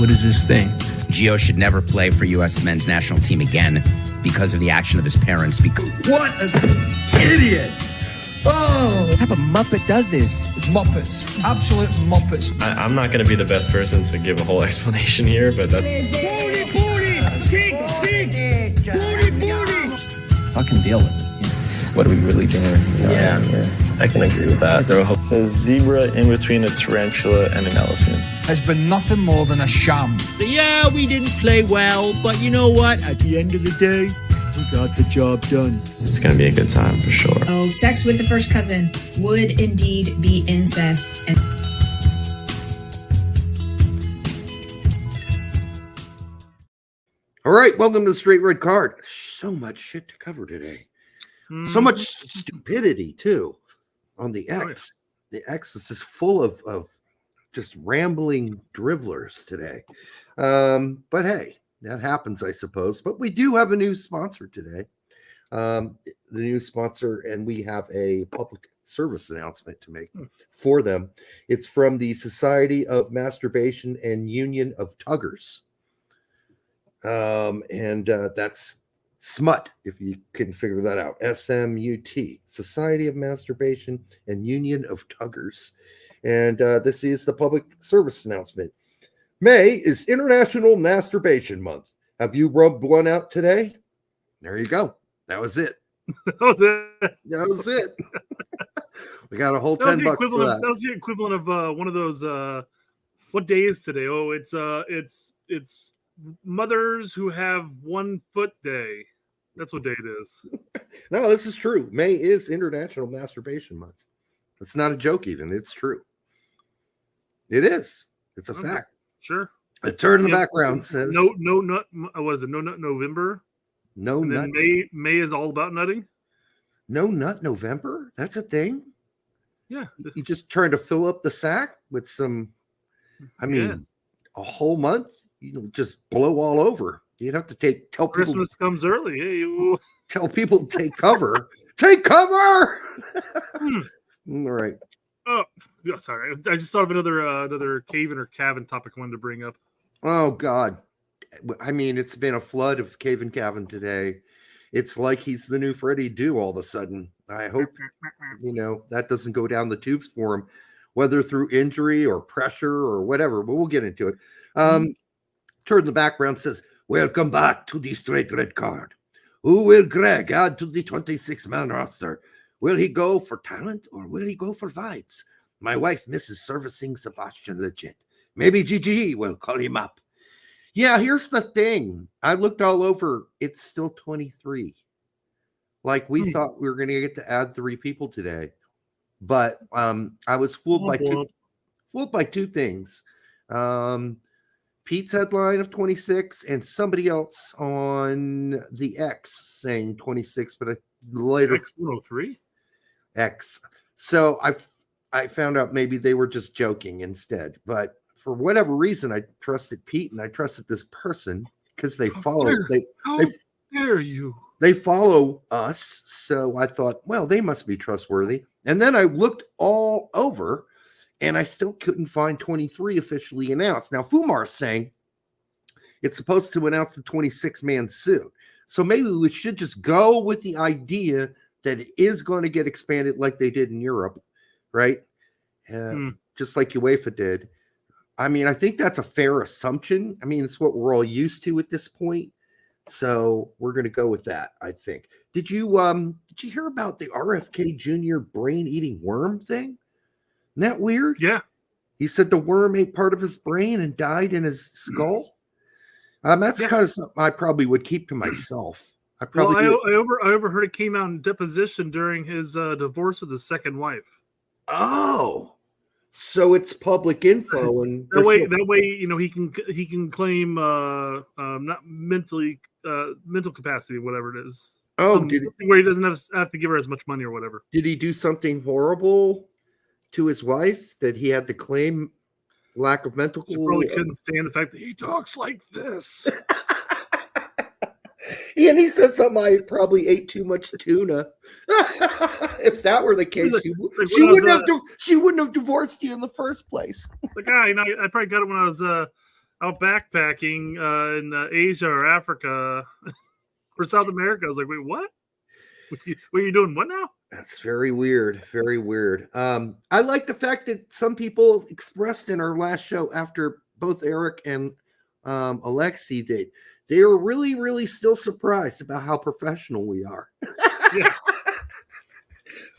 what is this thing? Gio should never play for U.S. men's national team again because of the action of his parents. What an idiot! Oh! What type of Muppet does this? Muppets. Absolute Muppets. I'm not going to be the best person to give a whole explanation here, but that's... Booty! Sick! Booty! Fucking deal with it. What are we really doing? Yeah, I can agree with that. A zebra in between a tarantula and an elephant has been nothing more than a sham. Yeah, we didn't play well, but you know what? At the end of the day, we got the job done. It's going to be a good time for sure. Oh, sex with the first cousin would indeed be incest. And all right, welcome to the Straight Red Card. So much shit to cover today. So much stupidity, too, on the X. The X is just full of just rambling dribblers today. But hey, that happens, I suppose. But we do have a new sponsor today. The new sponsor, and we have a public service announcement to make for them. It's from the Society of Masturbation and Union of Tuggers. That's SMUT, if you can figure that out. SMUT, Society of Masturbation and Union of Tuggers. And this is the public service announcement. May is International Masturbation Month. Have you rubbed one out today? There you go. That was it. That was it. We got a whole $10 for that. That was the equivalent of one of those. What day is today? Oh, it's mothers who have 1 foot day. That's what day it is. No, this is true. May is International Masturbation Month. It's not a joke even. It's true. It is. It's a fact. Sure. A turn in the background says no nut. What is it? No nut November. No and nut. May is all about nutting. No nut November. That's a thing. Yeah. You just trying to fill up the sack with some. I mean, a whole month. You just blow all over. You'd have to tell people Christmas comes early. Hey, tell people to take cover. Take cover. All right. Oh, yeah, sorry. I just thought of another Caven or Cavan topic I wanted to bring up. Oh God. I mean, it's been a flood of Caven Cavan today. It's like he's the new Freddie Do all of a sudden. I hope that doesn't go down the tubes for him, whether through injury or pressure or whatever. But we'll get into it. Turn in the background says, "Welcome back to the Straight Red Card. Who will Gregg add to the 26-man roster? Will he go for talent or will he go for vibes? My wife misses servicing Sebastian legit. Maybe GG will call him up." Yeah, here's the thing. I looked all over. It's still 23. Like we thought we were going to get to add 3 people today. But I was fooled by two things. Pete's headline of 26 and somebody else on the X saying 26, but later X103 X. So I found out maybe they were just joking instead. But for whatever reason, I trusted Pete and I trusted this person because they follow. How dare you? They follow us. So I thought, well, they must be trustworthy. And then I looked all over. And I still couldn't find 23 officially announced. Now, Fumar's saying it's supposed to announce the 26-man soon. So maybe we should just go with the idea that it is going to get expanded like they did in Europe, right? Just like UEFA did. I mean, I think that's a fair assumption. I mean, it's what we're all used to at this point. So we're going to go with that, I think. Did you hear about the RFK Jr. brain-eating worm thing? Isn't that weird? Yeah. He said the worm ate part of his brain and died in his skull. That's kind of something I probably would keep to myself. I overheard it came out in deposition during his divorce with his second wife. Oh, so it's public info, and that way, he can claim not mental capacity, whatever it is. Oh, where he doesn't have to give her as much money or whatever. Did he do something horrible to his wife that he had to claim lack of mental? She probably couldn't stand the fact that he talks like this. And he said something. I probably ate too much tuna. If that were the case, she wouldn't have divorced you in the first place. Like, I probably got it when I was out backpacking in Asia or Africa or South America. I was like, wait, what? What are you doing? What now? That's very weird. Very weird. I like the fact that some people expressed in our last show after both Eric and Alexi did. They were really, really still surprised about how professional we are. Yeah.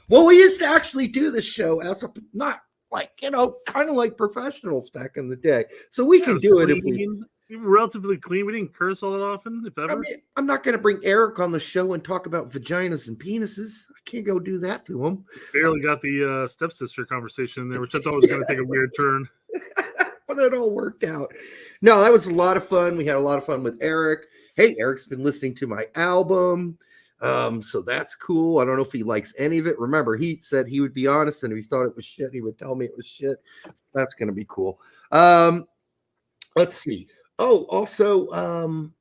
Well, we used to actually do this show as a not like, kind of like professionals back in the day. So we can do it if we relatively clean. We didn't curse all that often, if ever. I mean, I'm not going to bring Eric on the show and talk about vaginas and penises. I can't go do that to him. Barely got the stepsister conversation in there, which I thought was going to take a weird turn. But it all worked out. No, that was a lot of fun. We had a lot of fun with Eric. Hey, Eric's been listening to my album. So that's cool. I don't know if he likes any of it. Remember, he said he would be honest, and if he thought it was shit, he would tell me it was shit. That's going to be cool. Let's see. Oh, also,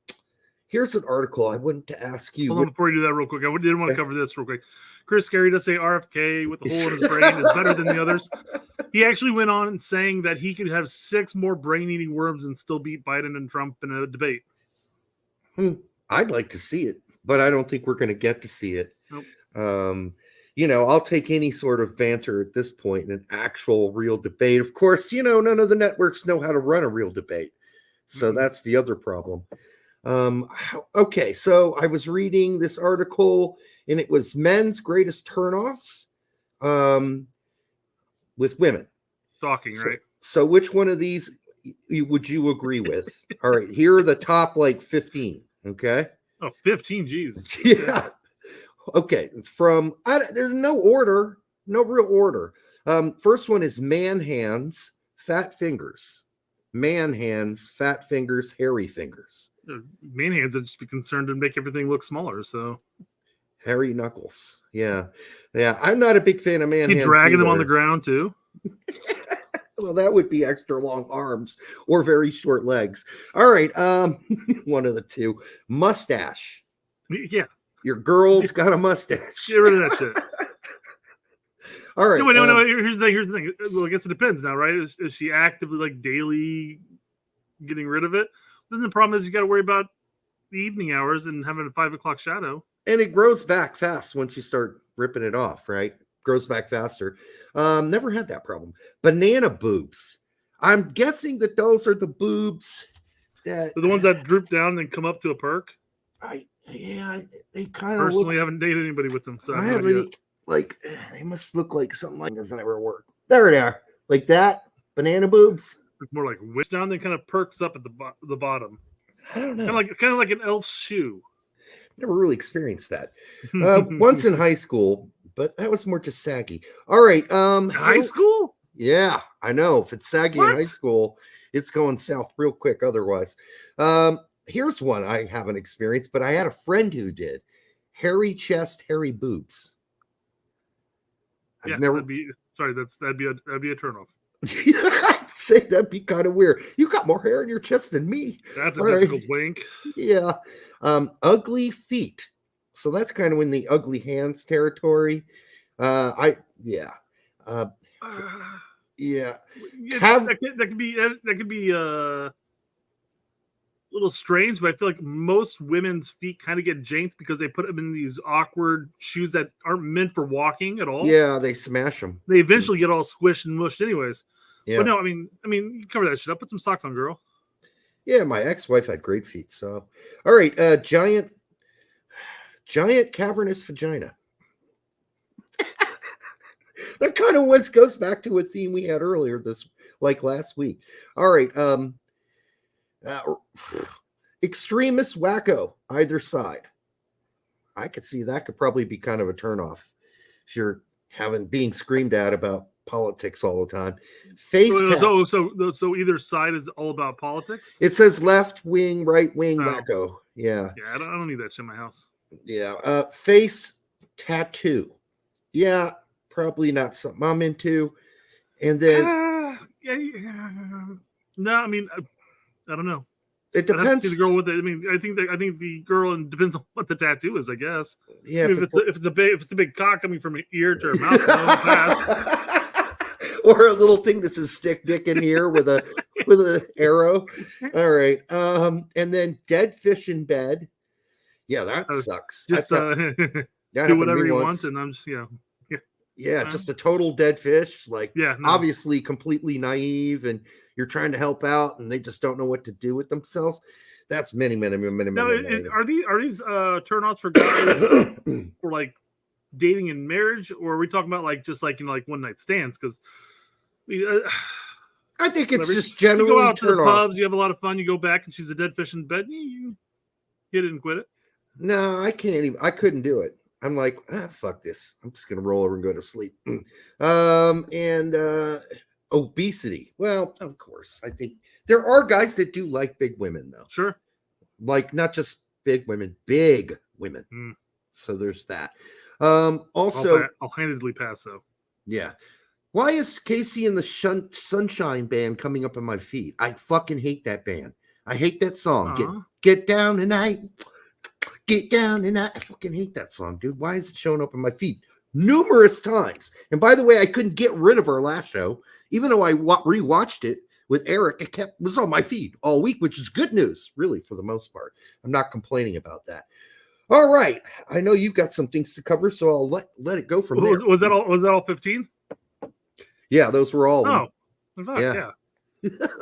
here's an article I wanted to ask you. Hold on, before you do that real quick, I didn't want to cover this real quick. Chris Scary does say RFK with a hole in his brain is better than the others. He actually went on saying that he could have 6 more brain-eating worms and still beat Biden and Trump in a debate. I'd like to see it, but I don't think we're going to get to see it. Nope. I'll take any sort of banter at this point in an actual real debate. Of course, none of the networks know how to run a real debate. So that's the other problem. Okay, so I was reading this article, and it was men's greatest turnoffs with women. Talking, right? So which one of these would you agree with? All right, here are the top 15. Okay. Oh, 15 G's. Yeah. Okay. It's from, there's no order, no real order. First one is man hands, fat fingers. Man hands, fat fingers, hairy fingers. Man hands would just be concerned and make everything look smaller. So hairy knuckles. Yeah. Yeah. I'm not a big fan of man hands. Dragging them on the ground too. Well, that would be extra long arms or very short legs. All right. One of the two. Mustache. Yeah. Your girl's got a mustache. Get rid of that shit. All right. No. Here's the thing. Well, I guess it depends now, right? Is she actively daily getting rid of it? Then the problem is you got to worry about the evening hours and having a 5 o'clock shadow. And it grows back fast once you start ripping it off, right? Grows back faster. Never had that problem. Banana boobs. I'm guessing that those are the boobs that the ones that droop down and then come up to a perk. They kind of personally haven't dated anybody with them, so I haven't. They must look like something like doesn't ever work. There they are, like that. Banana boobs. It's more like whips down, then kind of perks up at the bottom. I don't know. Kind of like an elf's shoe. Never really experienced that. Once in high school, but that was more just saggy. All right. High school? Yeah, I know. If it's saggy in high school, it's going south real quick otherwise. Here's one I haven't experienced, but I had a friend who did. Hairy chest, hairy boobs. That'd be a turnoff. I'd say that'd be kind of weird. You got more hair in your chest than me. That's a difficult blink. Yeah. Ugly feet. So that's kind of in the ugly hands territory. That could be a little strange, but I feel like most women's feet kind of get janked because they put them in these awkward shoes that aren't meant for walking at all. Yeah, they smash them. They eventually get all squished and mushed anyways. Yeah. But no, I mean, you cover that shit up. Put some socks on, girl. Yeah, my ex-wife had great feet. So, all right, giant cavernous vagina. That kind of goes back to a theme we had earlier last week. All right, extremist wacko either side. I could see that could probably be kind of a turnoff if you're being screamed at about politics all the time. So either side is all about politics. It says left wing, right wing, wacko. Yeah. Yeah, I don't need that shit in my house. Yeah. Face tattoo. Yeah, probably not something I'm into. And then no, I mean, I don't know. It depends. I'd have to see the girl with it. I mean, I think the girl, and depends on what the tattoo is, I guess. Yeah. I mean, if it's a big cock coming from an ear to her mouth, or a little thing that says stick dick in here with a with an arrow. All right. And then dead fish in bed. Yeah, that sucks. Just that do whatever you want, and I'm just yeah, just a total dead fish. Like, no. obviously completely naive, and you're trying to help out, and they just don't know what to do with themselves. That's many. Now, are these turnoffs for guys for like dating and marriage, or are we talking about like just like like one night stands? Because I think it's just generally you go out to the turn pubs, off. you have a lot of fun, you go back, and she's a dead fish in bed. You didn't quit it. No, I can't even. I couldn't do it. I'm like, fuck this. I'm just gonna roll over and go to sleep. And obesity. Well, of course, I think there are guys that do like big women, though. Sure. Like not just big women, big women. So there's that. Also, I'll handedly pass though. Yeah. Why is Casey and the Sunshine Band coming up in my feed? I fucking hate that band. I hate that song. Get down tonight. Get down tonight. I fucking hate that song, dude. Why is it showing up in my feed numerous times? And by the way, I couldn't get rid of our last show, even though I rewatched it with Eric. It was on my feed all week, which is good news, really, for the most part. I'm not complaining about that. All right, I know you've got some things to cover, so I'll let it go from there. Was that all 15? Yeah, those were all. Oh, yeah.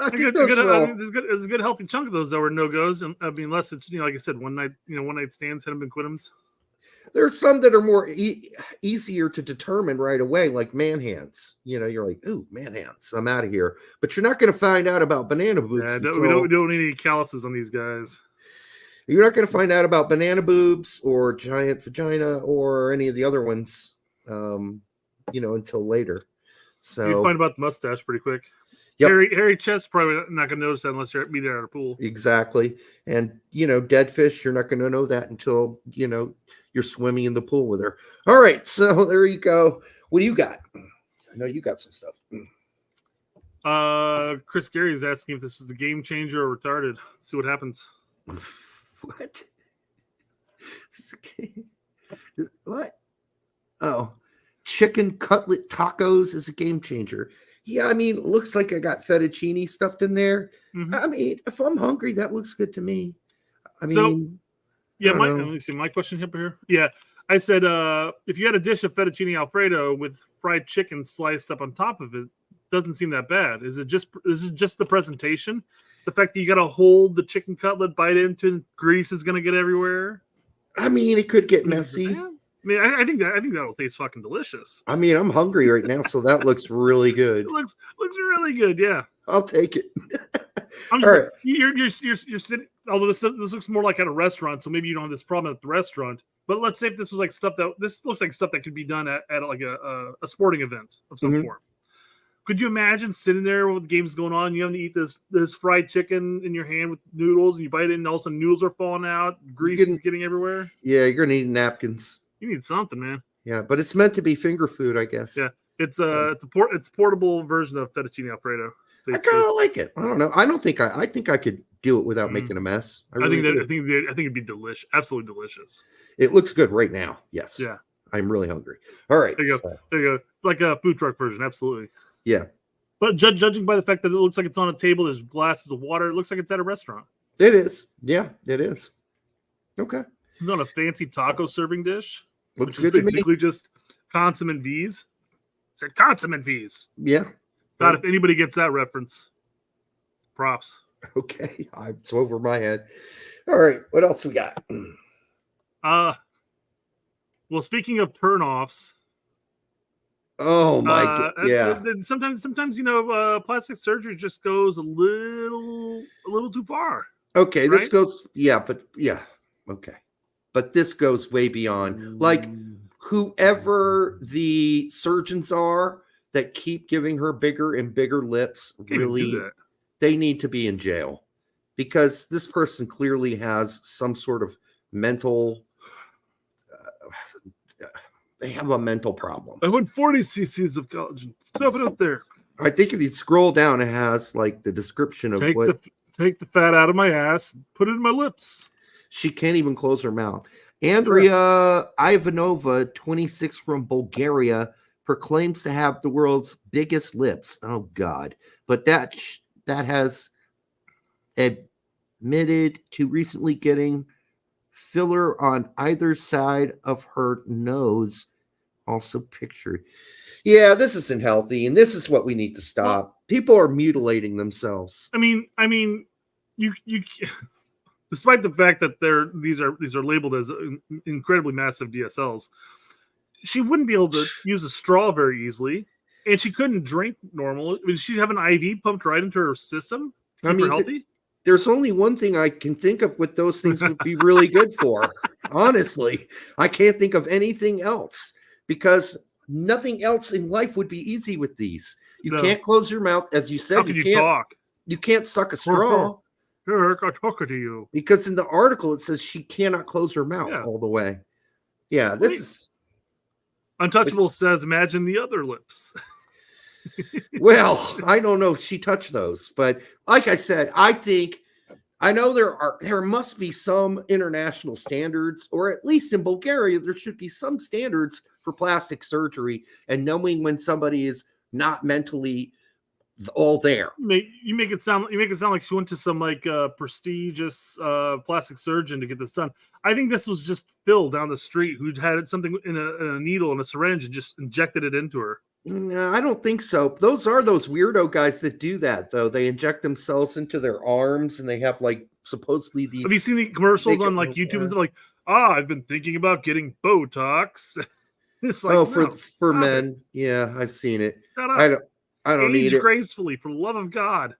I think there's a good healthy chunk of those that were no goes. I mean, unless it's like I said, one night stands, hit them and quit them. There's some that are more easier to determine right away, like man hands. You're like, ooh, man hands. I'm out of here. But you're not going to find out about banana boobs. Yeah, we don't need any calluses on these guys. You're not going to find out about banana boobs or giant vagina or any of the other ones, until later. So you find about the mustache pretty quick. Yep. Hairy chest, probably not going to notice that unless you're meeting at a pool. Exactly. And, dead fish, you're not going to know that until, you're swimming in the pool with her. All right. So there you go. What do you got? I know you got some stuff. Chris Gary is asking if this was a game changer or retarded. Let's see what happens. What? What? Oh, chicken cutlet tacos is a game changer. Yeah, I mean, it looks like I got fettuccine stuffed in there. Mm-hmm. I mean, if I'm hungry, that looks good to me. I mean, let me see my question here. Yeah, I said if you had a dish of fettuccine Alfredo with fried chicken sliced up on top of it, doesn't seem that bad. Is it just the presentation? The fact that you got to hold the chicken cutlet, bite into, and grease is going to get everywhere. I mean, it could get messy. I mean, I think that'll taste fucking delicious. I mean, I'm hungry right now, so that looks really good. It looks really good. Yeah, I'll take it. I'm just right. You're sitting. Although this looks more like at a restaurant, so maybe you don't have this problem at the restaurant. But let's say if this was like stuff this looks like stuff that could be done at like a sporting event of some form. Could you imagine sitting there with the games going on? You have to eat this fried chicken in your hand with noodles, and you bite it, and all of a sudden noodles are falling out, grease is getting everywhere. Yeah, you're gonna need napkins. You need something, man. Yeah, but it's meant to be finger food, I guess. Yeah, it's a portable version of fettuccine Alfredo. Basically. I kind of like it. I don't know. I think I could do it without making a mess. I think it'd be delicious. Absolutely delicious. It looks good right now. Yes. Yeah. I'm really hungry. All right. There you go. There you go. It's like a food truck version. Absolutely. Yeah. But judging by the fact that it looks like it's on a table, there's glasses of water. It looks like it's at a restaurant. It is. Yeah, it is. Okay. It's on a fancy taco serving dish. Looks which good is basically just consommate V's. Said consommate V's. Yeah. God, if anybody gets that reference, props. Okay. It's over my head. All right. What else we got? Well, speaking of turnoffs. Oh my god! Yeah. Sometimes plastic surgery just goes a little too far. Okay, right? This goes. Yeah, but yeah. Okay, but this goes way beyond. Like whoever the surgeons are that keep giving her bigger and bigger lips, really, they need to be in jail because this person clearly has some sort of mental. They have a mental problem. I went 40 cc's of collagen. Stuff it up there. I think if you scroll down, it has like the description of take the fat out of my ass, put it in my lips. She can't even close her mouth. Andrea Ivanova, 26 from Bulgaria, proclaims to have the world's biggest lips. Oh God! But that that has admitted to recently getting filler on either side of her nose, also pictured. Yeah, this isn't healthy, and this is what we need to stop. People are mutilating themselves. I mean, you despite the fact that these are labeled as incredibly massive DSLs, she wouldn't be able to use a straw very easily, and she couldn't drink normal. I mean, she'd have an IV pumped right into her system to keep her healthy. There's only one thing I can think of what those things would be really good for. Honestly, I can't think of anything else because nothing else in life would be easy with these. You can't close your mouth, as you said. How can you can't talk? You can't suck a straw. Eric, I'm talking to you. Because in the article it says she cannot close her mouth all the way. Yeah, this is Untouchable says, imagine the other lips. Well, I don't know if she touched those, but like I said, I know there must be some international standards, or at least in Bulgaria, there should be some standards for plastic surgery and knowing when somebody is not mentally all there. You make it sound like she went to some prestigious plastic surgeon to get this done. I think this was just Phil down the street who'd had something in a needle and a syringe and just injected it into her. No, I don't think so. Those weirdo guys that do that, though. They inject themselves into their arms and they have supposedly these. Have you seen the commercials on YouTube and stuff I've been thinking about getting Botox. It's for men. It. Yeah, I've seen it. I don't need it gracefully, for the love of God.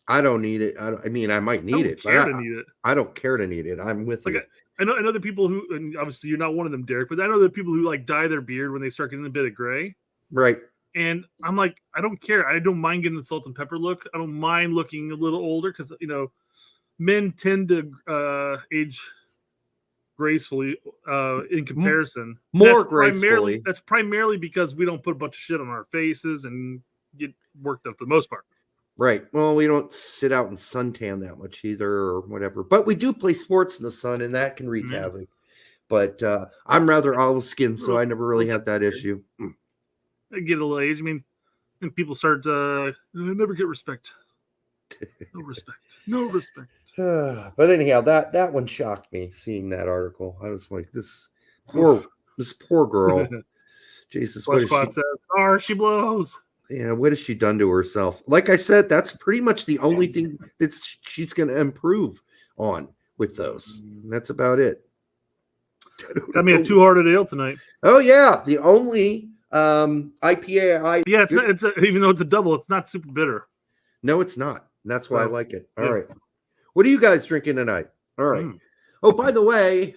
I don't need it. I might need it, but I don't care to need it. I'm with you. I know the people who, and obviously you're not one of them, Derek, but I know the people who dye their beard when they start getting a bit of gray. Right. And I'm like, I don't care. I don't mind getting the salt and pepper look. I don't mind looking a little older because, men tend to age gracefully in comparison. More gracefully. That's primarily because we don't put a bunch of shit on our faces and get worked up for the most part. Right. Well, we don't sit out and suntan that much either or whatever. But we do play sports in the sun, and that can wreak havoc. But I'm rather olive skinned, so I never really had that issue. I get a little age. And people start never get respect. No respect. No respect. But anyhow, that one shocked me, seeing that article. I was like, this poor girl. Jesus, what is she? Says, she blows. Yeah, what has she done to herself? Like I said, that's pretty much the only thing that she's going to improve on with those. That's about it. Got me a 2-hearted ale tonight. Oh yeah, the only IPA. Yeah, it's even though it's a double, it's not super bitter. No, it's not. That's why I like it. All right. What are you guys drinking tonight? All right. Oh, by the way,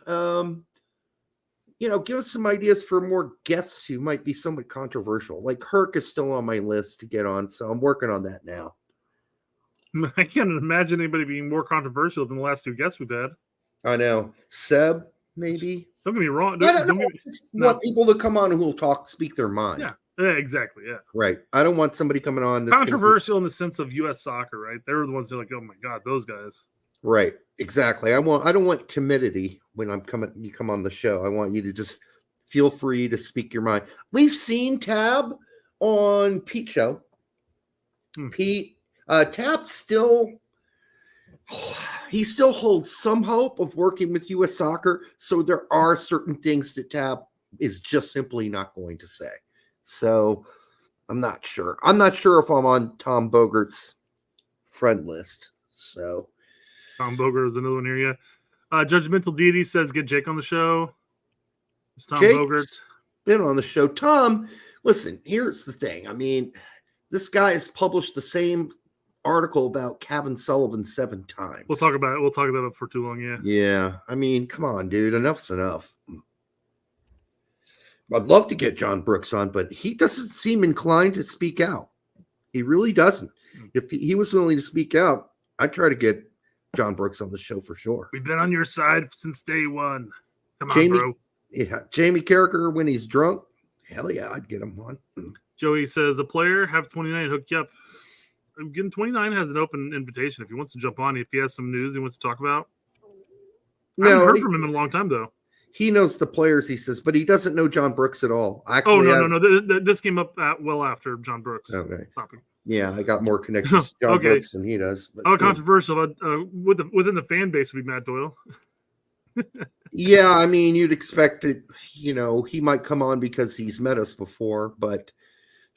give us some ideas for more guests who might be somewhat controversial. Like Herc is still on my list to get on, so I'm working on that now. I can't imagine anybody being more controversial than the last 2 guests we've had. I know. Seb, maybe. Don't get me wrong. Want people to come on who will speak their mind. Yeah, exactly. Yeah. Right. I don't want somebody coming on that's controversial in the sense of U.S. soccer, right? They're the ones who are like, oh my God, those guys. Right. Exactly. I don't want timidity when you come on the show. I want you to just feel free to speak your mind. We've seen Tab on Pete's show. Pete, Tab still holds some hope of working with U.S. Soccer. So there are certain things that Tab is just simply not going to say. So I'm not sure. I'm not sure if I'm on Tom Bogert's friend list. So Tom Bogert is another one here. Yeah. Judgmental Deity says get Jake on the show. It's Tom Bogert. Been on the show. Tom, listen, here's the thing. This guy has published the same article about Kevin Sullivan 7 times. We'll talk about it. We'll talk about it for too long. Yeah. Yeah. Come on, dude. Enough's enough. I'd love to get John Brooks on, but he doesn't seem inclined to speak out. He really doesn't. If he was willing to speak out, I'd try to get John Brooks on the show for sure. We've been on your side since day one. Come on, bro. Yeah, Jamie Carragher when he's drunk. Hell yeah, I'd get him on. Joey says, a player have 29 hook you up. Again, 29 has an open invitation if he wants to jump on. If he has some news he wants to talk about. I haven't heard from him in a long time, though. He knows the players, he says, but he doesn't know John Brooks at all. Actually, no. This came up well after John Brooks. Okay. Topic. Yeah, I got more connections to John Okay. Brooks than he does. But, How controversial within the fan base would be Matt Doyle. yeah, I mean, you'd expect it. He might come on because he's met us before, but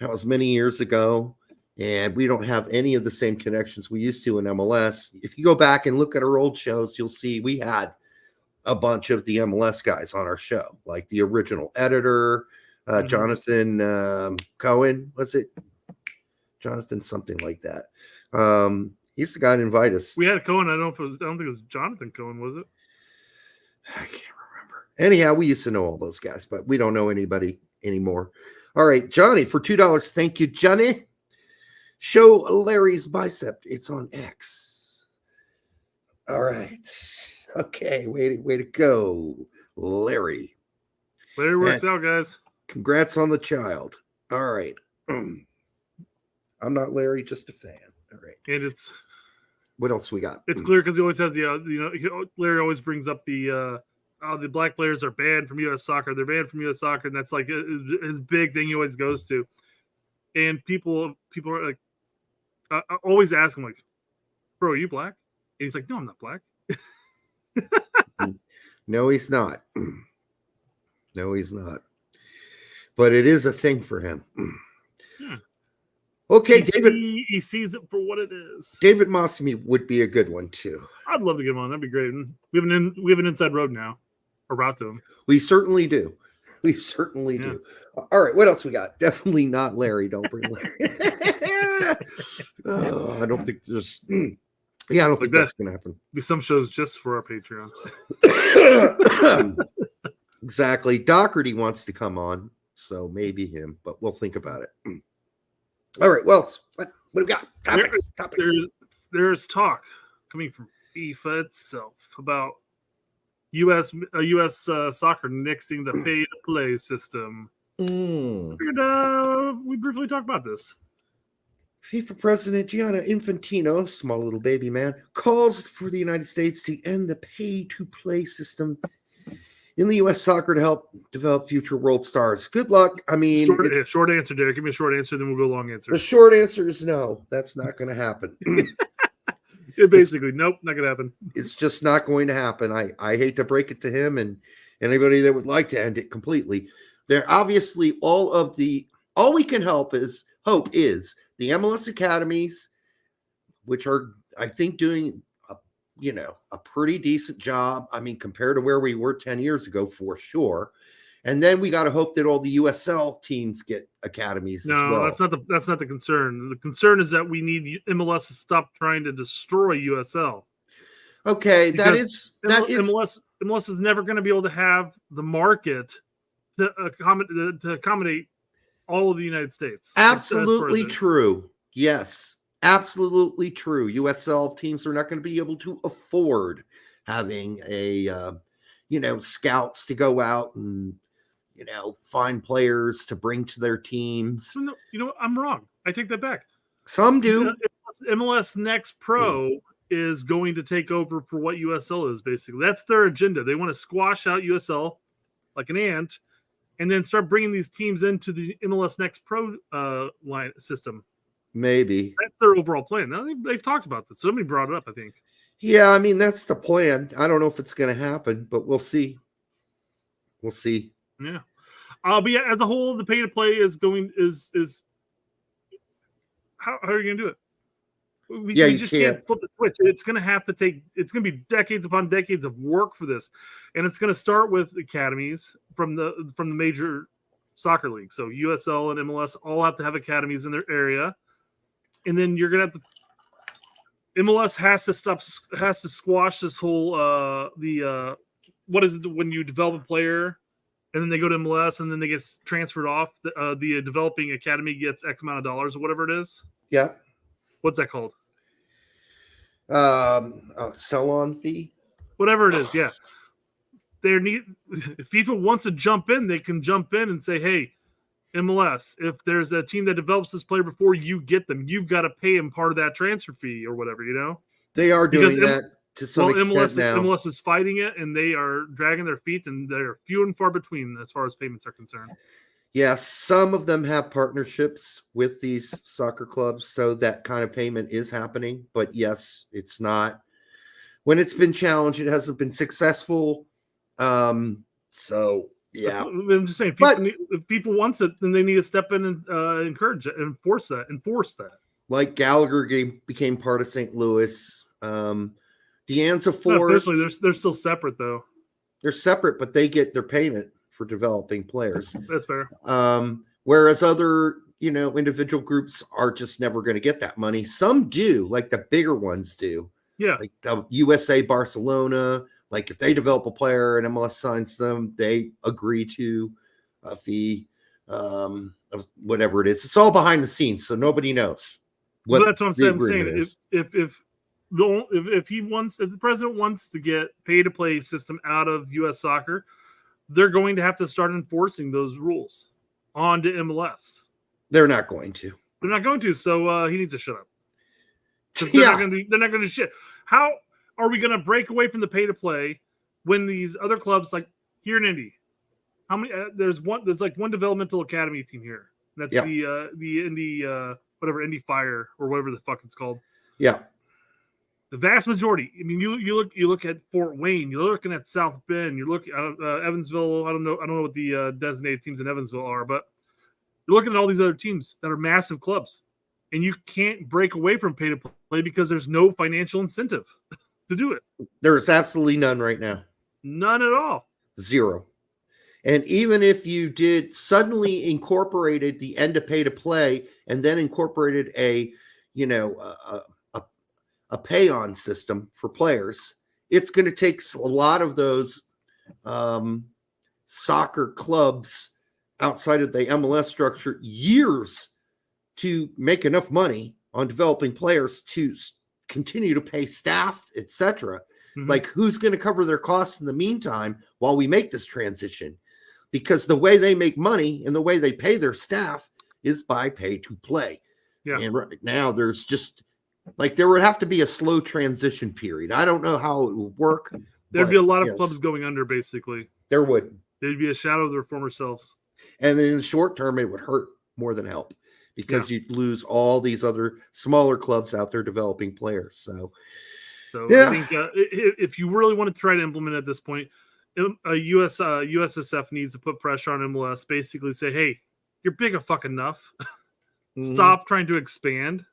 that was many years ago, and we don't have any of the same connections we used to in MLS. If you go back and look at our old shows, you'll see we had a bunch of the MLS guys on our show, like the original editor, Jonathan Cohen, was it? Jonathan, something like that. He's the guy to invite us. We had Cohen. I don't think it was Jonathan Cohen, was it? I can't remember. Anyhow, we used to know all those guys, but we don't know anybody anymore. All right, Johnny, for $2. Thank you, Johnny. Show Larry's bicep. It's on X. All right. Okay, way to go, Larry. Larry works out, guys. Congrats on the child. All right. I'm not Larry, just a fan. All right. And it's what else we got? It's clear because he always has Larry always brings up the black players are banned from U.S. soccer. They're banned from U.S. soccer, and that's like his big thing he always goes to. And people are like, I always ask him like, "Bro, are you black?" And he's like, "No, I'm not black." No, he's not. No, he's not. But it is a thing for him. Yeah. Okay, he sees it for what it is. David Mossamy would be a good one too. I'd love to get him on. That'd be great. We have an inside road now, a route to him. We certainly do. We certainly do. All right, what else we got? Definitely not Larry. Don't bring Larry. I don't think there's. Yeah, I don't think that's going to happen. Be some shows just for our Patreon. Exactly. Doherty wants to come on, so maybe him, but we'll think about it. All right. Well, what do we got? Topics. There's talk coming from FIFA itself about U.S. Soccer nixing the pay-to-play system. Figured we briefly talked about this. FIFA President Gianni Infantino, small little baby man, calls for the United States to end the pay-to-play system in the U.S. soccer to help develop future world stars. Good luck. I mean, short answer, Derek. Give me a short answer, then we'll go long answer. The short answer is no. That's not going to happen. Basically, nope, not going to happen. It's just not going to happen. I hate to break it to him and anybody that would like to end it completely. There obviously all we can hope is the MLS academies, which are I think doing a pretty decent job. I mean, compared to where we were 10 years ago, for sure. And then we got to hope that all the USL teams get academies as well. No, that's not the concern. The concern is that we need MLS to stop trying to destroy USL. Okay, because MLS is never going to be able to have the market to accommodate all of the United States. Absolutely true. Yes. Absolutely true. USL teams are not going to be able to afford having scouts to go out and, find players to bring to their teams. No, I'm wrong. I take that back. Some do. MLS Next Pro is going to take over for what USL is, basically. That's their agenda. They want to squash out USL like an ant and then start bringing these teams into the MLS Next Pro line system. Maybe. That's their overall plan. Now, they've talked about this. Somebody brought it up, I think. Yeah, I mean, that's the plan. I don't know if it's going to happen, but we'll see. We'll see. Yeah. But yeah, as a whole, the pay-to-play is how are you going to do it? We just can't flip the switch. It's going to be decades upon decades of work for this. And it's going to start with academies from the major soccer leagues. So USL and MLS all have to have academies in their area. And then you're going to have to MLS has to squash this whole what is it when you develop a player and then they go to MLS and then they get transferred off, the developing academy gets X amount of dollars or whatever it is. Yeah. What's that called? Sell-on fee? Whatever it is, yeah. If FIFA wants to jump in, they can jump in and say, hey, MLS, if there's a team that develops this player before you get them, you've got to pay him part of that transfer fee or whatever, They are doing that to some extent now. MLS is fighting it, and they are dragging their feet, and they're few and far between as far as payments are concerned. Yes, some of them have partnerships with these soccer clubs, so that kind of payment is happening. But yes, it's not. When it's been challenged, it hasn't been successful. So yeah, I'm just saying, if people want it, then they need to step in and encourage it, enforce that. Like Gallagher became part of St. Louis. Deanza Forest. Officially, they're still separate though. They're separate, but they get their payment for developing players. That's fair. Whereas other, individual groups are just never going to get that money. Some do, like the bigger ones do. Yeah. Like the USA Barcelona, like if they develop a player and MLS signs them, they agree to a fee, of whatever it is. It's all behind the scenes, so nobody knows. That's what I'm saying. If the president wants to get pay-to-play system out of U.S. soccer, they're going to have to start enforcing those rules onto MLS. They're not going to. They're not going to. So he needs to shut up. They're not going to shit. How are we going to break away from the pay-to-play when these other clubs, like here in Indy, how many? There's one developmental academy team here. That's the Indy Indy Fire or whatever the fuck it's called. Yeah. The vast majority. I mean, you look at Fort Wayne. You're looking at South Bend. You're looking at Evansville. I don't know what the designated teams in Evansville are, but you're looking at all these other teams that are massive clubs, and you can't break away from pay to play because there's no financial incentive to do it. There's absolutely none right now. None at all. Zero. And even if you did suddenly incorporated the end of pay to play and then incorporated a pay-on system for players, it's going to take a lot of those soccer clubs outside of the MLS structure years to make enough money on developing players to continue to pay staff, etc. Mm-hmm. Like, who's going to cover their costs in the meantime while we make this transition? Because the way they make money and the way they pay their staff is by pay to play. Yeah. And right now there's just there would have to be a slow transition period. I don't know how it would work. There'd be a lot of clubs going under, basically. There would. They'd be a shadow of their former selves. And then in the short term, it would hurt more than help because you'd lose all these other smaller clubs out there developing players. So I think if you really want to try to implement it at this point, USSF needs to put pressure on MLS, basically say, hey, you're big enough. Stop trying to expand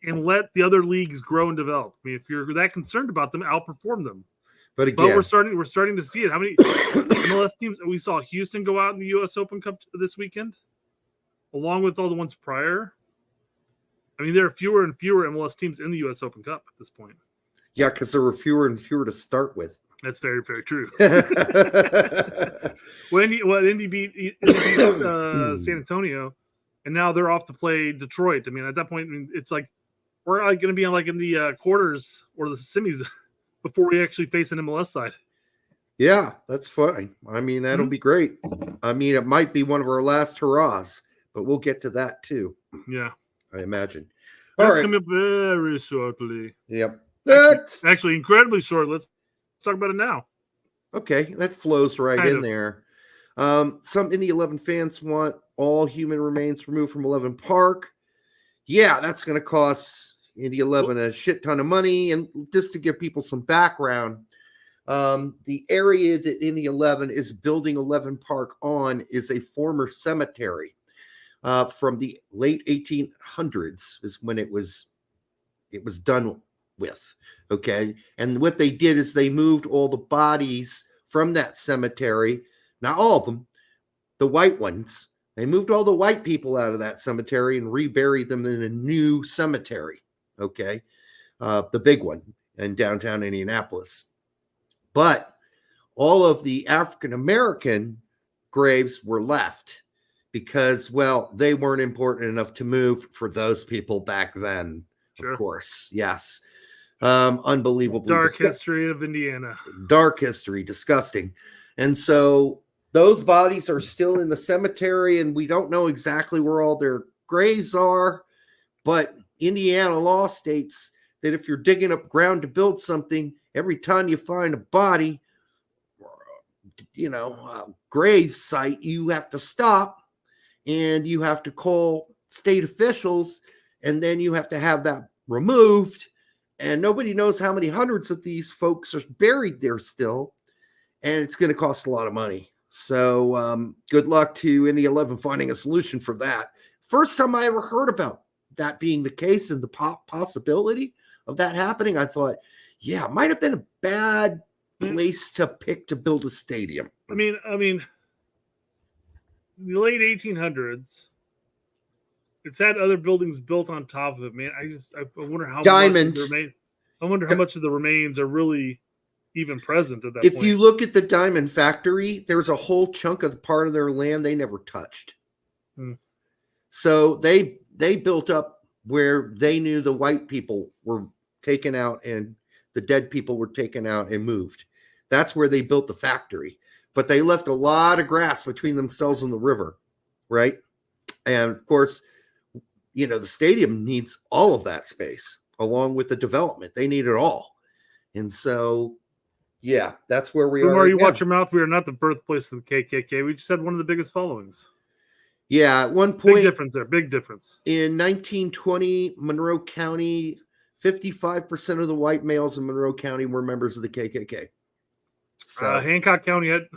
and let the other leagues grow and develop. I mean, if you're that concerned about them, outperform them. But again, we're starting to see it. How many MLS teams? We saw Houston go out in the U.S. Open Cup this weekend, along with all the ones prior. I mean, there are fewer and fewer MLS teams in the U.S. Open Cup at this point. Yeah, because there were fewer and fewer to start with. That's very, very true. Indy beat San Antonio, and now they're off to play Detroit. I mean, at that point, it's like we're going to be in the quarters or the semis before we actually face an MLS side. Yeah, that's fine. I mean, that'll be great. I mean, it might be one of our last hurrahs, but we'll get to that too. Yeah, I imagine. That's coming up very shortly. Yep. Actually, incredibly short. Let's talk about it now. Okay, that flows right in there. Some Indy 11 fans want all human remains removed from 11 Park. Yeah, that's going to cost Indy 11 a shit ton of money. And just to give people some background, the area that Indy 11 is building 11 Park on is a former cemetery from the late 1800s is when it was done with. Okay. And what they did is they moved all the bodies from that cemetery. Not all of them, the white ones. They moved all the white people out of that cemetery and reburied them in a new cemetery. Okay. The big one in downtown Indianapolis. But all of the African-American graves were left because, well, they weren't important enough to move for those people back then. Sure. Of course. Yes. Unbelievable. Dark history of Indiana. Dark history. Disgusting. And so those bodies are still in the cemetery, and we don't know exactly where all their graves are. But Indiana law states that if you're digging up ground to build something, every time you find a body, grave site, you have to stop and you have to call state officials, and then you have to have that removed. And nobody knows how many hundreds of these folks are buried there still. And it's going to cost a lot of money. So good luck to Indy 11 finding a solution for that. First time I ever heard about that being the case and the possibility of that happening, I thought, yeah, it might have been a bad place to pick to build a stadium. I mean, the late 1800s, it's had other buildings built on top of it, man. I wonder how Diamond. How much of the remains are really even present at that point. If you look at the diamond factory, there's a whole chunk of the part of their land they never touched. So they built up where they knew the white people were taken out and the dead people were taken out and moved. That's where they built the factory. But they left a lot of grass between themselves and the river, right? And of course, the stadium needs all of that space along with the development. They need it all. And so, yeah, that's where we are. Right, you watch your mouth. We are not the birthplace of the KKK. We just had one of the biggest followings. Yeah, at one point. Big difference there. Big difference. In 1920, Monroe County, 55% of the white males in Monroe County were members of the KKK. So, Hancock County had,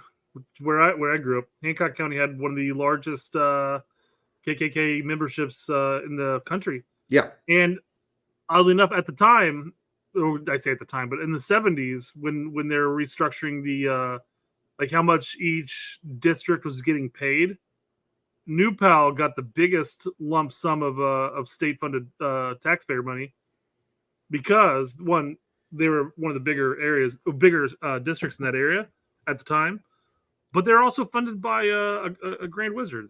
where I grew up, Hancock County had one of the largest KKK memberships in the country. Yeah. And oddly enough, at the time, or I say at the time, but in the 70s, when they were restructuring the like how much each district was getting paid, New Pal got the biggest lump sum of state-funded taxpayer money because, one, they were one of the bigger districts in that area at the time, but they're also funded by a Grand Wizard.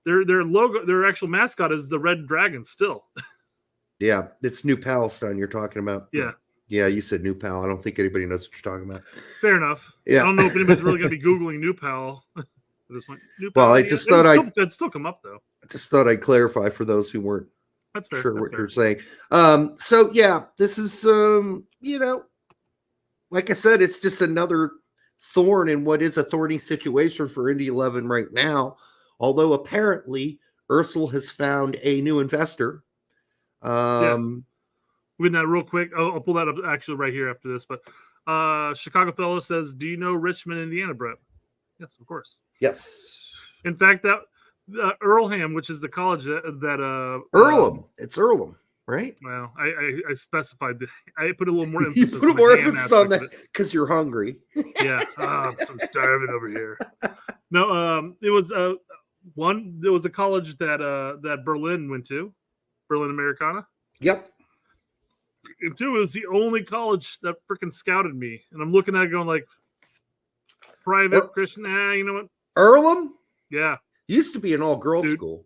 Their logo, their actual mascot is the Red Dragon still. Yeah, it's New Palestine you're talking about. Yeah. Yeah, you said New Pal. I don't think anybody knows what you're talking about. Fair enough. Yeah. I don't know if anybody's really going to be Googling New Pal. Well, I just thought it'd still come up though. I just thought I'd clarify for those who weren't That's fair. sure That's what fair. you're saying. So yeah, this is like I said, it's just another thorn in what is a thorny situation for Indy 11 right now. Although apparently Ursel has found a new investor. With that real quick, I'll pull that up actually right here after this. But Chicago Fellow says, "Do you know Richmond, Indiana, Brett?" Yes, of course. Yes. In fact, that Earlham, which is the college that Earlham. It's Earlham, right? Well, I specified that. I put a little more emphasis. You put more emphasis on that because you're hungry. Yeah, I'm starving over here. No, it was one. There was a college that Berlin went to, Berlin Americana. Yep. And two, it was the only college that freaking scouted me, and I'm looking at it going like, private Christian. You know what? Earlham? Yeah. Used to be an all-girls school.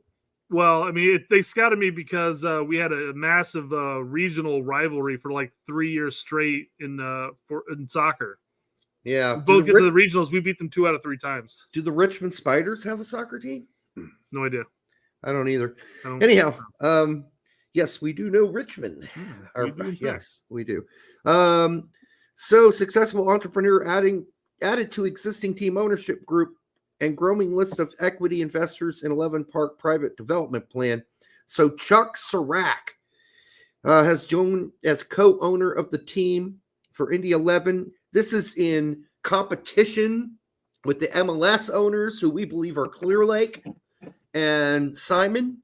Well, I mean, they scouted me because we had a massive regional rivalry for like 3 years straight in soccer. Yeah. Both get to the regionals. We beat them 2 out of 3 times. Do the Richmond Spiders have a soccer team? No idea. I don't either. Anyhow, yes, we do know Richmond. Yes, we do. So successful entrepreneur added to existing team ownership group and growing list of equity investors in 11 Park private development plan. So Chuck Sirac has joined as co-owner of the team for Indy 11. This is in competition with the MLS owners, who we believe are Clear Lake and Simon.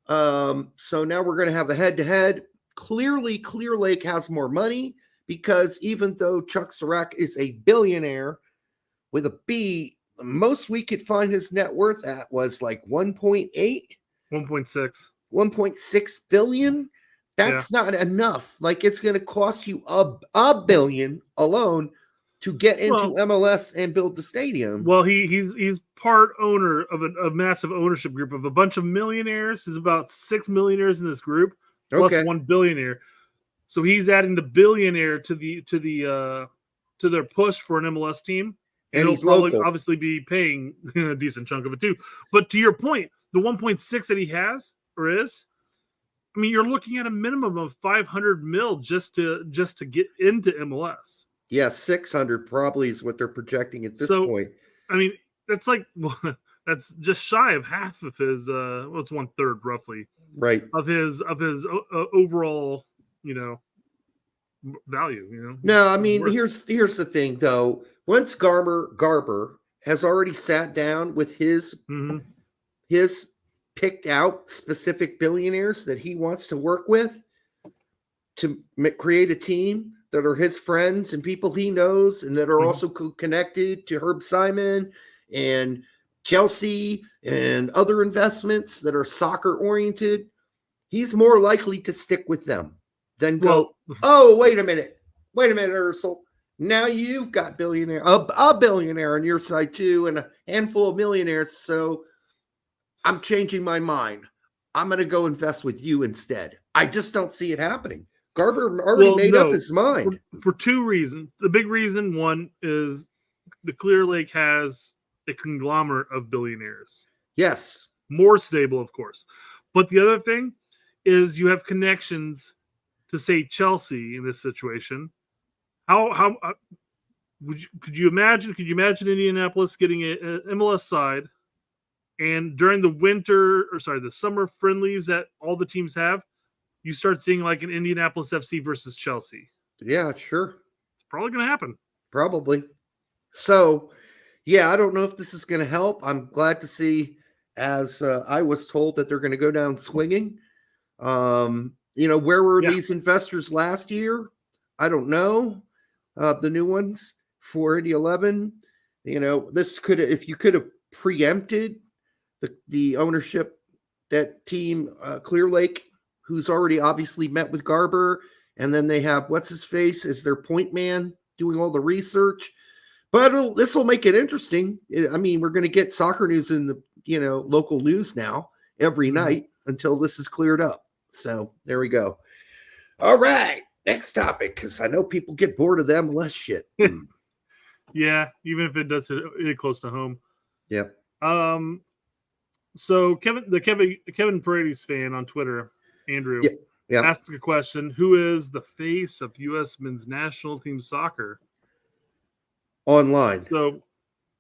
So now we're going to have a head-to-head. Clearly, Clear Lake has more money because even though Chuck Sirac is a billionaire with a B, the most we could find his net worth at was like 1.8, 1.6 billion. That's not enough. Like, it's going to cost you a billion alone to get into MLS and build the stadium. Well, he's part owner of a massive ownership group of a bunch of millionaires. There's about 6 millionaires in this group, plus 1 billionaire. So he's adding the billionaire to their push for an MLS team. And he'll probably obviously be paying a decent chunk of it too. But to your point, the 1.6 that he has or is, I mean, you're looking at a minimum of 500 mil just to get into MLS. Yeah, 600 probably is what they're projecting at this point. I mean, that's like that's just shy of half of his. Well, it's 1/3 roughly, right? Of his overall, value. No, I mean, here's the thing though. Once Garber has already sat down with his picked out specific billionaires that he wants to work with to create a team that are his friends and people he knows and that are also connected to Herb Simon and Chelsea and other investments that are soccer oriented, he's more likely to stick with them than go, oh, wait a minute, Ursel. Now you've got a billionaire on your side too, and a handful of millionaires. So I'm changing my mind. I'm going to go invest with you instead. I just don't see it happening. Garber already made up his mind. For two reasons. The big reason, one, is the Clear Lake has a conglomerate of billionaires. Yes. More stable, of course. But the other thing is you have connections to, say, Chelsea in this situation. How could you imagine Indianapolis getting an MLS side, and during the summer friendlies that all the teams have, you start seeing like an Indianapolis FC versus Chelsea? Yeah, sure. It's probably going to happen. Probably. So, yeah, I don't know if this is going to help. I'm glad to see, as I was told, that they're going to go down swinging. Where were these investors last year? I don't know. The new ones for Indy 11. This if you could have preempted the ownership, that team, Clear Lake, who's already obviously met with Garber, and then they have what's his face as their point man doing all the research. But this will make it interesting. I mean, we're going to get soccer news in the local news now every night until this is cleared up. So there we go. All right, next topic, because I know people get bored of the MLS shit. Yeah, even if it does hit close to home. Yeah. So Kevin Paredes fan on Twitter, Andrew, asks a question: who is the face of U.S. men's national team soccer? Online. So,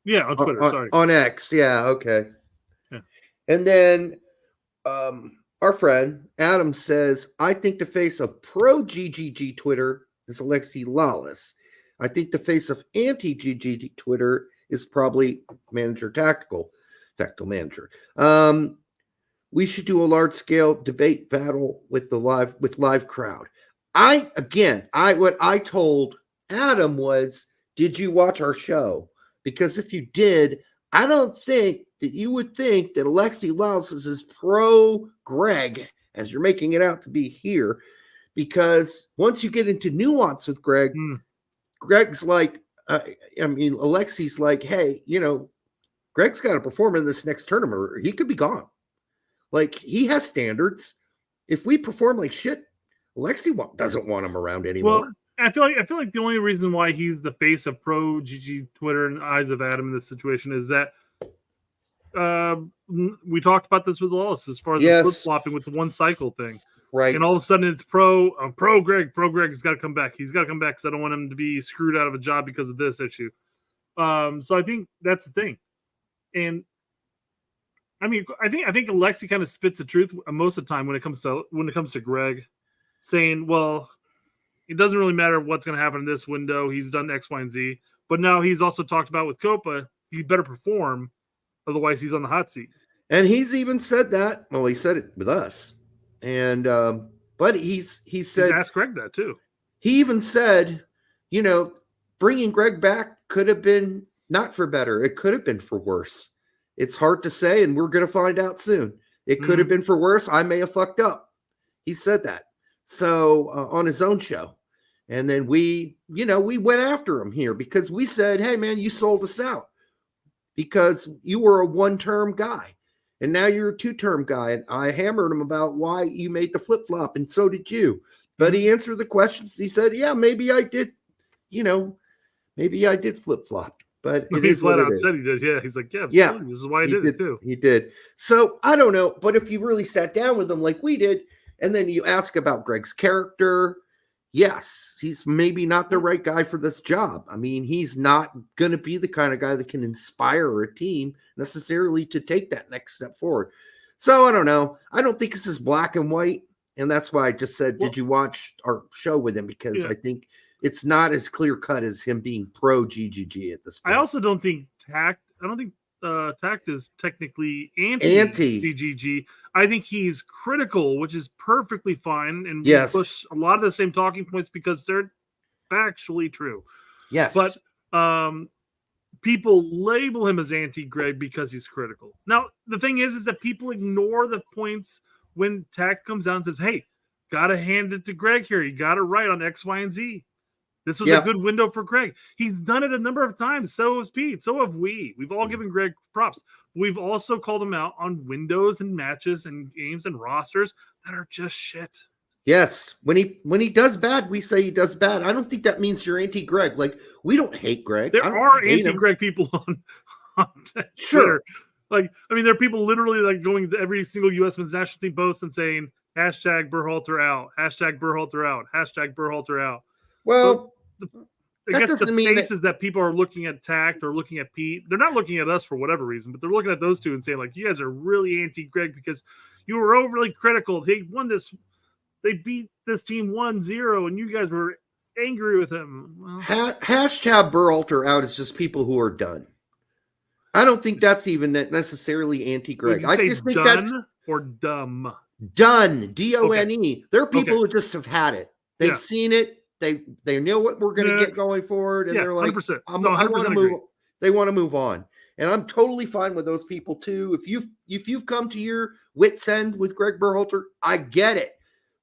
yeah, on Twitter. On X. Yeah. Okay. Yeah. And then our friend Adam says, I think the face of pro GGG Twitter is Alexi Lawless. I think the face of anti GGG Twitter is probably tactical manager. We should do a large scale debate battle with live crowd. What I told Adam was, did you watch our show? Because if you did, I don't think that you would think that Alexi Lawless is as pro Gregg as you're making it out to be here. Because once you get into nuance with Gregg, Gregg's like, Alexi's like, hey, Gregg's got to perform in this next tournament or he could be gone. Like, he has standards. If we perform like shit, Alexi doesn't want him around anymore. Well, I feel like the only reason why he's the face of pro GG Twitter and eyes of Adam in this situation is that we talked about this with Lawless as far as the flip-flopping with the one cycle thing. Right. And all of a sudden it's pro Gregg. Pro Gregg has got to come back. He's got to come back because I don't want him to be screwed out of a job because of this issue. So I think that's the thing. And I mean, I think Alexi kind of spits the truth most of the time when it comes to Gregg, saying, well, it doesn't really matter what's going to happen in this window. He's done X, Y, and Z. But now he's also talked about with Copa, he better perform. Otherwise, he's on the hot seat. And he's even said that. Well, he said it with us. And but he said, he's asked Gregg that too. He even said, bringing Gregg back could have been not for better. It could have been for worse. It's hard to say, and we're going to find out soon. It could have been for worse. I may have fucked up. He said that. So on his own show. And then we went after him here because we said, hey, man, you sold us out because you were a one-term guy. And now you're a two-term guy. And I hammered him about why you made the flip-flop, and so did you. But he answered the questions. He said, yeah, maybe I did, maybe I did flip-flop. But it is what it is. Said he did. Yeah, he's like, yeah, this is why I did it too. He did. So I don't know. But if you really sat down with him like we did, and then you ask about Gregg's character, yes, he's maybe not the right guy for this job. I mean, he's not going to be the kind of guy that can inspire a team necessarily to take that next step forward. So I don't know. I don't think this is black and white. And that's why I just said, did you watch our show with him? Because I think it's not as clear cut as him being pro GGG at this point. I also don't think Tact is technically anti GGG. I think he's critical, which is perfectly fine. And we push a lot of the same talking points because they're factually true. Yes. But people label him as anti-Gregg because he's critical. Now, the thing is that people ignore the points when Tact comes out and says, hey, got to hand it to Gregg here. You got it right on X, Y, and Z. This was a good window for Gregg. He's done it a number of times. So has Pete. So have we. We've all given Gregg props. We've also called him out on windows and matches and games and rosters that are just shit. Yes. When he does bad, we say he does bad. I don't think that means you're anti-Gregg. Like, we don't hate Gregg. There are anti-Gregg people on Twitter. Like, I mean, there are people literally like going to every single U.S. men's national team post and saying, hashtag Berhalter out, hashtag Berhalter out, hashtag Berhalter out. Well, I guess the faces that people are looking at Tact or looking at Pete, they're not looking at us for whatever reason, but they're looking at those two and saying, like, you guys are really anti-Gregg because you were overly critical. They won this. They beat this team 1-0, and you guys were angry with him. Well, hashtag Berhalter out is just people who are done. I don't think that's even necessarily anti-Gregg. I just think that's or dumb. Done. D-O-N-E. Okay. There are people who just have had it. They've seen it. They know what we're going to get going forward, and they're like, 100%. I want to move. They want to move on, and I'm totally fine with those people too. If you've come to your wit's end with Gregg Berhalter, I get it.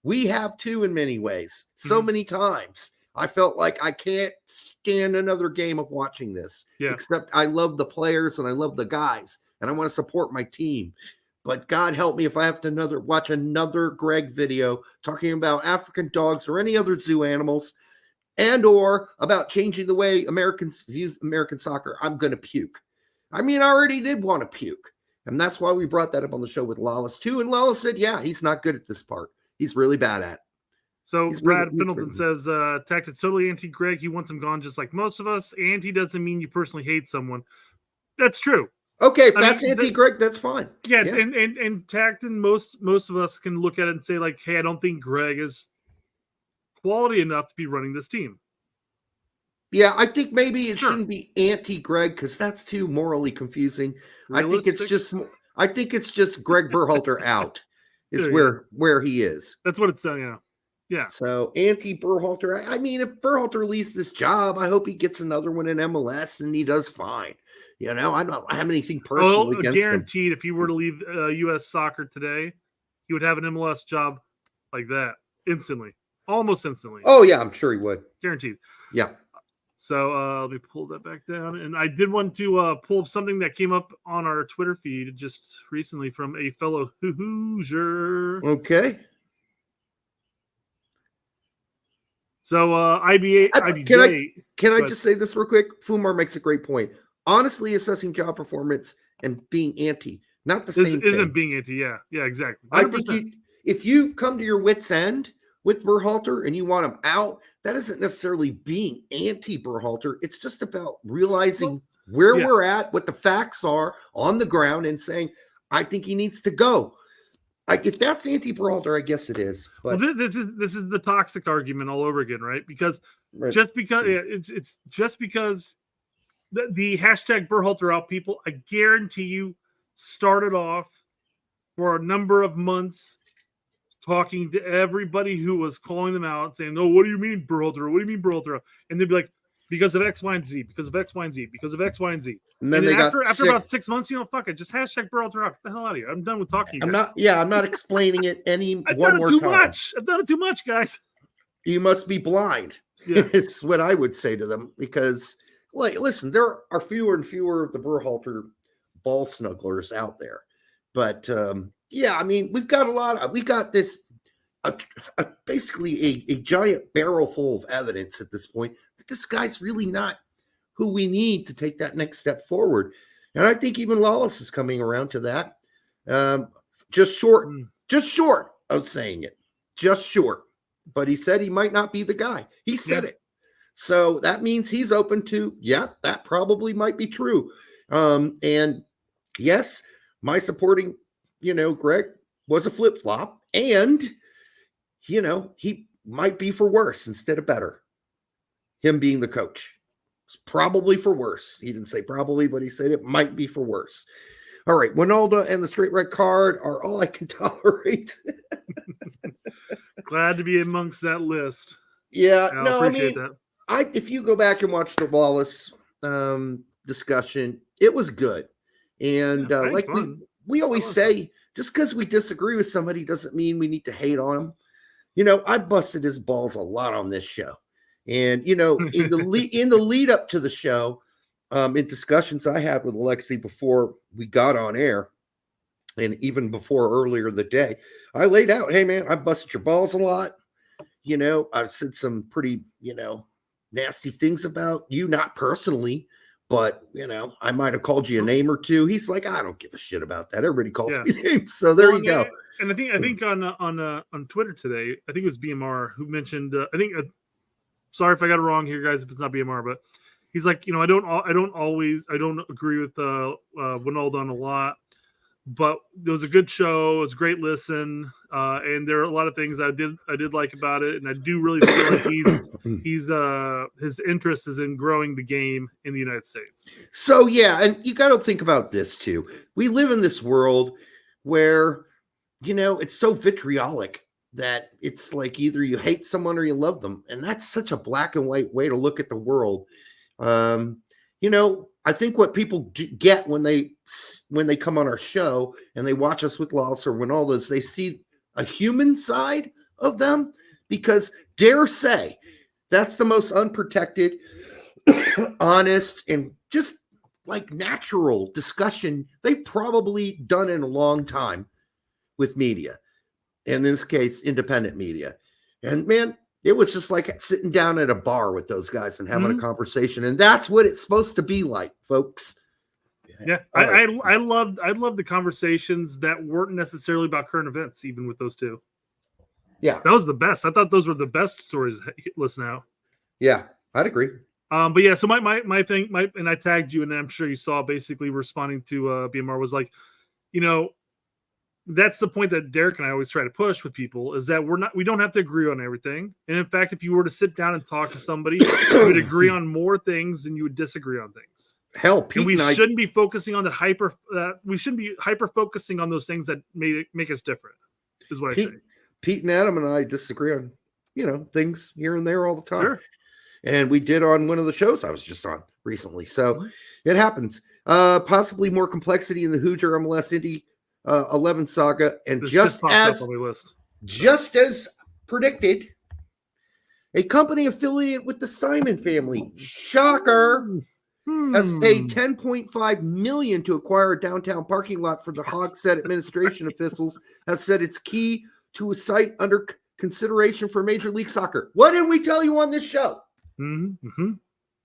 We have too in many ways. So many times. I felt like I can't stand another game of watching this. Except I love the players and I love the guys and I want to support my team. But God help me if I have to watch another Gregg video talking about African dogs or any other zoo animals and or about changing the way Americans view American soccer. I'm going to puke. I mean, I already did want to puke. And that's why we brought that up on the show with Lawless too. And Lawless said, yeah, he's not good at this part. He's really bad at it. So Brad Pendleton says, Tact is totally anti-Gregg. He wants him gone just like most of us. Anti doesn't mean you personally hate someone. That's true. Okay, if that's anti-Gregg, that's fine. Yeah, yeah. And Tact and most of us can look at it and say, like, hey, I don't think Gregg is quality enough to be running this team. Yeah, I think maybe it shouldn't be anti-Gregg because that's too morally confusing. Realistic? I think it's just Gregg Berhalter out is where he is. That's what it's saying, yeah. So anti-Berhalter. I mean, if Berhalter leaves this job, I hope he gets another one in MLS and he does fine. You know, I don't have anything personal against him. Guaranteed, if he were to leave U.S. soccer today, he would have an MLS job like that instantly, almost instantly. Oh yeah, I'm sure he would. Guaranteed. Yeah. So let me pull that back down. And I did want to pull up something that came up on our Twitter feed just recently from a fellow Hoosier. Okay. So IBJ. Can I just say this real quick? Fumar makes a great point. Honestly, assessing job performance and being anti, not the same thing. Isn't being anti, yeah, exactly. 100%. I think if you come to your wit's end with Berhalter and you want him out, that isn't necessarily being anti-Berhalter. It's just about realizing where we're at, what the facts are on the ground, and saying, I think he needs to go. Like, if that's anti-Berhalter, I guess it is. But this is the toxic argument all over again, right? Because just because it's just because the hashtag Berhalter out people, I guarantee you, started off for a number of months talking to everybody who was calling them out, saying, "Oh, what do you mean Berhalter? What do you mean Berhalter?" And they'd be like, "Because of X, Y, and Z. Because of X, Y, and Z. Because of X, Y, and Z." And then after about 6 months, fuck it, just hashtag Berhalter out. Get the hell out of here. I'm done with talking. I'm not explaining it I've done it too much, guys. You must be blind. Yeah. It's what I would say to them because, like, listen, there are fewer and fewer of the Berhalter ball snugglers out there, but I mean, we got this basically a giant barrel full of evidence at this point that this guy's really not who we need to take that next step forward. And I think even Lawless is coming around to that. Just short of saying it. Just short. but he said he might not be the guy. He said it. So that means he's open to, that probably might be true. And yes, my supporting, Gregg was a flip-flop, and, he might be for worse instead of better. Him being the coach. It's probably for worse. He didn't say probably, but he said it might be for worse. All right. Winalda and the straight red card are all I can tolerate. Glad to be amongst that list. Yeah. I No, appreciate that. If you go back and watch the Wallace discussion, it was good. And like we always say, just because we disagree with somebody doesn't mean we need to hate on them. I busted his balls a lot on this show. And, in the lead up to the show, in discussions I had with Alexi before we got on air, and even before earlier in the day, I laid out, hey, man, I busted your balls a lot. I've said some pretty, nasty things about you, not personally, but, I might have called you a name or two. He's like, I don't give a shit about that. Everybody calls me names. So there you go. And I think on Twitter today, I think it was BMR who mentioned, sorry if I got it wrong here, guys, if it's not BMR, but he's like, I don't agree with Winalda on a lot, but it was a good show. It was a great listen. And there are a lot of things I did like about it. And I do really feel like his interest is in growing the game in the United States. So, yeah. And you got to think about this too. We live in this world where, it's so vitriolic that it's like either you hate someone or you love them. And that's such a black and white way to look at the world. I think what people get when they come on our show and they watch us with Lawless or Winalda is they see a human side of them, because dare say that's the most unprotected, honest, and just like natural discussion they've probably done in a long time with media. In this case, independent media. And man, it was just like sitting down at a bar with those guys and having a conversation. And that's what it's supposed to be like, folks. Yeah. I loved the conversations that weren't necessarily about current events, even with those two. Yeah. That was the best. I thought those were the best stories. Listen out. Yeah, I'd agree. But yeah, so my thing, and I tagged you, and I'm sure you saw basically responding to BMR was like, that's the point that Derek and I always try to push with people, is that we don't have to agree on everything. And in fact, if you were to sit down and talk to somebody, you would agree on more things than you would disagree on things. Hell, Pete, and shouldn't be focusing on we shouldn't be hyper focusing on those things that make us different, is what I say. Pete and Adam and I disagree on, things here and there all the time. Sure. And we did on one of the shows I was just on recently. So it happens. Possibly more complexity in the Hoosier MLS Indy 11 saga, and just as predicted, a company affiliated with the Simon family, shocker, has paid $10.5 million to acquire a downtown parking lot for the Hogshead administration. Officials has said it's key to a site under consideration for Major League Soccer. What did we tell you on this show? Mm-hmm.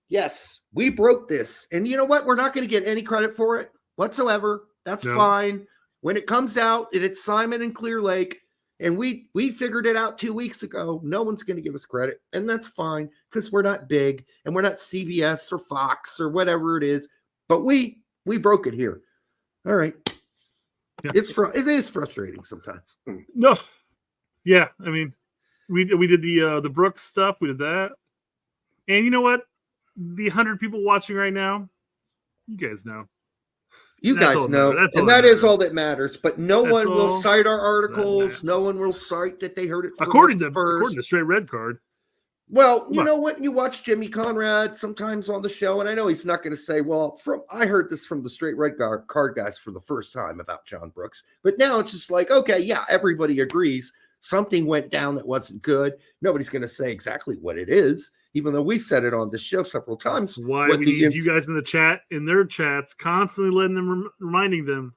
Yes, we broke this, and you know what? We're not going to get any credit for it whatsoever. That's fine. When it comes out, it's Simon and Clear Lake, and we figured it out 2 weeks ago. No one's going to give us credit, and that's fine, because we're not big, and we're not CBS or Fox or whatever it is. But we broke it here. All right. Yeah. It is frustrating sometimes. No. Yeah, I mean, we did the Brooks stuff. We did that, and you know what? The 100 people watching right now, you guys know. You guys know, and that is all that matters. But no one will cite our articles. No one will cite that they heard it from according to Straight Red Card. Well, you know what? You watch Jimmy Conrad sometimes on the show, and I know he's not going to say, well, I heard this from the Straight Red Card guys for the first time about John Brooks. But now it's just like, okay, yeah, everybody agrees. Something went down that wasn't good. Nobody's going to say exactly what it is, even though we said it on this show several times. That's why we need you guys in the chat, in their chats, constantly letting them, reminding them.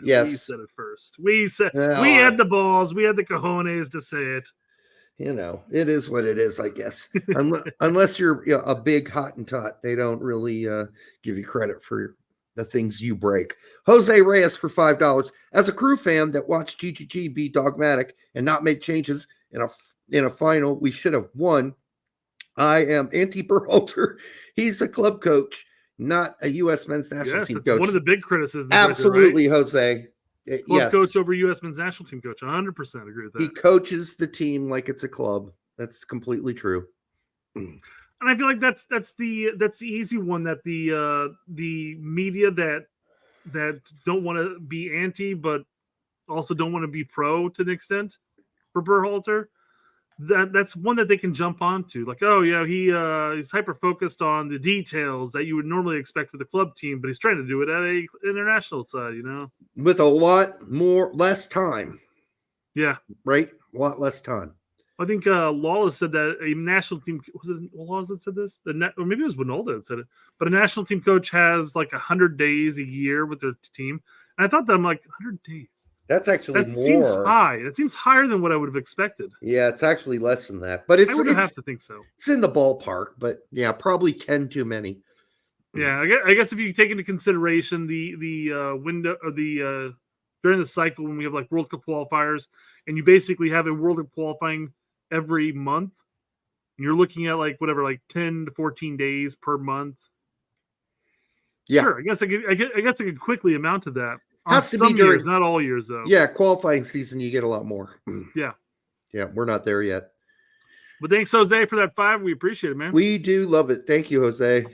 Yes. We said it first. We said we had the balls. We had the cojones to say it. It is what it is, I guess. Unless you're a big Hottentot, they don't really give you credit for the things you break. Jose Reyes for $5. As a Crew fan that watched GGG be dogmatic and not make changes in a in a final we should have won. I am anti-Berhalter. He's a club coach, not a U.S. men's national team that's coach. one of the big criticisms. Absolutely, right? Jose. Club Yes. coach over U.S. men's national team coach. 100% agree with that. He coaches the team like it's a club. That's completely true. And I feel like that's the easy one that the media that don't want to be anti but also don't want to be pro to an extent for Berhalter. That's one that they can jump onto. Like, oh yeah, he's hyper focused on the details that you would normally expect with a club team, but he's trying to do it at a international side, With a lot less time. Yeah. Right? A lot less time. I think Lawless said that a national team, was it Lawless that said this? Or maybe it was Winolda that said it. But a national team coach has like 100 days a year with their team. And I thought that I'm like, 100 days. That's actually that more. Seems high. That seems higher than what I would have expected. Yeah, it's actually less than that. But I would have to think so. It's in the ballpark, but yeah, probably 10 too many. Yeah, I guess if you take into consideration the window of the during the cycle when we have like World Cup qualifiers, and you basically have a World Cup qualifying every month, and you're looking at like 10 to 14 days per month. Yeah, sure. I guess I could quickly amount to that. Has to some be during, years, not all years though. Yeah, qualifying season you get a lot more. Yeah, we're not there yet. But thanks, Jose, for that 5. We appreciate it, man. We do love it. Thank you, Jose.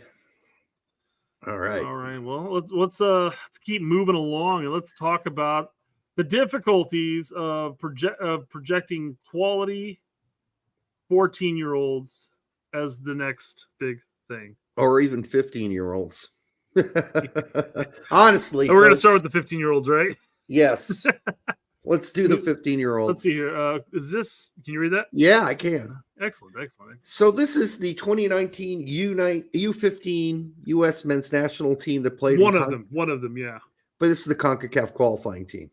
All right. Well, let's keep moving along and let's talk about the difficulties of projecting quality 14-year-olds as the next big thing, or even 15-year-olds. Honestly, we're going to start with the 15-year-olds, right? Yes. Let's do the 15-year-olds. Let's see here. Can you read that? Yeah, I can. Excellent. So this is the 2019 U15 U.S. men's national team that played. One of them, yeah. But this is the CONCACAF qualifying team.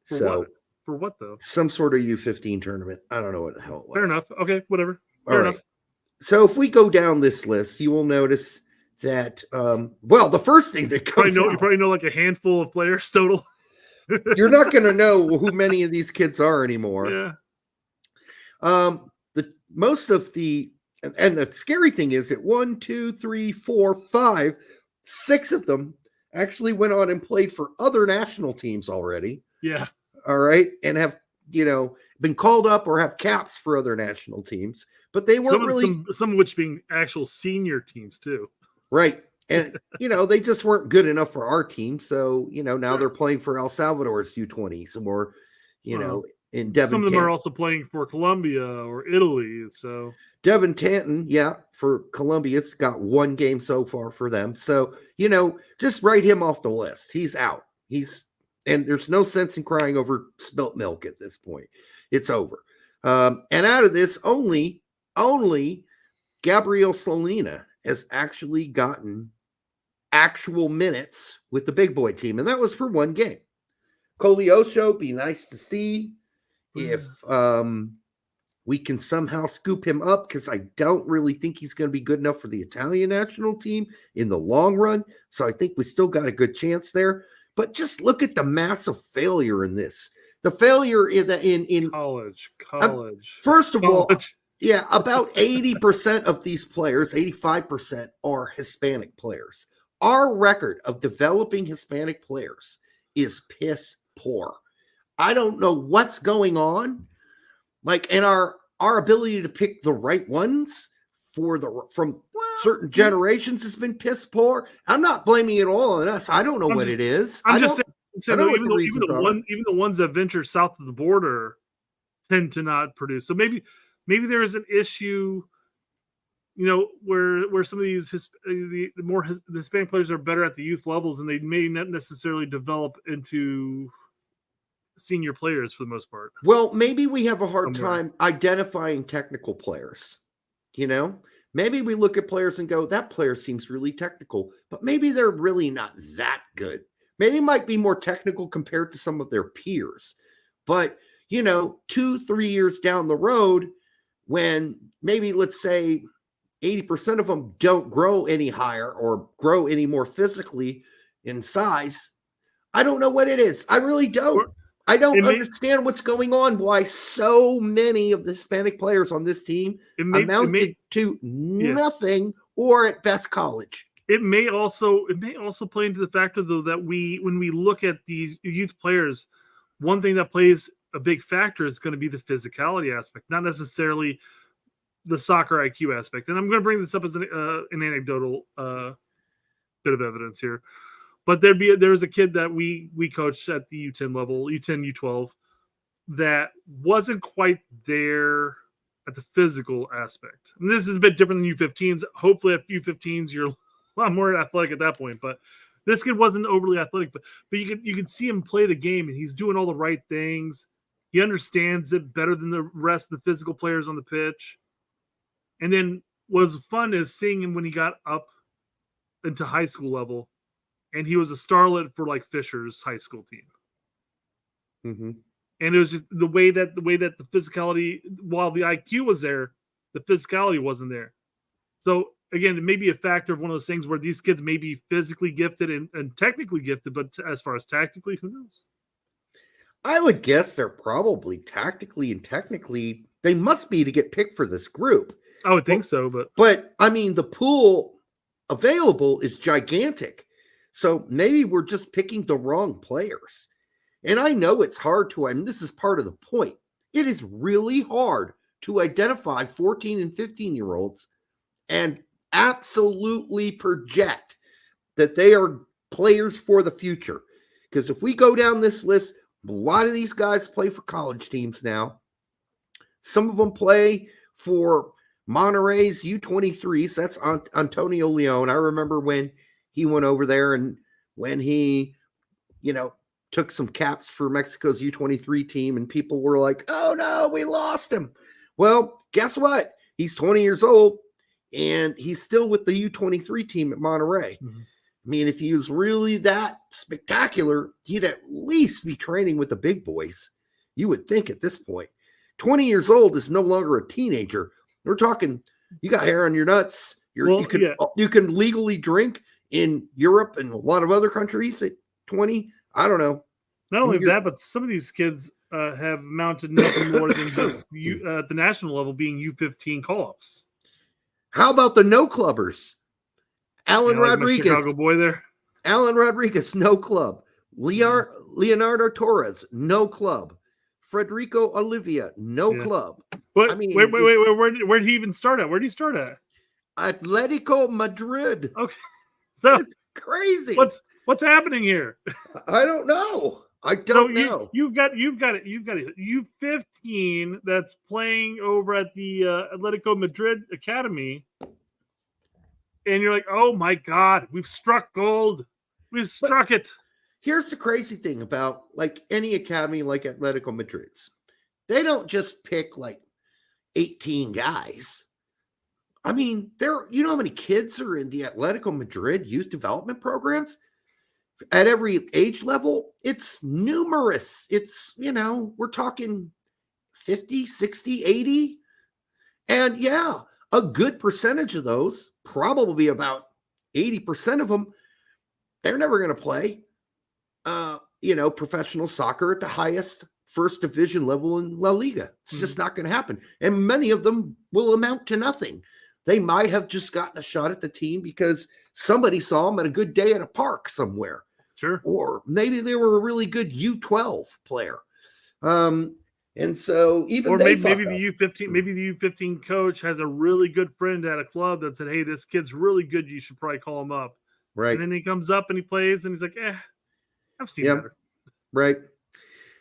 For what though? Some sort of U15 tournament. I don't know what the hell it was. Fair enough. Okay, whatever. Fair enough. So if we go down this list, you will notice that, the first thing that comes you probably know like a handful of players total. You're not going to know who many of these kids are anymore. Yeah. The scary thing is that 1, 2, 3, 4, 5, 6 of them actually went on and played for other national teams already. Yeah. All right. And have, been called up or have caps for other national teams, but they weren't some of which being actual senior teams too. Right. And, they just weren't good enough for our team. So, now they're playing for El Salvador's U20s or, in Devin. Some of them are also playing for Colombia or Italy. So Devin Tanton, for Colombia's got 1 game so far for them. So, just write him off the list. He's out. And there's no sense in crying over spilt milk at this point. It's over. And out of this, only Gabriel Salina has actually gotten actual minutes with the big boy team. And that was for 1 game. Colioso, be nice to see if we can somehow scoop him up, because I don't really think he's going to be good enough for the Italian national team in the long run. So I think we still got a good chance there. But just look at the massive failure in this. The failure in college. First of all, about 80% of these players, 85% are Hispanic players. Our record of developing Hispanic players is piss poor. I don't know what's going on. And our ability to pick the right ones from certain generations has been piss poor. I'm not blaming it all on us. I don't know what it is. I'm just saying even the ones that venture south of the border tend to not produce. So maybe there is an issue, where some of these the Hispanic players are better at the youth levels, and they may not necessarily develop into senior players for the most part. Well, maybe we have a hard time identifying technical players. Maybe we look at players and go, that player seems really technical, but maybe they're really not that good. Maybe they might be more technical compared to some of their peers. But, 2-3 years down the road, when maybe, let's say, 80% of them don't grow any higher or grow any more physically in size, I don't know what it is. I really don't. I don't understand what's going on. Why so many of the Hispanic players on this team amounted to nothing or at best college. It may also play into the factor though that when we look at these youth players, one thing that plays a big factor is going to be the physicality aspect, not necessarily the soccer IQ aspect. And I'm going to bring this up as an anecdotal bit of evidence here. But there's a kid that we coached at the U10 level, U10, U12, that wasn't quite there at the physical aspect. And this is a bit different than U15s. Hopefully at U15s, you're a lot more athletic at that point. But this kid wasn't overly athletic. But you can see him play the game, and he's doing all the right things. He understands it better than the rest of the physical players on the pitch. And then what was fun is seeing him when he got up into high school level. And he was a starlet for like Fisher's high school team. Mm-hmm. And it was just the way that the physicality, while the IQ was there, the physicality wasn't there. So again, it may be a factor of one of those things where these kids may be physically gifted and technically gifted, but as far as tactically, who knows? I would guess they're probably tactically and technically, they must be to get picked for this group. I would think so, but I mean, the pool available is gigantic. So maybe we're just picking the wrong players. And I know it's hard to, and this is part of the point. It is really hard to identify 14 and 15-year-olds and absolutely project that they are players for the future. Because if we go down this list, a lot of these guys play for college teams now. Some of them play for Monterey's U23s. That's Antonio Leon. I remember when he went over there and when he, took some caps for Mexico's U23 team and people were like, oh no, we lost him. Well, guess what? He's 20 years old and he's still with the U23 team at Monterey. Mm-hmm. I mean, if he was really that spectacular, he'd at least be training with the big boys. You would think at this point. 20 years old is no longer a teenager. We're talking, you got hair on your nuts. You can legally drink in Europe and a lot of other countries at 20. I don't know. Not only that, but some of these kids have mounted nothing more than just at the national level being U15 call-ups. How about the no clubbers? Alan Rodriguez, Chicago boy there. Alan Rodriguez, no club. Leonardo Torres, no club. Federico Olivia, no club. But I mean, wait. Where did he even start at? Where did he start at? Atletico Madrid. Okay, so it's crazy. What's happening here? I don't know. I don't know. You've got it. U15 that's playing over at the Atletico Madrid Academy, and you're like, oh my God, we've struck gold. We've struck it. Here's the crazy thing about like any academy like Atletico Madrid's. They don't just pick like 18 guys. I mean, you know how many kids are in the Atletico Madrid youth development programs? At every age level, it's numerous. It's, we're talking 50, 60, 80. And yeah, a good percentage of those, probably about 80% of them, they're never going to play, professional soccer at the highest first division level in La Liga. It's just not going to happen. And many of them will amount to nothing. They might have just gotten a shot at the team because somebody saw them at a good day at a park somewhere. Sure. Or maybe they were a really good U12 player. And so even maybe the U15 coach has a really good friend at a club that said, hey, this kid's really good. You should probably call him up. Right. And then he comes up and he plays and he's like, I've seen better. Right.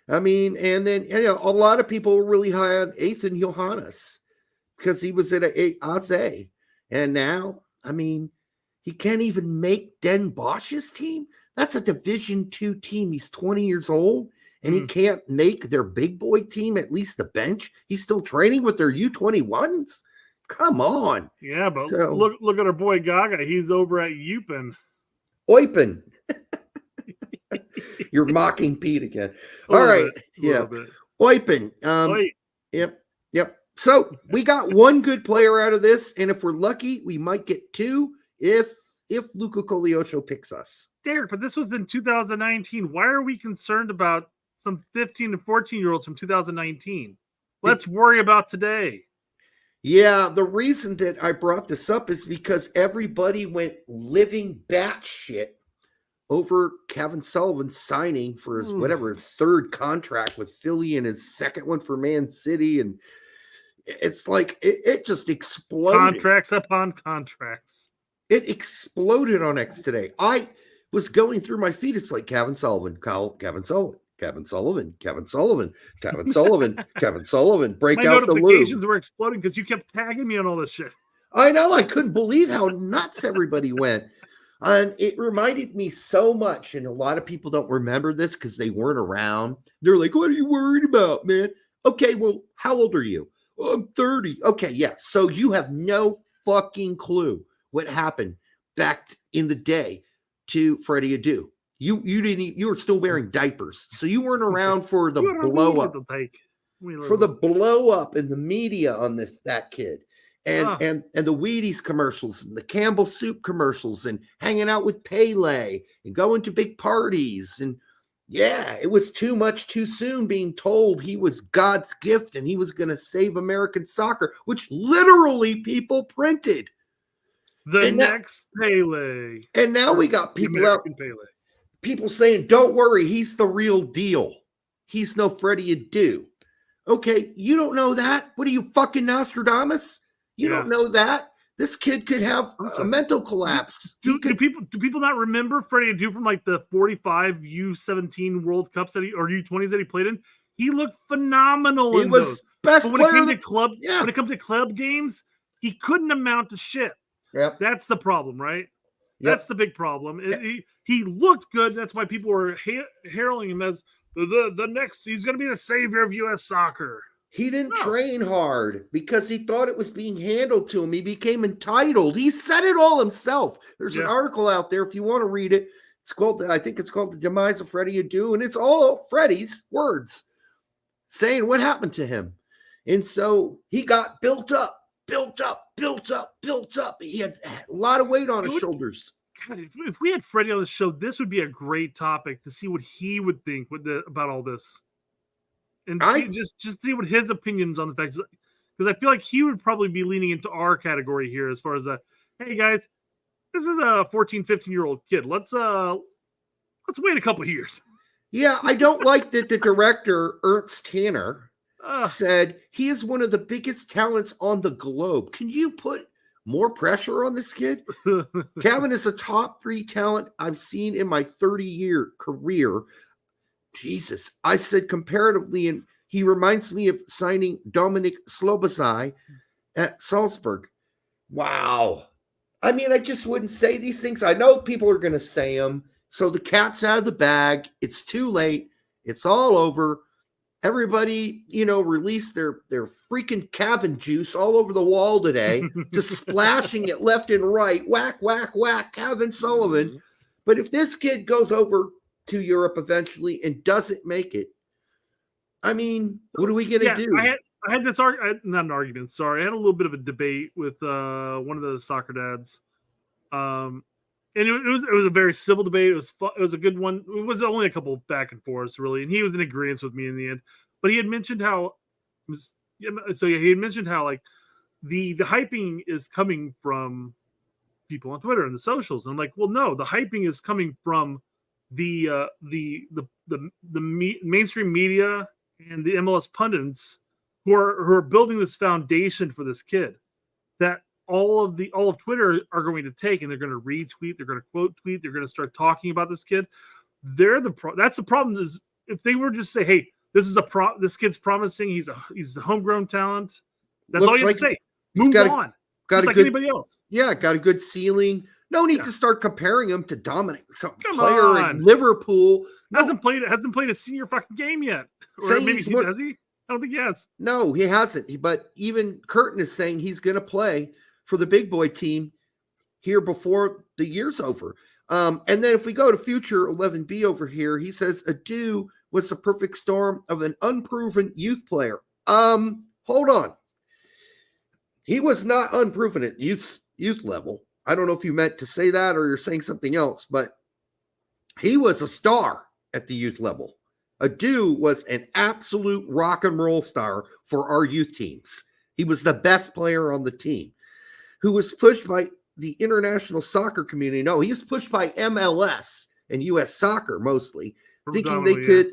I mean, and then, a lot of people were really high on Ethan Johannes because he was at AZ. And now, I mean, he can't even make Den Bosch's team. That's a Division II team. He's 20 years old, and he can't make their big boy team, at least the bench. He's still training with their U21s. Come on. Yeah, but look at our boy Gaga. He's over at Eupen. Eupen. You're mocking Pete again. All right. Yeah. Eupen. Yep. So we got one good player out of this, and if we're lucky, we might get two if Luca Colioso picks us. Derek, but this was in 2019. Why are we concerned about some 15 and 14-year-olds from 2019. Let's worry about today. Yeah, the reason that I brought this up is because everybody went living batshit over Kevin Sullivan signing for his his third contract with Philly and his second one for Man City, and it's like it just exploded. Contracts upon contracts. It exploded on X today. I was going through my feed. It's like Kevin Sullivan, Kevin Sullivan, Kevin Sullivan, Kevin Sullivan, Kevin Sullivan, Kevin Sullivan. Break My out the notifications lube. were exploding because you kept tagging me on all this shit. I know. I couldn't believe how nuts everybody went. And it reminded me so much. And a lot of people don't remember this because they weren't around. They're like, what are you worried about, man? Okay, well, how old are you? Oh, I'm 30. Okay, yeah. So you have no fucking clue what happened back in the day to Freddie Adu. You were still wearing diapers. So you weren't around for the blow up. For the blow up in the media on that kid. And the Wheaties commercials and the Campbell Soup commercials and hanging out with Pele and going to big parties. And yeah, it was too much too soon being told he was God's gift and he was going to save American soccer, which literally people printed. Next Pele. And now we got people saying, don't worry, he's the real deal. He's no Freddie Adu. Okay, you don't know that? What are you, fucking Nostradamus? You don't know that. This kid could have a mental collapse. Do people not remember Freddie Adu from like the 45 U17 World Cups or U20s that he played in? He looked phenomenal. He was best player. When it comes to club games, he couldn't amount to shit. Yep. That's the problem, right? Yep. That's the big problem. He looked good. That's why people were heralding him as the next. He's going to be the savior of U.S. soccer. He didn't train hard because he thought it was being handled to him. He became entitled. He said it all himself. There's an article out there if you want to read it. I think it's called The Demise of Freddie Adu, and it's all Freddie's words saying what happened to him. And so he got built up. He had a lot of weight on his shoulders. God, if we had Freddie on the show, this would be a great topic to see what he would think about all this. And just see what his opinions on the facts, because I feel like he would probably be leaning into our category here as far as hey guys, this is a 14, 15-year-old kid. Let's wait a couple of years. Yeah, I don't like that the director, Ernst Tanner, said he is one of the biggest talents on the globe. Can you put more pressure on this kid? Kevin is a top 3 talent I've seen in my 30-year career. Jesus, I said comparatively, and he reminds me of signing Dominik Slobosai at Salzburg. Wow. I mean, I just wouldn't say these things. I know people are going to say them. So the cat's out of the bag. It's too late. It's all over. Everybody, released their freaking Kevin juice all over the wall today, just splashing it left and right. Whack, whack, whack, Kevin Sullivan. But if this kid goes over to Europe eventually and doesn't make it, I mean, what are we going to do? I had this not an argument. Sorry, I had a little bit of a debate with one of the soccer dads, and it was a very civil debate. It was a good one. It was only a couple back and forths really, and he was in agreement with me in the end. But he had mentioned how he had mentioned how like the hyping is coming from people on Twitter and the socials. And I'm like, well, no, the hyping is coming from the mainstream media and the MLS pundits who are building this foundation for this kid that all of Twitter are going to take, and they're going to retweet, they're going to quote tweet, they're going to start talking about this kid. That's the problem. Is if they were just say, hey, this kid's promising, he's a homegrown talent. That's all you have to say. Move on. Got just like anybody else. Yeah, got a good ceiling. No need to start comparing him to Dominic, some Come player on. in Liverpool. No. Hasn't played a senior fucking game yet. Or maybe has he? I don't think he has. No, he hasn't. But even Curtin is saying he's going to play for the big boy team here before the year's over. And then if we go to Future 11B over here, he says Adu was the perfect storm of an unproven youth player. Hold on. He was not unproven at youth level. I don't know if you meant to say that or you're saying something else, but he was a star at the youth level. Adu was an absolute rock and roll star for our youth teams. He was the best player on the team, who was pushed by the international soccer community. No, he was pushed by MLS and U.S. soccer mostly, thinking they could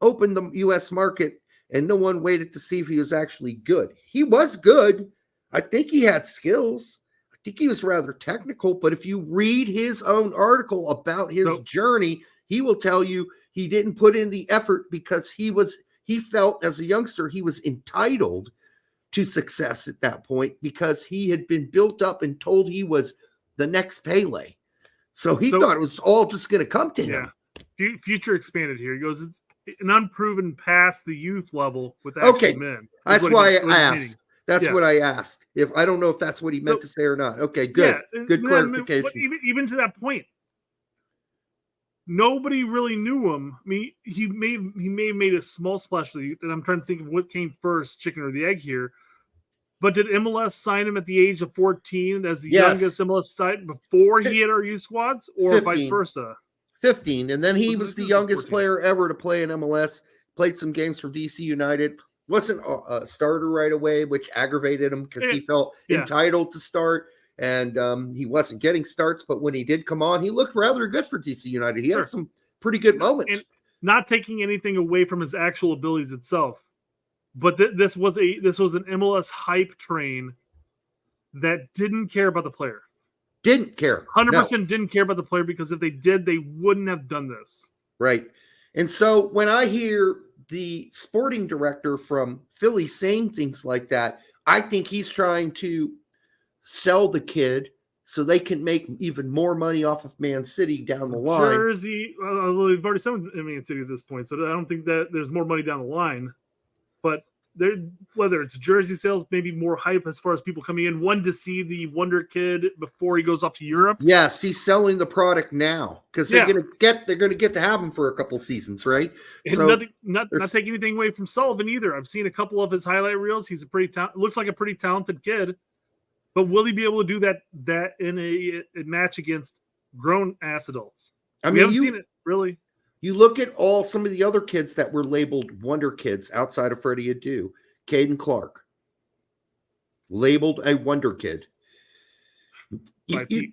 open the U.S. market, and no one waited to see if he was actually good. He was good. I think he had skills. I think he was rather technical, but if you read his own article about his journey, he will tell you he didn't put in the effort because he felt as a youngster he was entitled to success at that point because he had been built up and told he was the next Pele. So he thought it was all just going to come to him. Future expanded here. He goes, it's an unproven past the youth level with actual men. That's why I asked. That's what I asked. If I don't know if that's what he meant to say or not. Okay, good. Good clarification. Even to that point, nobody really knew him. I mean, he may have made a small splash for the youth, and I'm trying to think of what came first, chicken or the egg here. But did MLS sign him at the age of 14 as the youngest MLS side before he had our youth squads, or 15. Vice versa? 15, and then he was the youngest player ever to play in MLS. Played some games for DC United. Wasn't a starter right away, which aggravated him because he felt entitled to start. And he wasn't getting starts, but when he did come on, he looked rather good for DC United. He had some pretty good moments. And not taking anything away from his actual abilities itself, but this was an MLS hype train that didn't care about the player. Didn't care. 100% didn't care about the player, because if they did, they wouldn't have done this. Right. And so when I hear the sporting director from Philly saying things like that, I think he's trying to sell the kid so they can make even more money off of Man City down the line. Jersey, well, we've already signed Man City at this point, so I don't think that there's more money down the line. But whether it's jersey sales, maybe more hype as far as people coming in, one to see the Wonder Kid before he goes off to Europe. Yes, he's selling the product now because they're gonna get to have him for a couple seasons, right? And so not taking anything away from Sullivan either. I've seen a couple of his highlight reels. He's looks like a pretty talented kid, but will he be able to do that in a match against grown ass adults? We haven't seen it really. You look at some of the other kids that were labeled Wonder Kids outside of Freddie Adu. Caden Clark, labeled a Wonder Kid.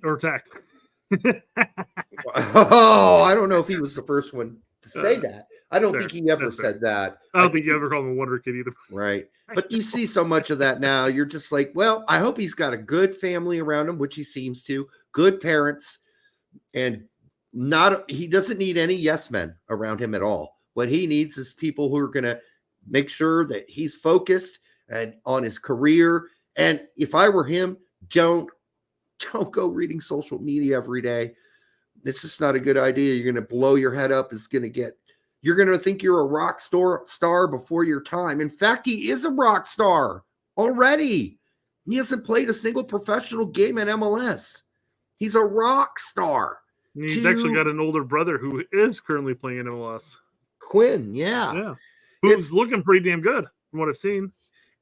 Or tact. I don't know if he was the first one to say that. I don't think he ever said that. I don't think you ever called him a Wonder Kid either. Right. But you see so much of that now. You're just like, well, I hope he's got a good family around him, which he seems to, good parents, and he doesn't need any yes men around him at all. What he needs is people who are going to make sure that he's focused and on his career. And if I were him, don't go reading social media every day. It's just not a good idea. You're going to blow your head up. You're going to think you're a rock star before your time. In fact, he is a rock star already. He hasn't played a single professional game in MLS. He's a rock star. He's actually got an older brother who is currently playing in MLS. Quinn, yeah. Who's looking pretty damn good from what I've seen.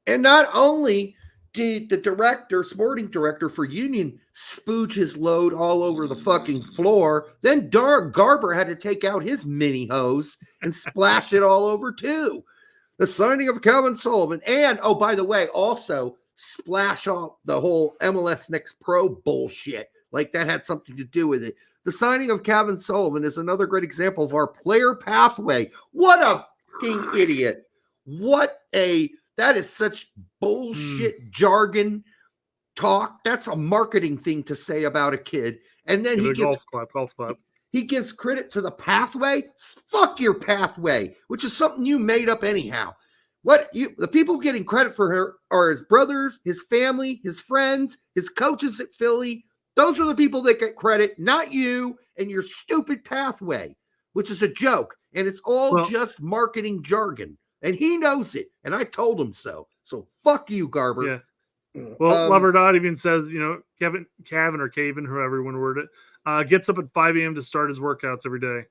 And not only did the sporting director for Union spooge his load all over the fucking floor, then Garber had to take out his mini hose and splash it all over too. The signing of Kevin Sullivan. And, oh, by the way, also splash off the whole MLS Next Pro bullshit. Like that had something to do with it. The signing of Kevin Sullivan is another great example of our player pathway. What a fucking idiot. That is such bullshit jargon talk. That's a marketing thing to say about a kid. And then golf clap. He gives credit to the pathway. Fuck your pathway, which is something you made up anyhow. The people getting credit for her are his brothers, his family, his friends, his coaches at Philly. Those are the people that get credit, not you and your stupid pathway, which is a joke. And it's all just marketing jargon. And he knows it. And I told him so. So fuck you, Garber. Yeah. Well, Loverdot even says, Kevin, whoever you want to word it, gets up at 5 a.m. to start his workouts every day.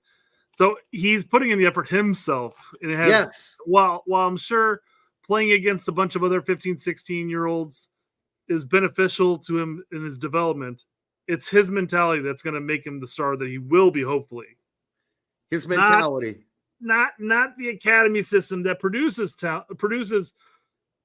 So he's putting in the effort himself. And it has, while I'm sure playing against a bunch of other 15, 16-year-olds is beneficial to him in his development, it's his mentality that's going to make him the star that he will be, hopefully. His mentality. not the academy system that produces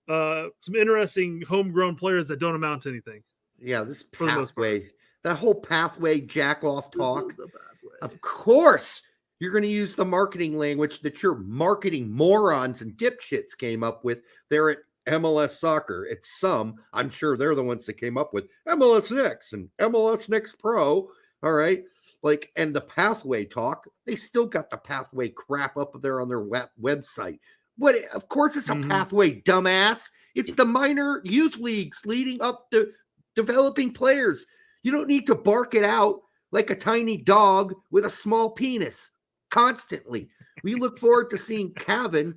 some interesting homegrown players that don't amount to anything. Yeah, this For the most part. pathway, that whole pathway jack off talk. This is a pathway. Of course, you're going to use the marketing language that your marketing morons and dipshits came up with. They're at MLS Soccer. It's I'm sure they're the ones that came up with MLS Next and MLS Next Pro. All right. Like, and the pathway talk, they still got the pathway crap up there on their website. What? Of course, it's a pathway, dumbass. It's the minor youth leagues leading up to developing players. You don't need to bark it out like a tiny dog with a small penis constantly. We look forward to seeing Caven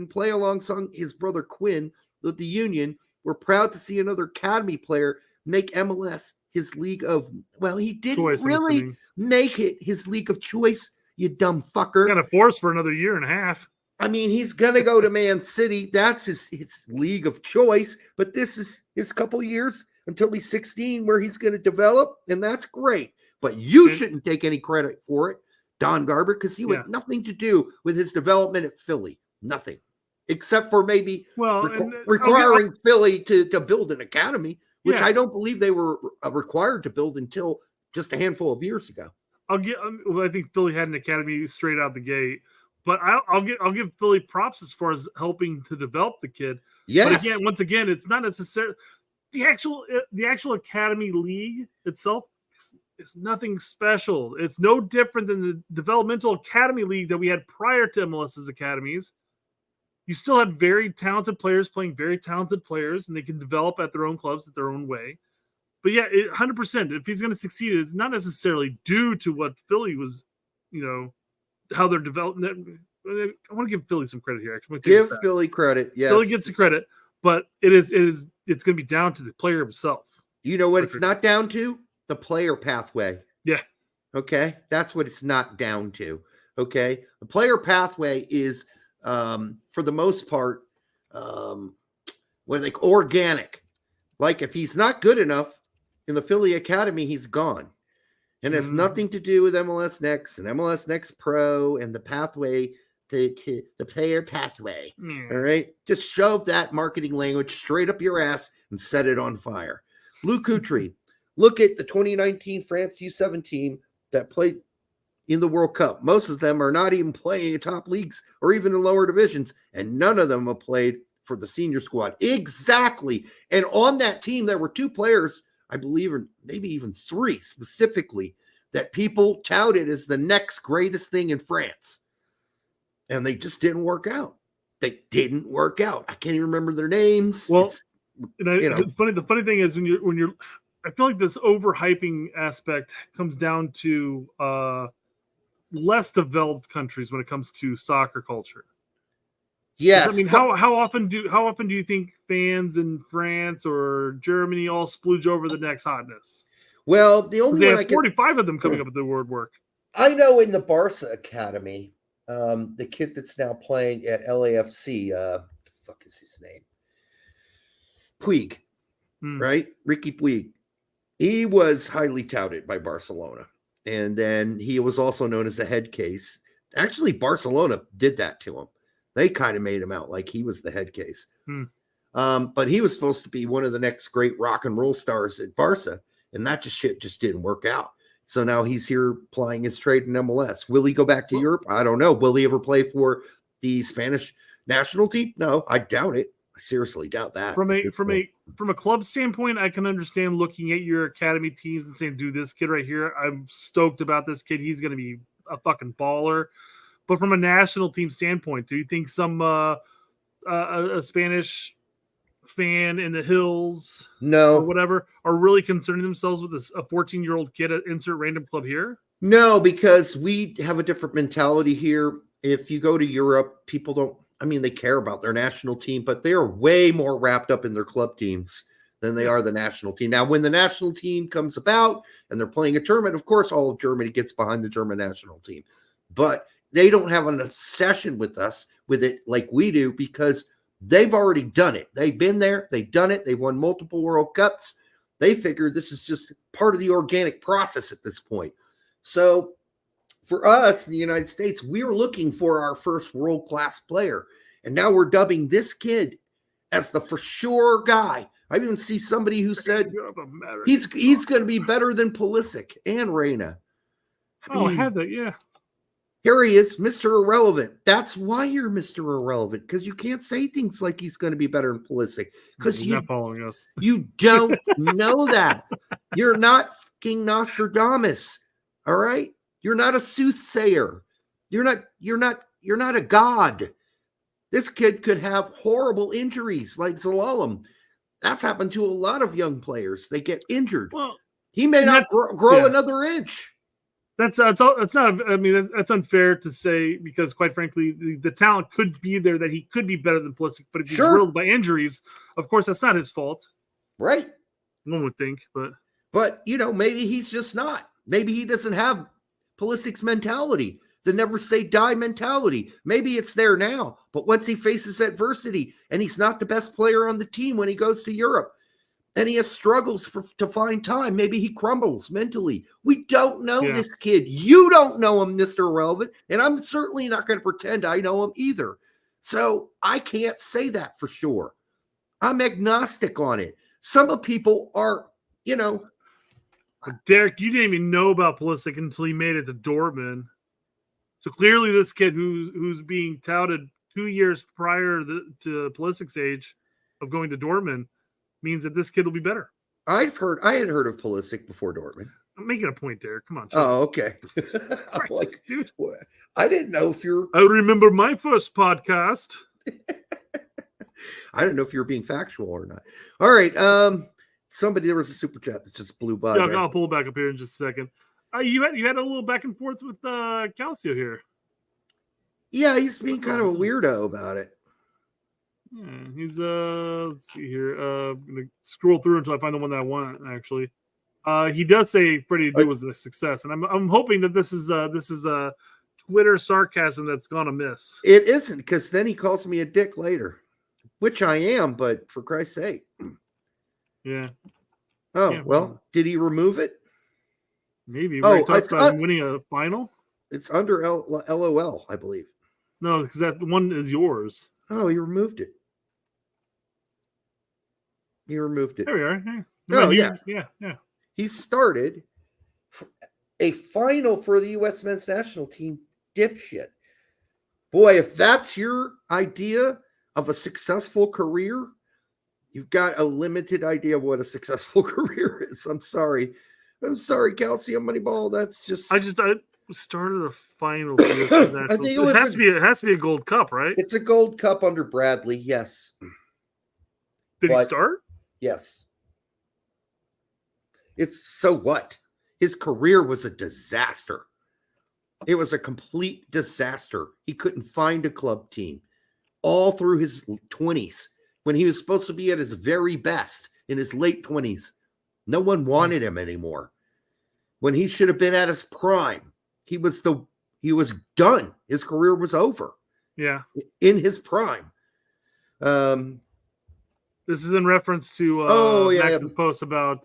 play alongside his brother Quinn with the Union. We're proud to see another academy player make MLS his league of, well, he didn't really make it his league of choice, you dumb fucker. Got a force for another year and a half. I mean, he's going to go to Man City. That's his league of choice. But this is his couple years until he's 16 where he's going to develop, and that's great. But you shouldn't take any credit for it, Don Garber, because you had nothing to do with his development at Philly. Nothing. Except for maybe requiring Philly to build an academy, which I don't believe they were required to build until just a handful of years ago. I think Philly had an academy straight out the gate. But I'll give Philly props as far as helping to develop the kid. Yes. But once again, it's not necessarily the actual academy league itself is nothing special. It's no different than the developmental academy league that we had prior to MLS's academies. You still had very talented players playing very talented players, and they can develop at their own clubs at their own way. But 100%, if he's going to succeed, it's not necessarily due to what Philly was, how they're developing. I want to give Philly some credit here. Give Philly credit. Yes. Philly gets the credit, but it's going to be down to the player himself. You know what it's not down to? The player pathway. Yeah. Okay. That's what it's not down to. Okay. The player pathway is, for the most part, organic. Like if he's not good enough in the Philly Academy, he's gone. And has nothing to do with MLS Next and MLS Next Pro and the pathway, the player pathway. All right. Just shove that marketing language straight up your ass and set it on fire. Lou Coutry, look at the 2019 France U7 team that played in the World Cup. Most of them are not even playing in top leagues or even in lower divisions, and none of them have played for the senior squad. Exactly. And on that team, there were two players, I believe, or maybe even three specifically, that people touted as the next greatest thing in France. And they just didn't work out. They didn't work out. I can't even remember their names. Well, the funny thing is when you're I feel like this overhyping aspect comes down to less developed countries when it comes to soccer culture. Yes. I mean, how often do you think fans in France or Germany all splooge over the next hotness? Well, the only they one have 45 of them coming up with the word work. I know in the Barca Academy, the kid that's now playing at LAFC, the fuck is his name? Puig, right? Ricky Puig. He was highly touted by Barcelona. And then he was also known as a head case. Actually, Barcelona did that to him. They kind of made him out like he was the head case. But he was supposed to be one of the next great rock and roll stars at Barca. And that shit just didn't work out. So now he's here plying his trade in MLS. Will he go back to Europe? I don't know. Will he ever play for the Spanish national team? No, I doubt it. I seriously doubt that. From a club standpoint, I can understand looking at your academy teams and saying, dude, this kid right here, I'm stoked about this kid. He's going to be a fucking baller. But from a national team standpoint, do you think some a Spanish fan in the hills or whatever are really concerning themselves with a 14-year-old kid at insert random club here? No, because we have a different mentality here. If you go to Europe, people don't, they care about their national team, but they are way more wrapped up in their club teams than they are the national team. Now, when the national team comes about and they're playing a tournament, of course, all of Germany gets behind the German national team, but they don't have an obsession with it like we do, because they've already done it. They've been there. They've done it. They've won multiple World Cups. They figure this is just part of the organic process at this point. So for us in the United States, we were looking for our first world-class player. And now we're dubbing this kid as the for sure guy. I even see somebody who said he's going to be better than Pulisic and Reyna. I had that, yeah. Here he is, Mr. Irrelevant. That's why you're Mr. Irrelevant, because you can't say things like he's going to be better than Pulisic. Because You're not following us. You don't know that. You're not fucking Nostradamus. All right? You're not a soothsayer. You're not a god. This kid could have horrible injuries like Zalalem. That's happened to a lot of young players. They get injured. Well, he may not grow another inch. That's not. I mean, that's unfair to say because, quite frankly, the talent could be there that he could be better than Pulisic. But if he's riddled by injuries, of course, that's not his fault. Right. One would think, but maybe he's just not. Maybe he doesn't have Pulisic's mentality, the never say die mentality. Maybe it's there now, but once he faces adversity and he's not the best player on the team when he goes to Europe and he has struggles to find time, maybe he crumbles mentally. We don't know this kid. You don't know him, Mr. Irrelevant, and I'm certainly not going to pretend I know him either. So I can't say that for sure. I'm agnostic on it. Some people are, Derek, you didn't even know about Pulisic until he made it to Dortmund. So clearly this kid who's being touted 2 years prior to Pulisic's age of going to Dortmund means that this kid will be better. I had heard of Pulisic before Dortmund. I'm making a point, Derek. Come on. Oh, okay. Christ, dude. I didn't know if you're... I remember my first podcast. I don't know if you're being factual or not. All right. There was a super chat that just blew by. Yeah, I'll pull it back up here in just a second. You had a little back and forth with Calcio here. Yeah, he's being kind of a weirdo about it. Yeah, he's let's see here. I'm gonna scroll through until I find the one that I want. Actually, he does say Freddie Do was a success, and I'm hoping that this is a Twitter sarcasm that's gone amiss. It isn't, because then he calls me a dick later, which I am, but for Christ's sake. Yeah. Oh, well, did he remove it? Maybe. He talks about him winning a final? It's under LOL, I believe. No, because that one is yours. Oh, he removed it. There we are. Hey. Oh, yeah. Yeah. He started a final for the U.S. men's national team, dipshit. Boy, if that's your idea of a successful career, you've got a limited idea of what a successful career is. I'm sorry, Calcium Moneyball. That's just... I started a final for this. I think it has to be a gold cup, right? It's a gold cup under Bradley, yes. Did he start? Yes. It's so what? His career was a disaster. It was a complete disaster. He couldn't find a club team all through his 20s when he was supposed to be at his very best in his late 20s. No one wanted him anymore. When he should have been at his prime, he was done. His career was over. Yeah. In his prime. This is in reference to Max's post about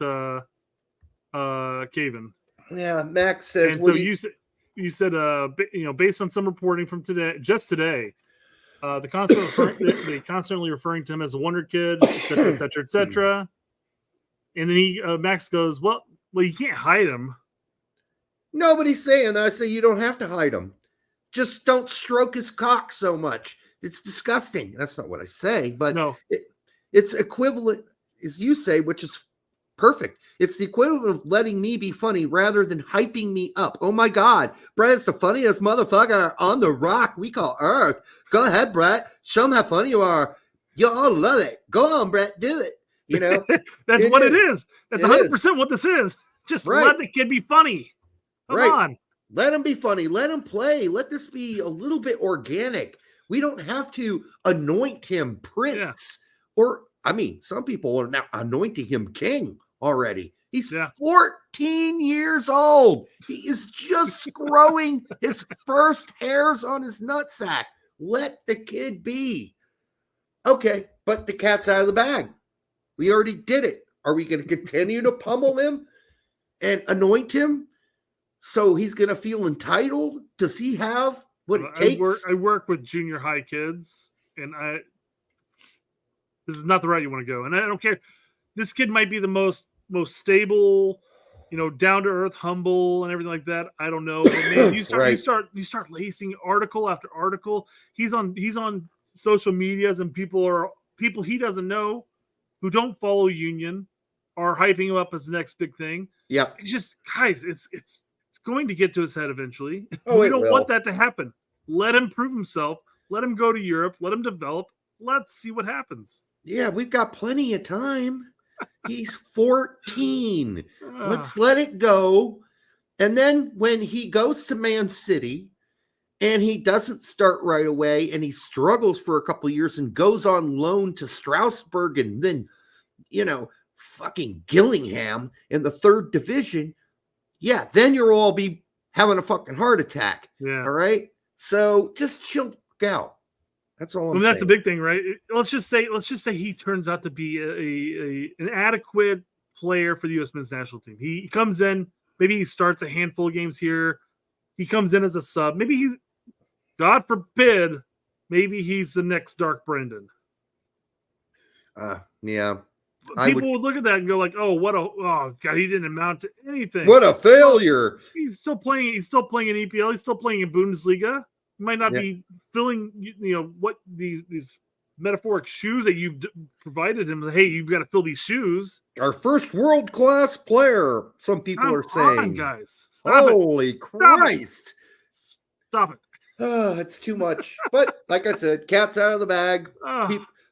Caven. Yeah, Max says. And so you said based on some reporting from today, they constantly referring to him as a wonder kid, et cetera. And then Max goes, well, you can't hide him. Nobody's saying that. I say you don't have to hide him. Just don't stroke his cock so much. It's disgusting. That's not what I say, but no. It's equivalent, as you say, which is perfect. It's the equivalent of letting me be funny rather than hyping me up. Oh my God, Brett, it's the funniest motherfucker on the rock we call Earth. Go ahead, Brett. Show them how funny you are. You all love it. Go on, Brett. Do it. That's what it is. That's 100% what this is. Just let the kid be funny. Come on. Let him be funny. Let him play. Let this be a little bit organic. We don't have to anoint him prince. Or, some people are now anointing him king already. He's 14 years old. He is just growing his first hairs on his nutsack. Let the kid be. Okay, but the cat's out of the bag. We already did it. Are we going to continue to pummel him and anoint him So he's going to feel entitled? Does he have what it takes? I work with junior high kids, and this is not the route you want to go. And I don't care. This kid might be the most stable, down to earth, humble, and everything like that. I don't know. But man, you start lacing article after article. He's on social medias, and people he doesn't know who don't follow Union are hyping him up as the next big thing. Yeah. It's just, guys, it's going to get to his head eventually. Oh, we don't want that to happen. Let him prove himself. Let him go to Europe. Let him develop. Let's see what happens. Yeah, we've got plenty of time. He's 14. Let's let it go. And then when he goes to Man City and he doesn't start right away and he struggles for a couple of years and goes on loan to Strasbourg and then, fucking Gillingham in the 3rd division, yeah, then you'll all be having a fucking heart attack. Yeah. All right. So just chill out. That's all I'm saying. That's a big thing, right? Let's just say he turns out to be an adequate player for the U.S. men's national team. He comes in, maybe he starts a handful of games here. He comes in as a sub. Maybe God forbid, maybe he's the next Dark Brendan. Yeah. People would look at that and go like, "Oh, God, he didn't amount to anything. What a failure!" He's still playing. He's still playing in EPL. He's still playing in Bundesliga. He might not be filling, what these metaphoric shoes that you've provided him. Hey, you've got to fill these shoes. Our first world-class player. Some people are saying, on, guys. Holy Christ! Stop it! It's too much. But like I said, cat's out of the bag.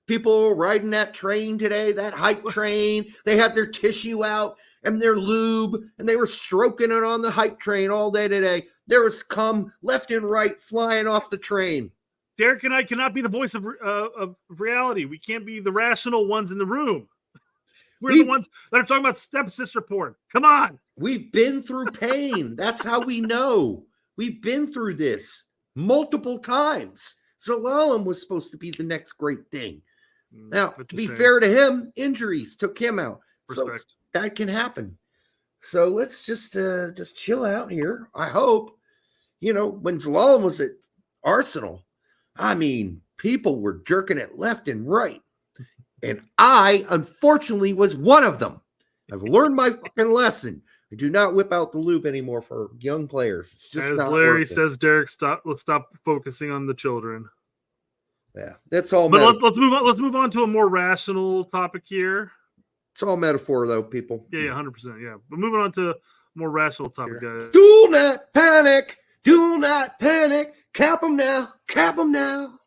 People riding that train today, that hype train, they had their tissue out and their lube, and they were stroking it on the hype train all day today. There was cum left and right flying off the train. Derek and I cannot be the voice of reality. We can't be the rational ones in the room. We're the ones that are talking about stepsister porn. Come on. We've been through pain. That's how we know. We've been through this multiple times. Zelalem was supposed to be the next great thing. Now, to be fair to him, injuries took him out. Respect. So that can happen. So let's just chill out here. I hope, when Zelalem was at Arsenal, I mean, people were jerking it left and right. And I, unfortunately, was one of them. I've learned my fucking lesson. I do not whip out the lube anymore for young players. It's just as not Larry working. says, Derek, let's stop focusing on the children. Yeah, that's all. But let's move on. Let's move on to a more rational topic here. It's all metaphor, though, people. Yeah, 100%. Yeah, but moving on to a more rational topic, guys. Do not panic. Do not panic. Cap them now. Cap them now.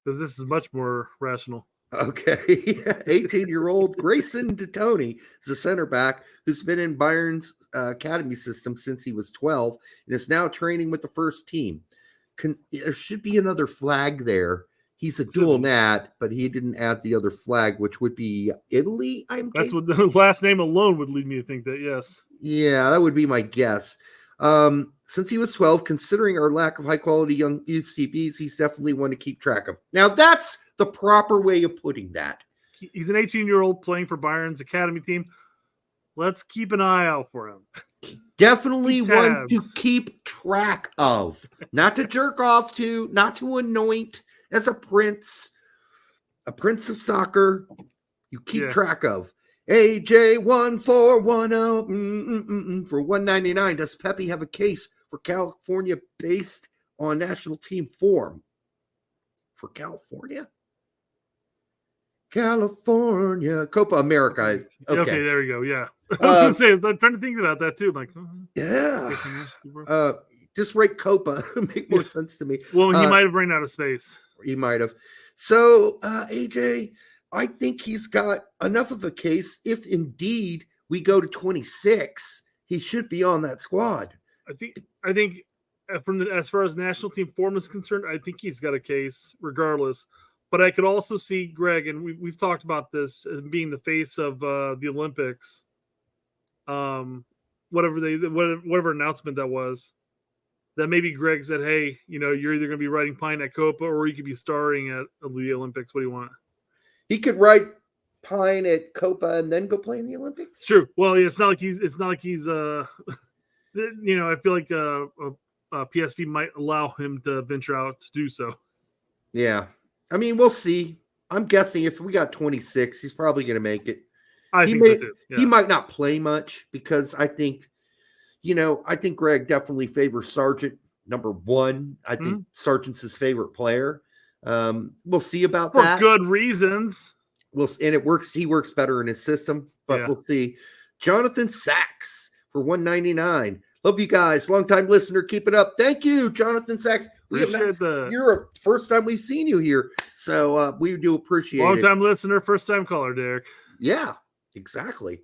Because this is much more rational. Okay. 18-year-old Grayson DeToni is a center back who's been in Bayern's academy system since he was 12 and is now training with the first team. There should be another flag there. He's a dual nat, but he didn't add the other flag, which would be Italy. That's what the last name alone would lead me to think that, yes. Yeah, that would be my guess. Since he was 12, considering our lack of high-quality young UCBs, he's definitely one to keep track of. Now, that's the proper way of putting that. He's an 18-year-old playing for Bayern's academy team. Let's keep an eye out for him. Definitely one to keep track of. Not to jerk off to, not to anoint as a prince of soccer. You keep track of. AJ1410 for $199. Does Pepe have a case for California based on national team form? For California? California. Copa America. Okay, there we go. Yeah. I was going to say, I'm trying to think about that too. Like, yeah. Just write Copa. Make more sense to me. Well, he might have run out of space. He might have. So, AJ, I think he's got enough of a case. If indeed we go to 26, he should be on that squad. I think as far as national team form is concerned, I think he's got a case regardless. But I could also see Greg, and we've talked about this as being the face of the Olympics. Whatever announcement that was, that maybe Greg said, "Hey, you're either going to be riding pine at Copa, or you could be starring at the Olympics. What do you want?" He could ride pine at Copa and then go play in the Olympics. It's true. Well, it's not like he's I feel like PSV might allow him to venture out to do so. Yeah. I mean, we'll see. I'm guessing if we got 26, he's probably going to make it. I think so too. Yeah. He might not play much because I think Gregg definitely favors Sargent number one. I think Sargent's his favorite player. We'll see about that. For good reasons. And it works. He works better in his system, but we'll see. Jonathan Sachs for $199. Love you guys. Longtime listener. Keep it up. Thank you, Jonathan Sachs. You're the first time we've seen you here. So we do appreciate it. Long-time listener, first-time caller, Derek. Yeah, exactly.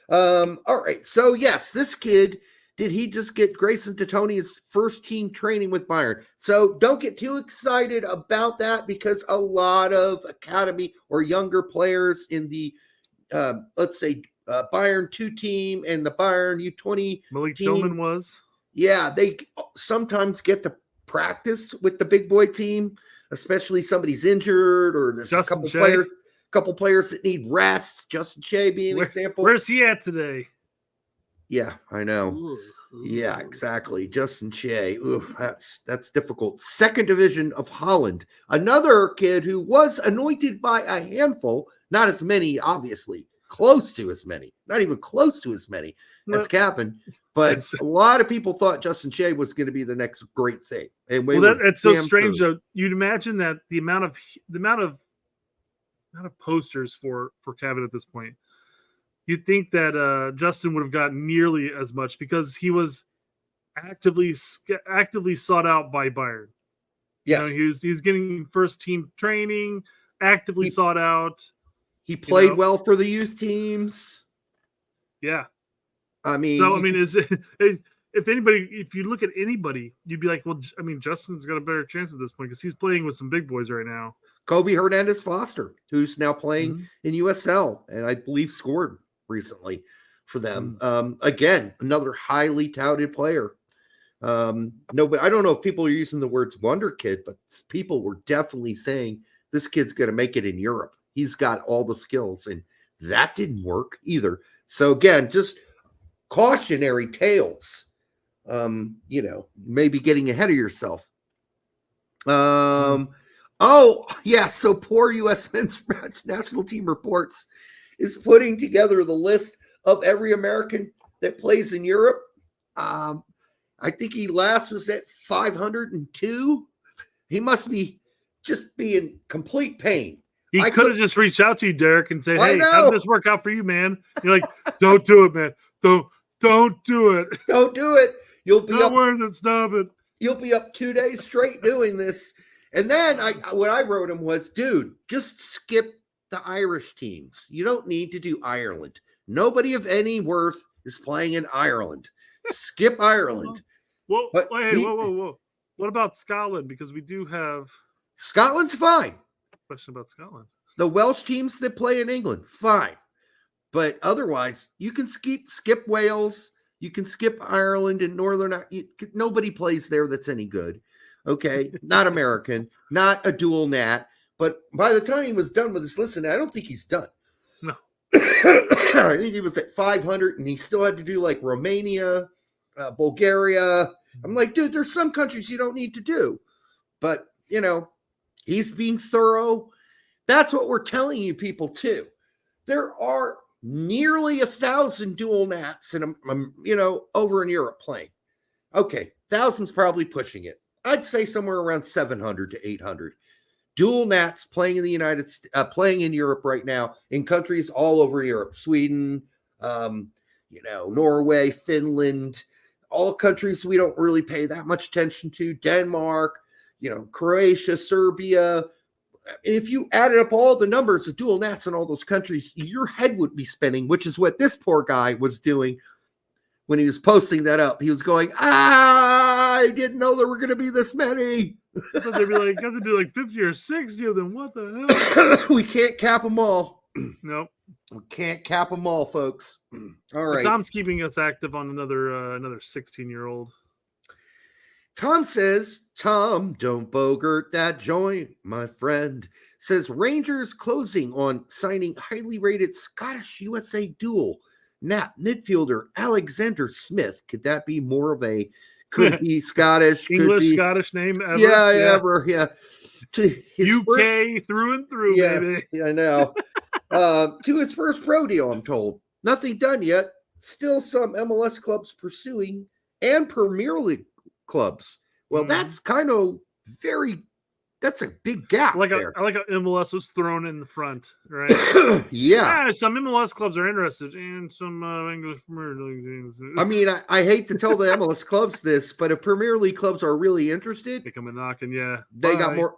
All right. So, yes, this kid, did he just get Grayson Titoni's first team training with Bayern? So don't get too excited about that because a lot of academy or younger players in the, let's say, Bayern 2 team and the Bayern U20 Malik team. Tillman was. Yeah, they sometimes get to practice with the big boy team, especially somebody's injured or there's a couple players that need rest. Justin Shea being an example. Where's he at today? Yeah, I know. Ooh. Yeah, exactly. Justin Shea. Ooh, that's difficult. Second division of Holland. Another kid who was anointed by a handful, not as many, obviously. Close to as many, not even close to as many as Captain, but a lot of people thought Justin Shea was going to be the next great thing. And it's so strange though. You'd imagine that the amount of posters for Kevin at this point, you'd think that Justin would have gotten nearly as much because he was actively sought out by Bayern. Yes, he's getting first team training, actively sought out. He played well for the youth teams. Yeah. I mean, if you look at anybody, you'd be like, well, I mean, Justin's got a better chance at this point because he's playing with some big boys right now. Kobe Hernandez Foster, who's now playing in USL and I believe scored recently for them. Again, another highly touted player. But I don't know if people are using the words wonder kid, but people were definitely saying this kid's going to make it in Europe. He's got all the skills, and that didn't work either. So again, just cautionary tales. Maybe getting ahead of yourself. So poor U.S. men's national team reports is putting together the list of every American that plays in Europe. I think he last was at 502. He must be just be in complete pain. He could have just reached out to you, Derek, and said, hey, how did this work out for you, man? You're like, don't do it, man. Don't do it. Don't do it. You'll be not worth it. Stop it. You'll be up 2 days straight doing this. And then what I wrote him was, dude, just skip the Irish teams. You don't need to do Ireland. Nobody of any worth is playing in Ireland. Skip Ireland. Whoa. What about Scotland? Because we do have... Scotland's fine. Question about Scotland. The Welsh teams that play in England, fine. But otherwise, you can skip Wales. You can skip Ireland and Northern. Nobody plays there that's any good. Okay, not American, not a dual nat. But by the time he was done with his listen, I don't think he's done. No. I think he was at 500, and he still had to do like Romania, Bulgaria. I'm like, dude, there's some countries you don't need to do. But, he's being thorough. That's what we're telling you people too. There are nearly 1,000 dual nats over in Europe playing. Okay, 1,000's probably pushing it. I'd say somewhere around 700 to 800 dual nats playing in playing in Europe right now in countries all over Europe, Sweden, Norway, Finland, all countries we don't really pay that much attention to, Denmark, Croatia, Serbia. And if you added up all the numbers of dual nats in all those countries, your head would be spinning, which is what this poor guy was doing when he was posting that up. He was going, I didn't know there were going to be this many. I thought they'd be like, got to do like 50 or 60 of them. What the hell? We can't cap them all. Nope. We can't cap them all, folks. All right. But Tom's keeping us active on another 16-year-old. Tom says, Tom, don't bogart that joint, my friend. Says Rangers closing on signing highly rated Scottish USA duel Nap, midfielder Alexander Smith. Could that be more of a, could be Scottish, could English, be, Scottish name ever. yeah. To his UK through and through, baby. Yeah, I know. To his first pro deal, I'm told. Nothing done yet. Still some MLS clubs pursuing and Premier League clubs. Well, that's kind of that's a big gap there. I like how MLS was thrown in the front, right? Yeah. Some MLS clubs are interested in some English Premier League teams. I mean, I hate to tell the MLS clubs this, but if Premier League clubs are really interested, they come a knocking, yeah. They got more.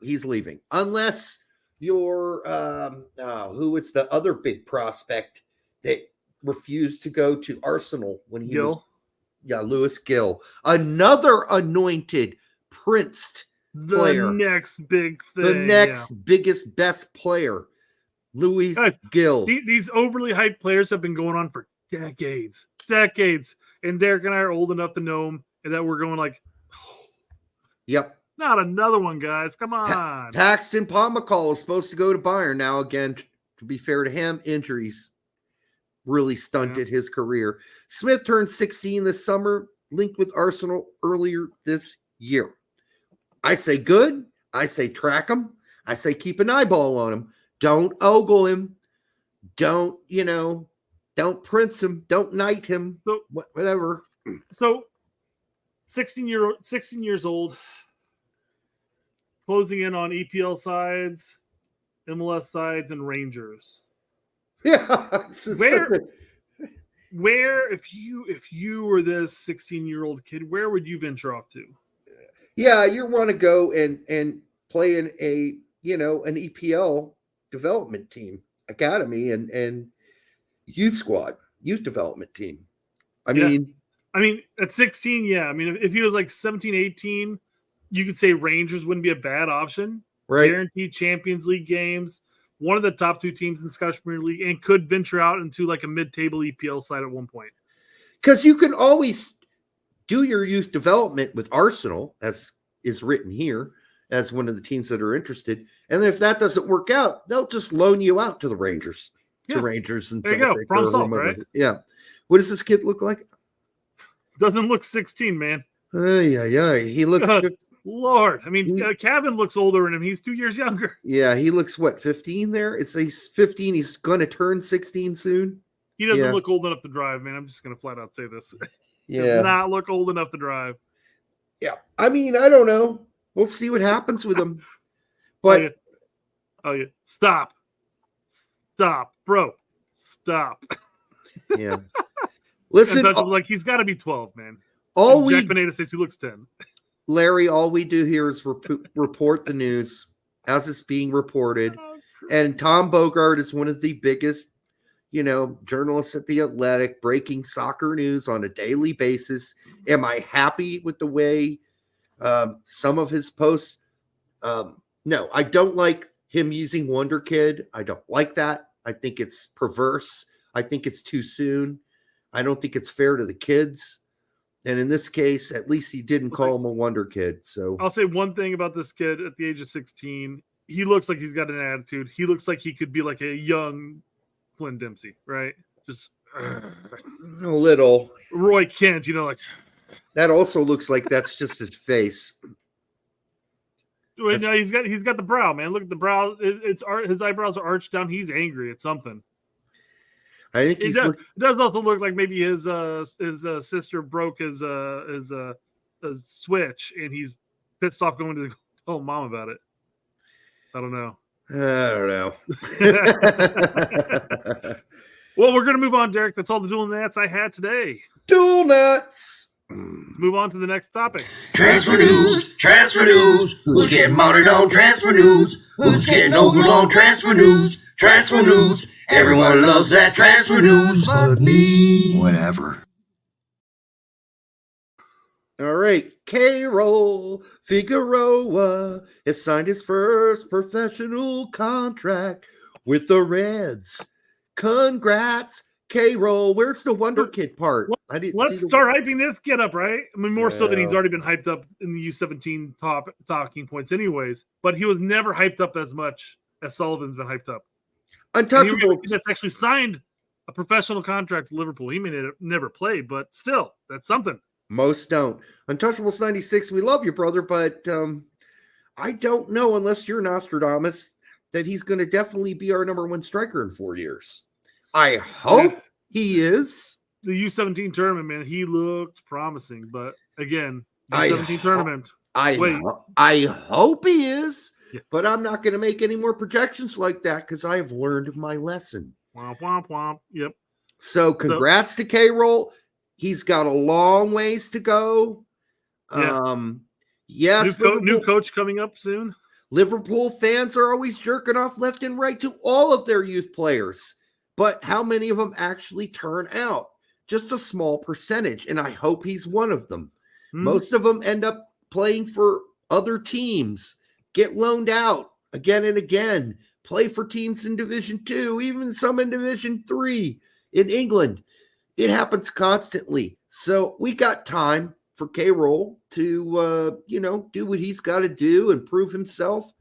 He's leaving. Unless you're who is the other big prospect that refused to go to Arsenal when he Lewis Gill, another anointed Prince player, the next big thing, the next biggest best player, Louis Gill. These overly hyped players have been going on for decades, and Derek and I are old enough to know them, and that we're going like, yep, not another one, guys. Come on. Paxton Pomacall is supposed to go to Bayern now. Again, to be fair to him, injuries really stunted his career. Smith turned 16 this summer, linked with Arsenal earlier this year. I say good. I say track him. I say keep an eyeball on him. Don't ogle him. Don't prince him. Don't knight him. Whatever. So 16 years old, closing in on EPL sides, MLS sides, and Rangers. Yeah. Where if you were this 16-year-old kid, where would you venture off to? Yeah, you want to go and play in a an EPL development team, academy, and youth development team. I mean, at 16, yeah. I mean, if he was like 17, 18, you could say Rangers wouldn't be a bad option. Right. Guaranteed Champions League games, one of the top 2 teams in the Scottish Premier League, and could venture out into like a mid-table EPL side at one point. Because you can always do your youth development with Arsenal, as is written here, as one of the teams that are interested. And if that doesn't work out, they'll just loan you out to the Rangers. Rangers and there you go. Problem solved, right? Yeah. What does this kid look like? Doesn't look 16, man. Yeah. He looks. Lord, I mean, Kevin looks older than him. He's 2 years younger. Yeah, he looks 15 there. He's 15. He's going to turn 16 soon. He doesn't look old enough to drive, man. I'm just going to flat out say this. Yeah, does not look old enough to drive. Yeah, I mean, I don't know. We'll see what happens with him. But oh yeah, stop, bro, stop. Yeah, listen, like he's got to be 12, man. Jack Pineda says he looks 10. Larry, all we do here is report the news as it's being reported. And Tom Bogart is one of the biggest, journalists at The Athletic, breaking soccer news on a daily basis. Am I happy with the way some of his posts? No, I don't like him using Wonder Kid. I don't like that. I think it's perverse. I think it's too soon. I don't think it's fair to the kids. And in this case, at least he didn't call him a Wonder Kid. So I'll say one thing about this kid at the age of 16. He looks like he's got an attitude. He looks like he could be like a young Flynn Dempsey, right? Just a little. Roy Kent, like. That also looks like that's just his face. Wait, no, he's got the brow, man. Look at the brow. His eyebrows are arched down. He's angry at something. I think it does also look like maybe his sister broke his switch and he's pissed off going to tell mom about it. I don't know. Well, we're going to move on, Derek. That's all the dual nats I had today. Dual nuts. Let's move on to the next topic. Transfer news. Who's getting mounted on transfer news? Who's getting ogled on transfer news? Everyone loves that transfer news but me. Whatever. All right. K-Roll Figueroa has signed his first professional contract with the Reds. Congrats, K-Roll. Where's the Wonder Kid part? Let's start hyping this kid up, right? I mean, more so than he's already been hyped up in the U17 top talking points anyways, but he was never hyped up as much as Sullivan's been hyped up. Untouchable. That's actually signed a professional contract with Liverpool. He may never play, but still, that's something. Most don't. Untouchables 96, we love you, brother, but I don't know, unless you're Nostradamus, that he's going to definitely be our number one striker in 4 years. I hope he is. The U17 tournament, man, he looked promising, but again, U17 tournament. I hope he is, but I'm not going to make any more projections like that because I've learned my lesson. Womp, womp, womp. Yep. So congrats to K-Roll. He's got a long ways to go. Yeah. Yes. New coach coming up soon. Liverpool fans are always jerking off left and right to all of their youth players. But how many of them actually turn out? Just a small percentage. And I hope he's one of them. Most of them end up playing for other teams, get loaned out again and again, play for teams in Division 2, even some in Division 3 in England. It happens constantly. So we got time for K-Roll to, do what he's got to do and prove himself.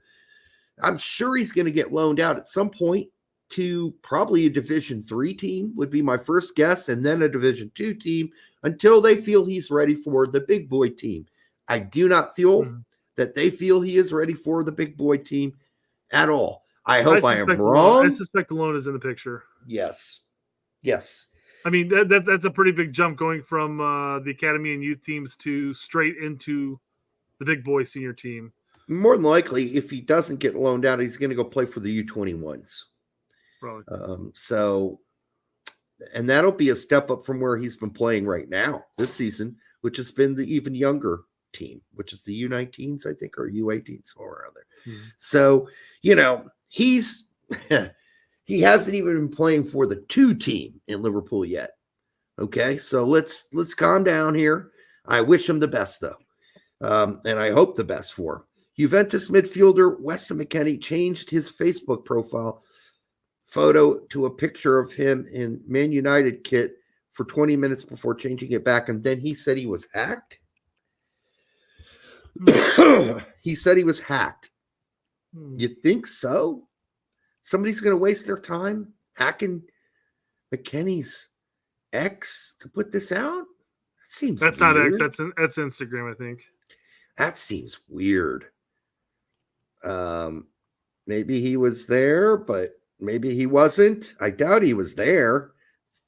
I'm sure he's going to get loaned out at some point to probably a Division 3 team would be my first guess, and then a Division 2 team until they feel he's ready for the big boy team. I do not feel that they feel he is ready for the big boy team at all. I hope I am wrong. I suspect Malone is in the picture. Yes. I mean, that's a pretty big jump going from the academy and youth teams to straight into the big boy senior team. More than likely, if he doesn't get loaned out, he's going to go play for the U21s. Probably. And that'll be a step up from where he's been playing right now this season, which has been the even younger team, which is the U19s, I think, or U18s, or around there. So, he's he hasn't even been playing for the 2 team in Liverpool yet. Okay, so let's calm down here. I wish him the best, though, and I hope the best for him. Juventus midfielder Weston McKennie changed his Facebook profile photo to a picture of him in Man United kit for 20 minutes before changing it back, and then he said he was hacked. He said he was hacked. You think so? Somebody's going to waste their time hacking McKennie's X to put this out? That seems that's weird. Not X. That's Instagram, I think. That seems weird. Maybe he was there, but maybe he wasn't. I doubt he was there.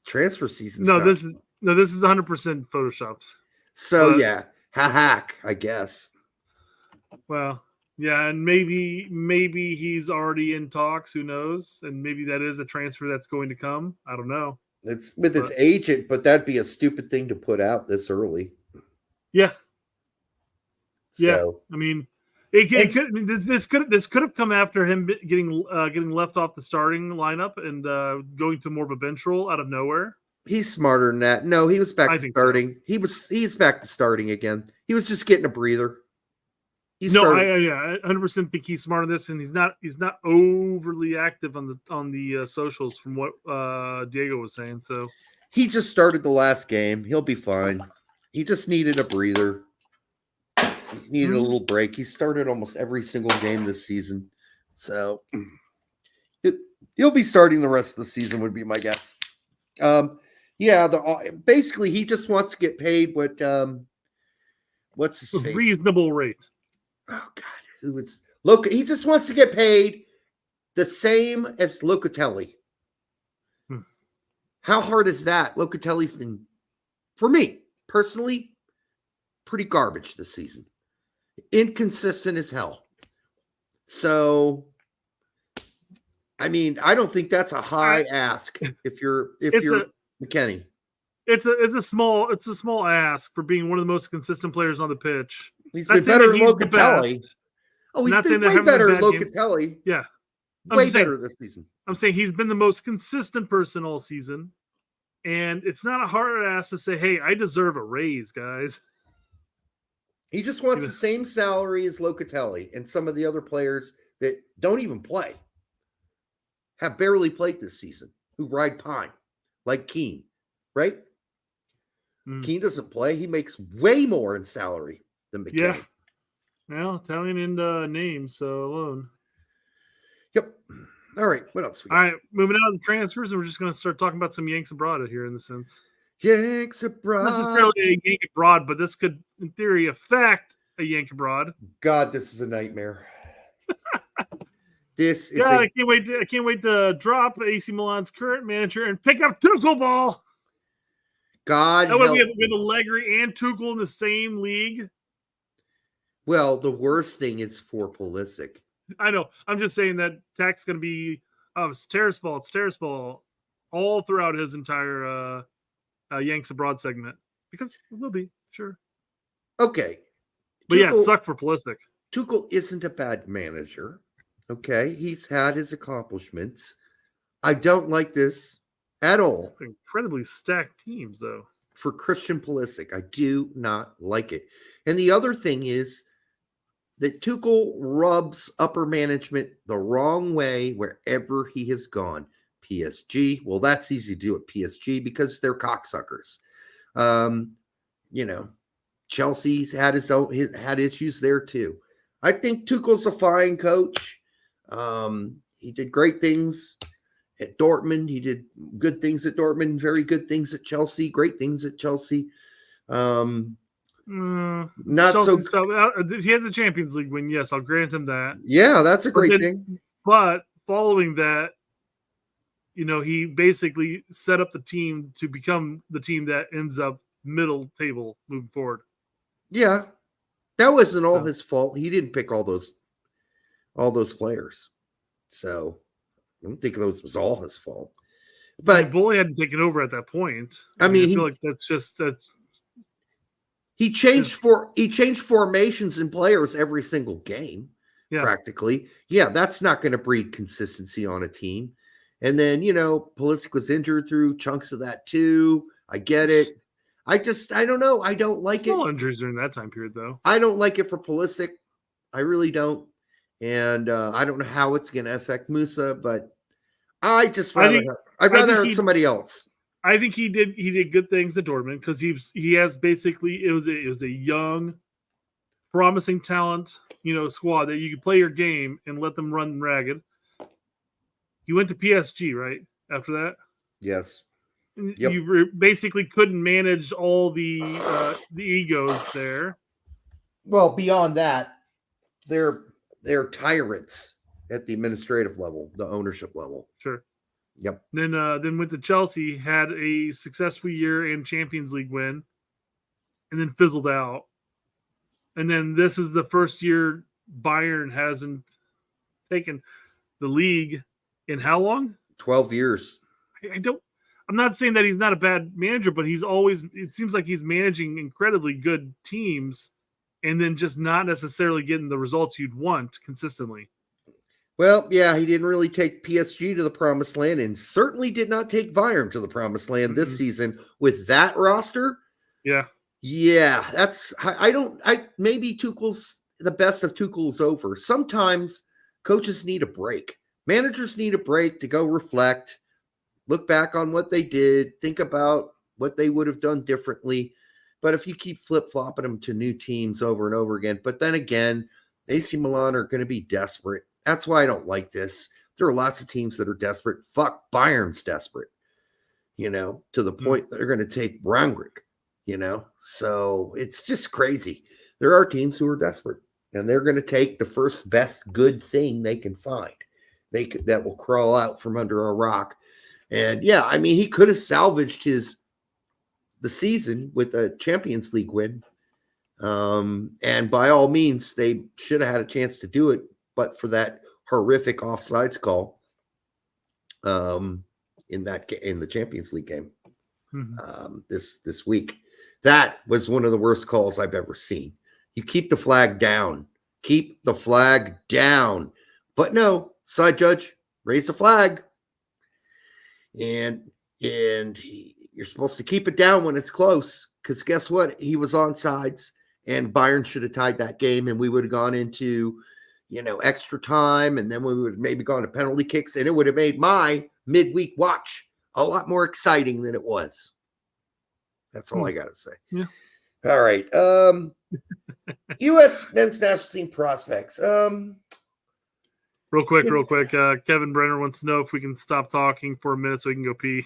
Transfer season. This is 100% photoshopped. So hack, I guess. Well, yeah, and maybe he's already in talks. Who knows? And maybe that is a transfer that's going to come. I don't know. It's with his agent, but that'd be a stupid thing to put out this early. Yeah. So, yeah. I mean, this could have come after him getting left off the starting lineup and going to more of a bench role out of nowhere. He's smarter than that. No, he was back to starting. So. He's back to starting again. He was just getting a breather. I 100% think he's smart on this, and he's not overly active on the socials from what Diego was saying. So he just started the last game. He'll be fine. He just needed a breather. He needed a little break. He started almost every single game this season, so he'll be starting the rest of the season. Would be my guess. Basically he just wants to get paid what what's his face? Reasonable rate. Oh God, he just wants to get paid the same as Locatelli. How hard is that? Locatelli's been, for me personally, pretty garbage this season. Inconsistent as hell. So, I mean, I don't think that's a high ask if you're McKennie. It's a small ask for being one of the most consistent players on the pitch. He's been better than Locatelli. Oh, he's been way better than Locatelli. Yeah. Way better this season. I'm saying he's been the most consistent person all season. And it's not a hard ask to say, hey, I deserve a raise, guys. He just wants the same salary as Locatelli and some of the other players that don't even play. Have barely played this season. Who ride pine. Like Keane. Right? Keane doesn't play. He makes way more in salary than McKennie. Yeah. Well, Italian and names alone. Yep. All right, what else? All right, moving on to transfers, and we're just going to start talking about some Yanks abroad here in the sense. Yanks abroad. Not necessarily a Yank abroad, but this could, in theory, affect a Yank abroad. God, this is a nightmare. This is. God, I can't wait to drop AC Milan's current manager and pick up Tuchel ball. God, that way we have Allegri and Tuchel in the same league. Well, the worst thing is for Pulisic. I know. I'm just saying that Tak's going to be it's Terrace ball all throughout his entire Yanks abroad segment because it will be sure. Okay, but Tuchel, suck for Pulisic. Tuchel isn't a bad manager. Okay, he's had his accomplishments. I don't like this at all. It's incredibly stacked teams, though. For Christian Pulisic, I do not like it. And the other thing is that Tuchel rubs upper management the wrong way wherever he has gone. PSG, well, that's easy to do at PSG because they're cocksuckers. Chelsea's had had issues there too. I think Tuchel's a fine coach. He did great things at Dortmund. He did good things at Dortmund, very good things at Chelsea, great things at Chelsea. Not Chelsea so. He had the Champions League win. Yes, I'll grant him that. Yeah, that's a great thing. But following that, he basically set up the team to become the team that ends up middle table moving forward. Yeah, that wasn't all his fault. He didn't pick all those players, so I don't think those was all his fault. But Bully hadn't taken over at that point. I mean, I feel like that's just that. He changed formations and players every single game, practically. Yeah, that's not going to breed consistency on a team. And then, Pulisic was injured through chunks of that too. I get it. I don't know. I don't like it. Small injuries during that time period, though. I don't like it for Pulisic. I really don't. And I don't know how it's going to affect Musa, but I'd rather have somebody else. I think he did good things at Dortmund because he has basically it was a young, promising talent, squad that you could play your game and let them run ragged. He went to PSG, right? After that? Yes. Yep. You basically couldn't manage all the egos there. Well, beyond that, they're tyrants at the administrative level, the ownership level. Sure. Yep. Then went to Chelsea, had a successful year and Champions League win, and then fizzled out. And then this is the first year Bayern hasn't taken the league in how long? 12 years. I'm not saying that he's not a bad manager, but it seems like he's managing incredibly good teams and then just not necessarily getting the results you'd want consistently. Well, yeah, he didn't really take PSG to the promised land and certainly did not take Bayern to the promised land this season with that roster. Yeah. Yeah, maybe Tuchel's the best of Tuchel's over. Sometimes coaches need a break. Managers need a break to go reflect, look back on what they did, think about what they would have done differently. But if you keep flip-flopping them to new teams over and over again, but then again, AC Milan are going to be desperate. That's why I don't like this. There are lots of teams that are desperate. Fuck, Bayern's desperate, to the point that they're going to take Rangnick, So it's just crazy. There are teams who are desperate, and they're going to take the first best good thing they can find. That will crawl out from under a rock. And yeah, I mean, he could have salvaged the season with a Champions League win. And by all means, they should have had a chance to do it, but for that horrific offsides call in the Champions League game this week. That was one of the worst calls I've ever seen. You keep the flag down. Keep the flag down. But no, side judge raised the flag. And you're supposed to keep it down when it's close, because guess what? He was on sides, and Bayern should have tied that game, and we would have gone into extra time, and then we would have maybe gone to penalty kicks, and it would have made my midweek watch a lot more exciting than it was. That's all I got to say. Yeah. All right. U.S. men's national team prospects. Real quick. Kevin Brenner wants to know if we can stop talking for a minute so we can go pee.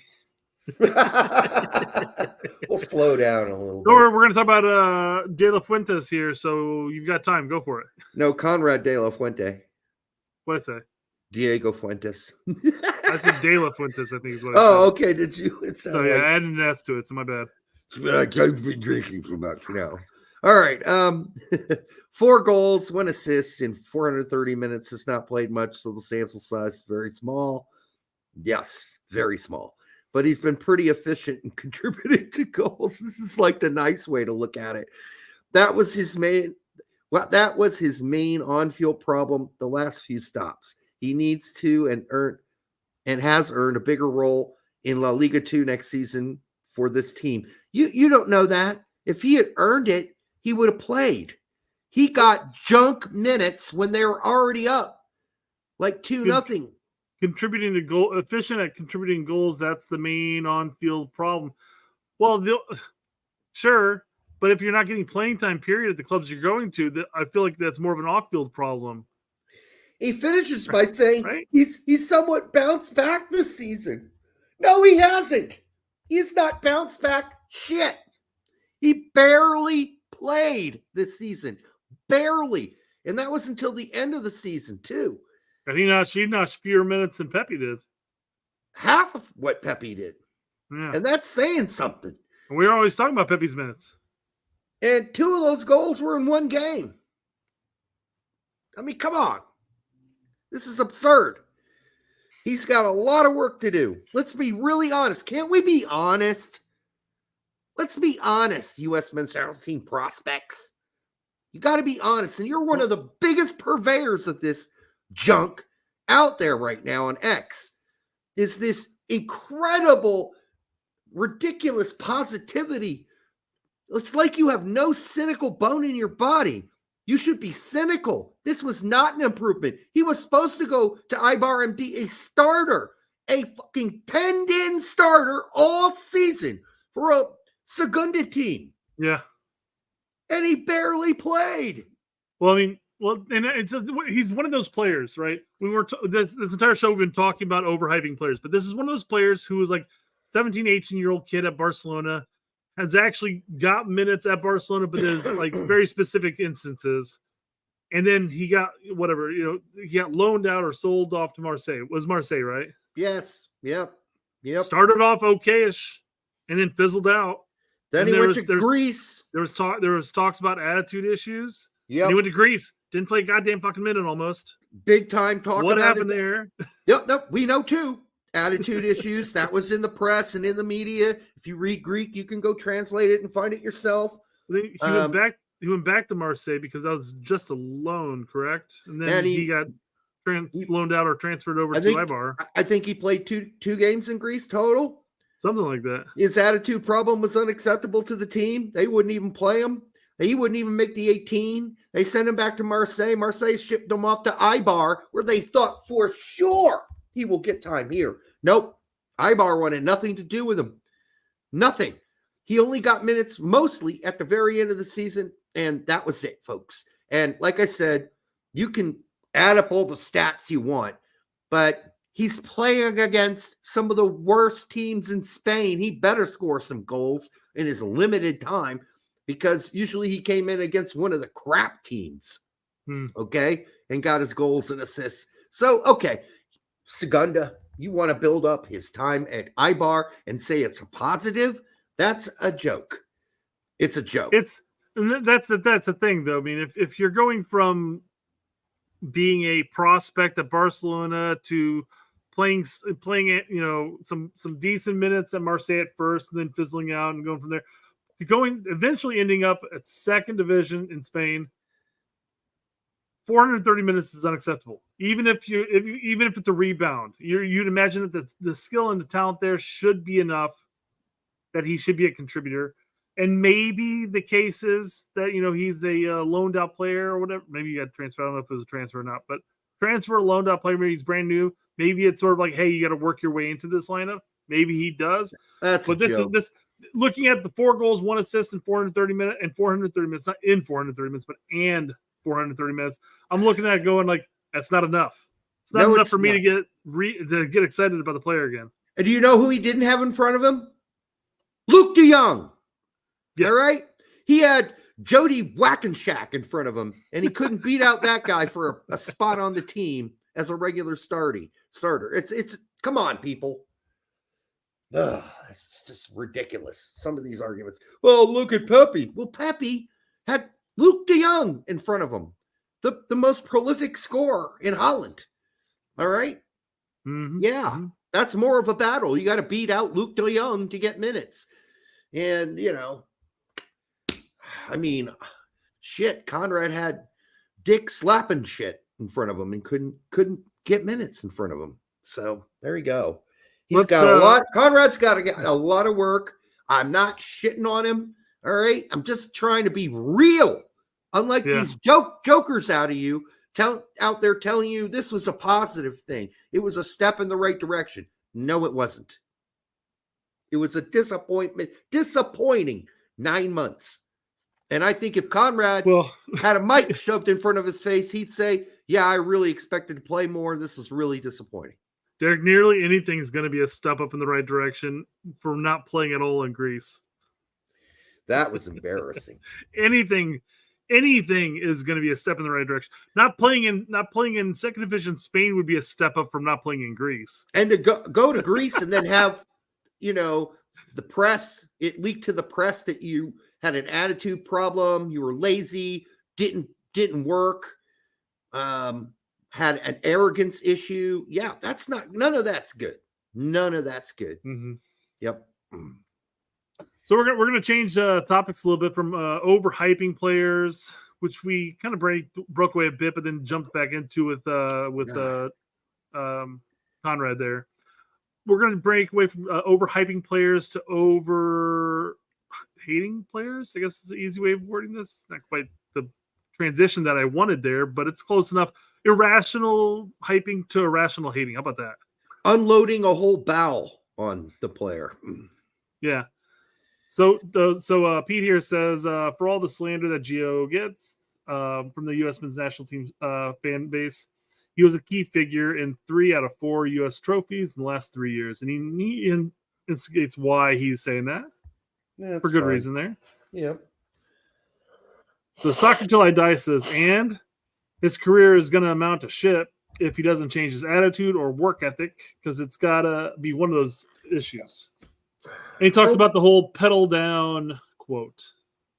We'll slow down a little So bit. we're going to talk about De La Fuentes here, so you've got time. Go for it. No, Conrad De La Fuente. What did I say? Diego Fuentes. I said De La Fuentes, I think is what I said. Oh, okay. Did you? It So, sounded yeah, like I added an S to it, so my bad. I've been drinking too much now. All right. 4 goals, 1 assist in 430 minutes. Has not played much, so the sample size is very small. Yes, very small. But he's been pretty efficient in contributing to goals. This is like the nice way to look at it. That was his main on-field problem the last few stops. He needs to and has earned a bigger role in La Liga 2 next season for this team. You don't know that. If he had earned it, he would have played. He got junk minutes when they were already up, like 2-0. Contributing to goal, efficient at contributing goals, that's the main on-field problem. Well, sure, but if you're not getting playing time, period, at the clubs you're going to, I feel like that's more of an off-field problem. He finishes by saying right? he's somewhat bounced back this season. No, he hasn't. He's not bounced back shit. He barely played this season. Barely. And that was until the end of the season, too. And she notched fewer minutes than Pepe did. Half of what Pepe did. Yeah. And that's saying something. And we were always talking about Pepe's minutes. And 2 of those goals were in one game. I mean, come on. This is absurd. He's got a lot of work to do. Let's be really honest. Can't we be honest? Let's be honest, U.S. men's national team prospects. You got to be honest. And you're one of the biggest purveyors of this junk out there right now on X. Is this incredible, ridiculous positivity. It's like you have no cynical bone in your body. You should be cynical. This was not an improvement. He was supposed to go to Ibar and be a starter, a fucking penned-in starter all season for a Segunda team. Yeah. And he barely played. Well, I mean, and it's he's one of those players, right? We were this entire show we've been talking about overhyping players, but this is one of those players who was like 17, 18-year-old kid at Barcelona, has actually got minutes at Barcelona, but there's like very specific instances. And then he got whatever, he got loaned out or sold off to Marseille. It was Marseille, right? Yes. Yep. Started off okay-ish and then fizzled out. Then and he went to Greece. There was talks about attitude issues. Yeah. He went to Greece. Didn't play a goddamn fucking minute almost. Big time talk. What happened there? Yep. We know too. Attitude issues. That was in the press and in the media. If you read Greek, you can go translate it and find it yourself. He went back to Marseille because that was just a loan, correct? And then he got loaned out or transferred over to Ibar. I think he played two games in Greece total. Something like that. His attitude problem was unacceptable to the team. They wouldn't even play him. He wouldn't even make the 18. They sent him back to Marseille. Marseille shipped him off to Ibar, where they thought for sure he will get time here. Nope. Ibar wanted nothing to do with him. Nothing. He only got minutes mostly at the very end of the season, and that was it, folks. And like I said, you can add up all the stats you want, but he's playing against some of the worst teams in Spain. He better score some goals in his limited time, because usually he came in against one of the crap teams, okay, and got his goals and assists. So, okay, Segunda, you want to build up his time at Ibar and say it's a positive? That's a joke. It's a joke. That's the thing, though. I mean, if you're going from being a prospect at Barcelona to playing it, some decent minutes at Marseille at first, and then fizzling out and going from there, eventually ending up at second division in Spain, 430 minutes is unacceptable. Even if it's a rebound, you'd imagine that the skill and the talent there should be enough that he should be a contributor. And maybe the case is that, he's a loaned out player or whatever. Maybe you got transfer. I don't know if it was a transfer or not, but transfer, loaned out player. Maybe he's brand new. Maybe it's sort of like, hey, you got to work your way into this lineup. Maybe he does. Looking at the 4 goals, 1 assist in 430 minutes, and 430 minutes, not in 430 minutes, but and 430 minutes. I'm looking at it going like, that's not enough. It's not No, enough it's for me not. to get excited about the player again. And do you know who he didn't have in front of him? Luke DeYoung. Yeah. All right. He had Jody Wackenshack in front of him, and he couldn't beat out that guy for a spot on the team as a regular starter. It's come on, people. Ugh, this is just ridiculous. Some of these arguments. Well, look at Pepe. Well, Pepe had Luke DeYoung in front of him, the most prolific scorer in Holland. All right. Mm-hmm. Yeah, that's more of a battle. You got to beat out Luke DeYoung to get minutes. And, I mean, shit, Conrad had Dick slapping shit in front of him and couldn't get minutes in front of him. So there you go. Conrad's got a lot of work. I'm not shitting on him. All right. I'm just trying to be real. Unlike these jokers out there telling you this was a positive thing. It was a step in the right direction. No, it wasn't. It was a disappointing 9 months. And I think if Conrad had a mic shoved in front of his face, he'd say, yeah, I really expected to play more. This was really disappointing. Derek, nearly anything is going to be a step up in the right direction for not playing at all in Greece. That was embarrassing. Anything is going to be a step in the right direction. Not playing in second division Spain would be a step up from not playing in Greece. And to go to Greece and then have, the press, it leaked to the press that you had an attitude problem, you were lazy, didn't work, had an arrogance issue. Yeah, none of that's good. None of that's good. Mm-hmm. Yep. So we're gonna change topics a little bit from overhyping players, which we kind of broke away a bit, but then jumped back into with Conrad there. We're gonna break away from overhyping players to over hating players. I guess it's an easy way of wording this. Not quite the transition that I wanted there, but it's close enough. Irrational hyping to irrational hating. How about that? Unloading a whole bowel on the player. Yeah. So Pete here says, for all the slander that Gio gets from the U.S. men's national team fan base, he was a key figure in 3 out of 4 U.S. trophies in the last 3 years. And he instigates why he's saying that. Yeah, for good reason there. Yep. So Soccer Till I Die says, and his career is going to amount to shit if he doesn't change his attitude or work ethic, because it's got to be one of those issues. And he talks about the whole pedal down quote.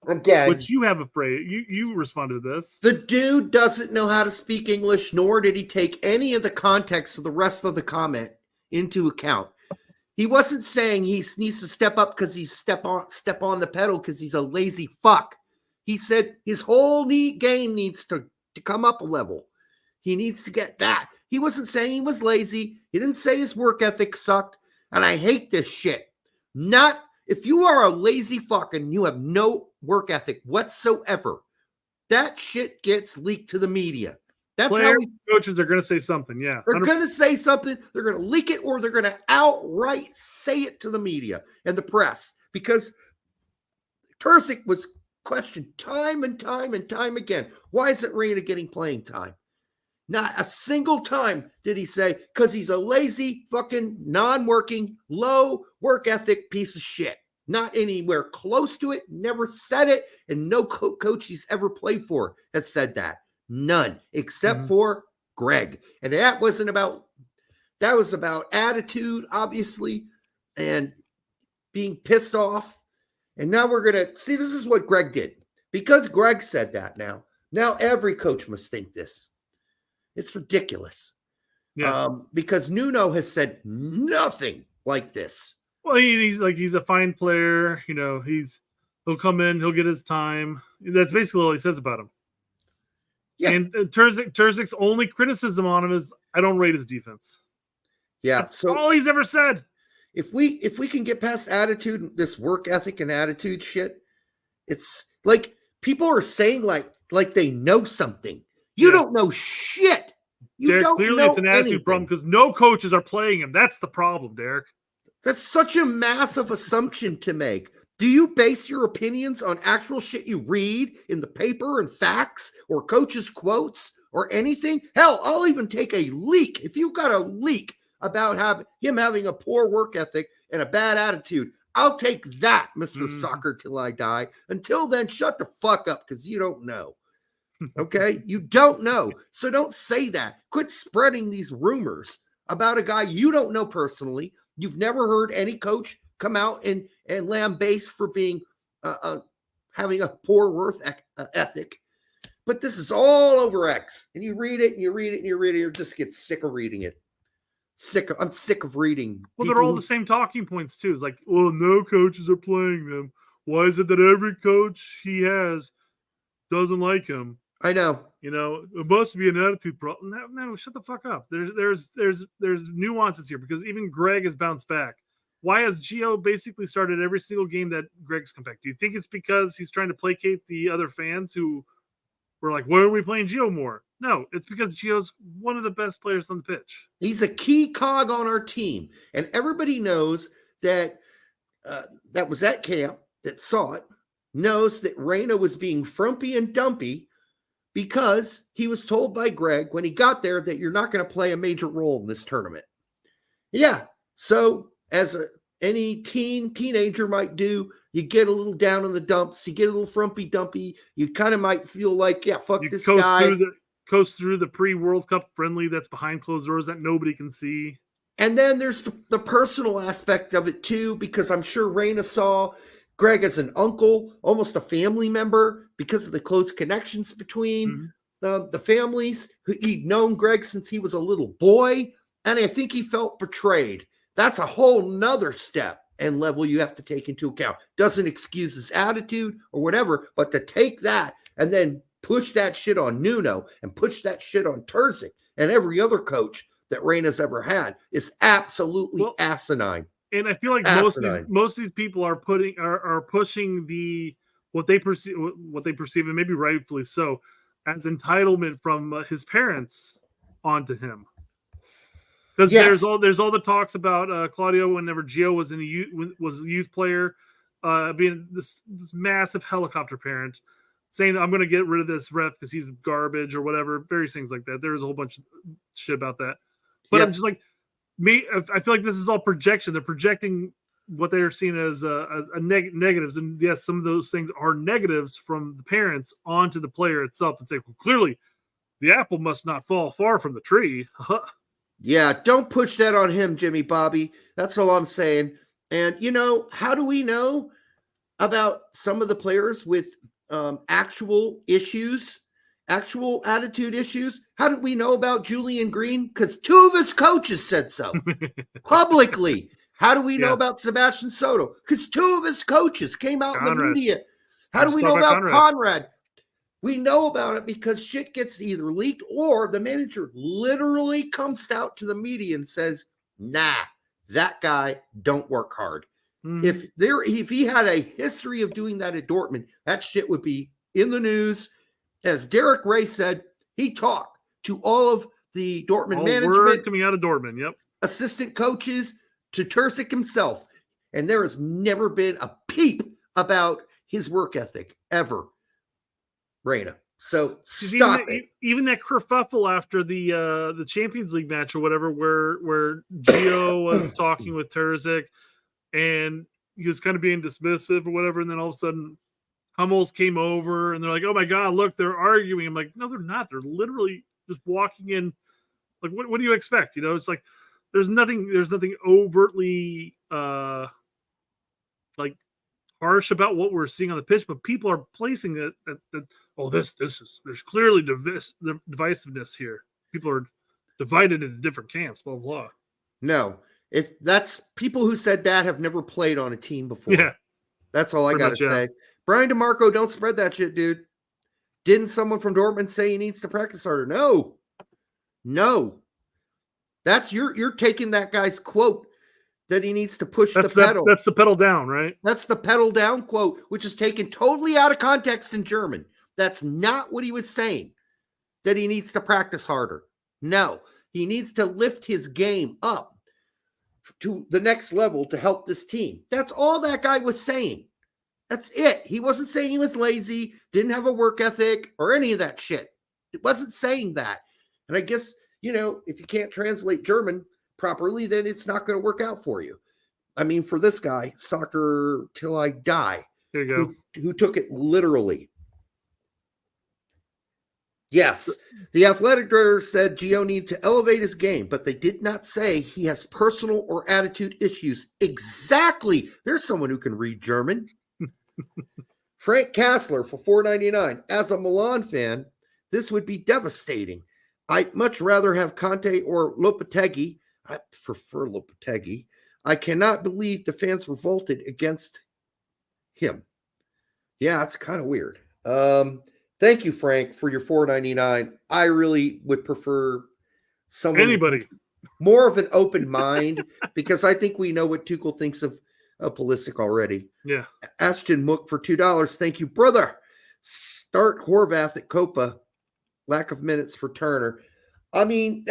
Again, which you have a phrase. You responded to this. The dude doesn't know how to speak English, nor did he take any of the context of the rest of the comment into account. He wasn't saying he needs to step up because he's step on the pedal because he's a lazy fuck. He said his whole game needs to come up a level. He needs to get that. He wasn't saying he was lazy. He didn't say his work ethic sucked. And I hate this shit. Not if you are a lazy fuck and you have no work ethic whatsoever, that shit gets leaked to the media. That's coaches are going to say something. Yeah. They're going to say something. They're going to leak it, or they're going to outright say it to the media and the press, because Terzic was questioned time and time and time again. Why isn't Reyna getting playing time? Not a single time did he say, because he's a lazy, fucking, non-working, low work ethic piece of shit. Not anywhere close to it. Never said it. And no coach he's ever played for has said that. None, except for Gregg. And that was about attitude, obviously, and being pissed off. And now we're going to see, this is what Gregg did. Because Gregg said that now every coach must think this. It's ridiculous. Yeah. Because Nuno has said nothing like this. Well, he's a fine player. You know, he'll come in, he'll get his time. That's basically all he says about him. Yeah. And Terzic's only criticism on him is, I don't rate his defense. Yeah. That's all he's ever said. If we can get past attitude, this work ethic and attitude shit, it's like people are saying like they know something. You don't know shit. Derek, clearly it's an attitude problem because no coaches are playing him. That's the problem, Derek. That's such a massive assumption to make. Do you base your opinions on actual shit you read in the paper and facts or coaches' quotes or anything? Hell, I'll even take a leak. If you've got a leak about him having a poor work ethic and a bad attitude, I'll take that, Mr. Soccer Till I Die. Until then, shut the fuck up because you don't know. Okay? You don't know. So don't say that. Quit spreading these rumors about a guy you don't know personally. You've never heard any coach come out and lambaste for being having a poor work ethic. But this is all over X. And you read it and you read it and you read it. You just get sick of reading it. I'm sick of reading. Well, they're all the same talking points too. It's like, well, no coaches are playing them. Why is it that every coach he has doesn't like him? I know. You know, it must be an attitude problem. No, shut the fuck up. There's nuances here because even Gregg has bounced back. Why has Gio basically started every single game that Gregg's come back? Do you think it's because he's trying to placate the other fans who were like, why are we playing Gio more? No, it's because Gio's one of the best players on the pitch. He's a key cog on our team. And everybody knows that that was at camp that saw it, knows that Reyna was being frumpy and dumpy because he was told by Gregg when he got there that you're not going to play a major role in this tournament. Yeah, so as any teenager might do, you get a little down in the dumps, you get a little frumpy dumpy, you kind of might feel like, yeah, fuck this guy. Coast through the pre-World Cup friendly that's behind closed doors that nobody can see. And then there's the personal aspect of it too, because I'm sure Reyna saw Gregg as an uncle, almost a family member, because of the close connections between the families. He'd known Gregg since he was a little boy, and I think he felt betrayed. That's a whole nother step and level you have to take into account. Doesn't excuse his attitude or whatever, but to take that and then push that shit on Nuno and push that shit on Terzic and every other coach that Reyna's ever had is absolutely asinine. And I feel like most of these people are pushing what they perceive, and maybe rightfully so, as entitlement from his parents onto him. Because there's all the talks about Claudio whenever Gio was a youth player, being this massive helicopter parent, saying I'm going to get rid of this ref because he's garbage or whatever, various things like that. There's a whole bunch of shit about that. But I'm just like, I feel like this is all projection. They're projecting what they are seeing as negatives, and yes, some of those things are negatives from the parents onto the player itself, and say, well, clearly, the apple must not fall far from the tree. Yeah, don't push that on him, Jimmy Bobby. That's all I'm saying. And, how do we know about some of the players with actual issues, actual attitude issues? How did we know about Julian Green? Because 2 of his coaches said so publicly. How do we know about Sebastian Soto? Because 2 of his coaches came out in the media. How do we know about Conrad? We know about it because shit gets either leaked or the manager literally comes out to the media and says, nah, that guy don't work hard. If he had a history of doing that at Dortmund, that shit would be in the news. As Derek Ray said, he talked to all of the Dortmund management. Word coming out of Dortmund, yep. Assistant coaches, to Terzic himself. And there has never been a peep about his work ethic ever. Reyna. So stop it. Even that kerfuffle after the Champions League match or whatever, where Gio was talking with Terzic and he was kind of being dismissive or whatever, and then all of a sudden Hummels came over and they're like, "Oh my God, look, they're arguing." I'm like, "No, they're not. They're literally just walking in." Like, what do you expect? It's like there's nothing overtly like harsh about what we're seeing on the pitch, but people are placing it that there's clearly divisiveness here. People are divided into different camps, blah blah. No, if that's people who said that have never played on a team before. Yeah, that's all I got to say. Brian DeMarco, don't spread that shit, dude. Didn't someone from Dortmund say he needs to practice harder? No. That's you're taking that guy's quote that he needs to push the pedal. That's the pedal down, right? That's the pedal down quote, which is taken totally out of context in German. That's not what he was saying, that he needs to practice harder. No, he needs to lift his game up to the next level to help this team. That's all that guy was saying. That's it. He wasn't saying he was lazy, didn't have a work ethic, or any of that shit. It wasn't saying that. And I guess, if you can't translate German properly, then it's not going to work out for you. I mean, for this guy, soccer till I die. There you go. Who took it literally. Yes, the athletic director said Gio needed to elevate his game, but they did not say he has personal or attitude issues. Exactly. There's someone who can read German. Frank Kassler for $4.99. As a Milan fan, this would be devastating. I'd much rather have Conte or Lopetegui. I prefer Lopetegui. I cannot believe the fans revolted against him. Yeah, it's kind of weird. Thank you, Frank, for your $4.99. I really would prefer anybody more of an open mind because I think we know what Tuchel thinks of Pulisic already. Yeah. Ashton Mook for $2. Thank you, brother. Start Horvath at Copa. Lack of minutes for Turner. I mean,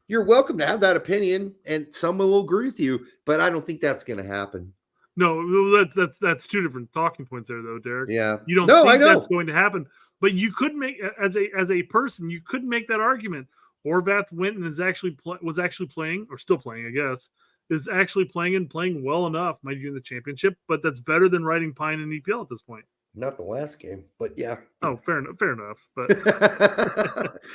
you're welcome to have that opinion, and someone will agree with you, but I don't think that's going to happen. No, that's two different talking points there, though, Derek. Yeah, you don't think that's going to happen, but you could make as a person, you could make that argument. Horvath went and was actually playing, or still playing, I guess, is actually playing and playing well enough, might be in the championship, but that's better than riding pine in EPL at this point. Not the last game, but yeah. Oh, fair enough. But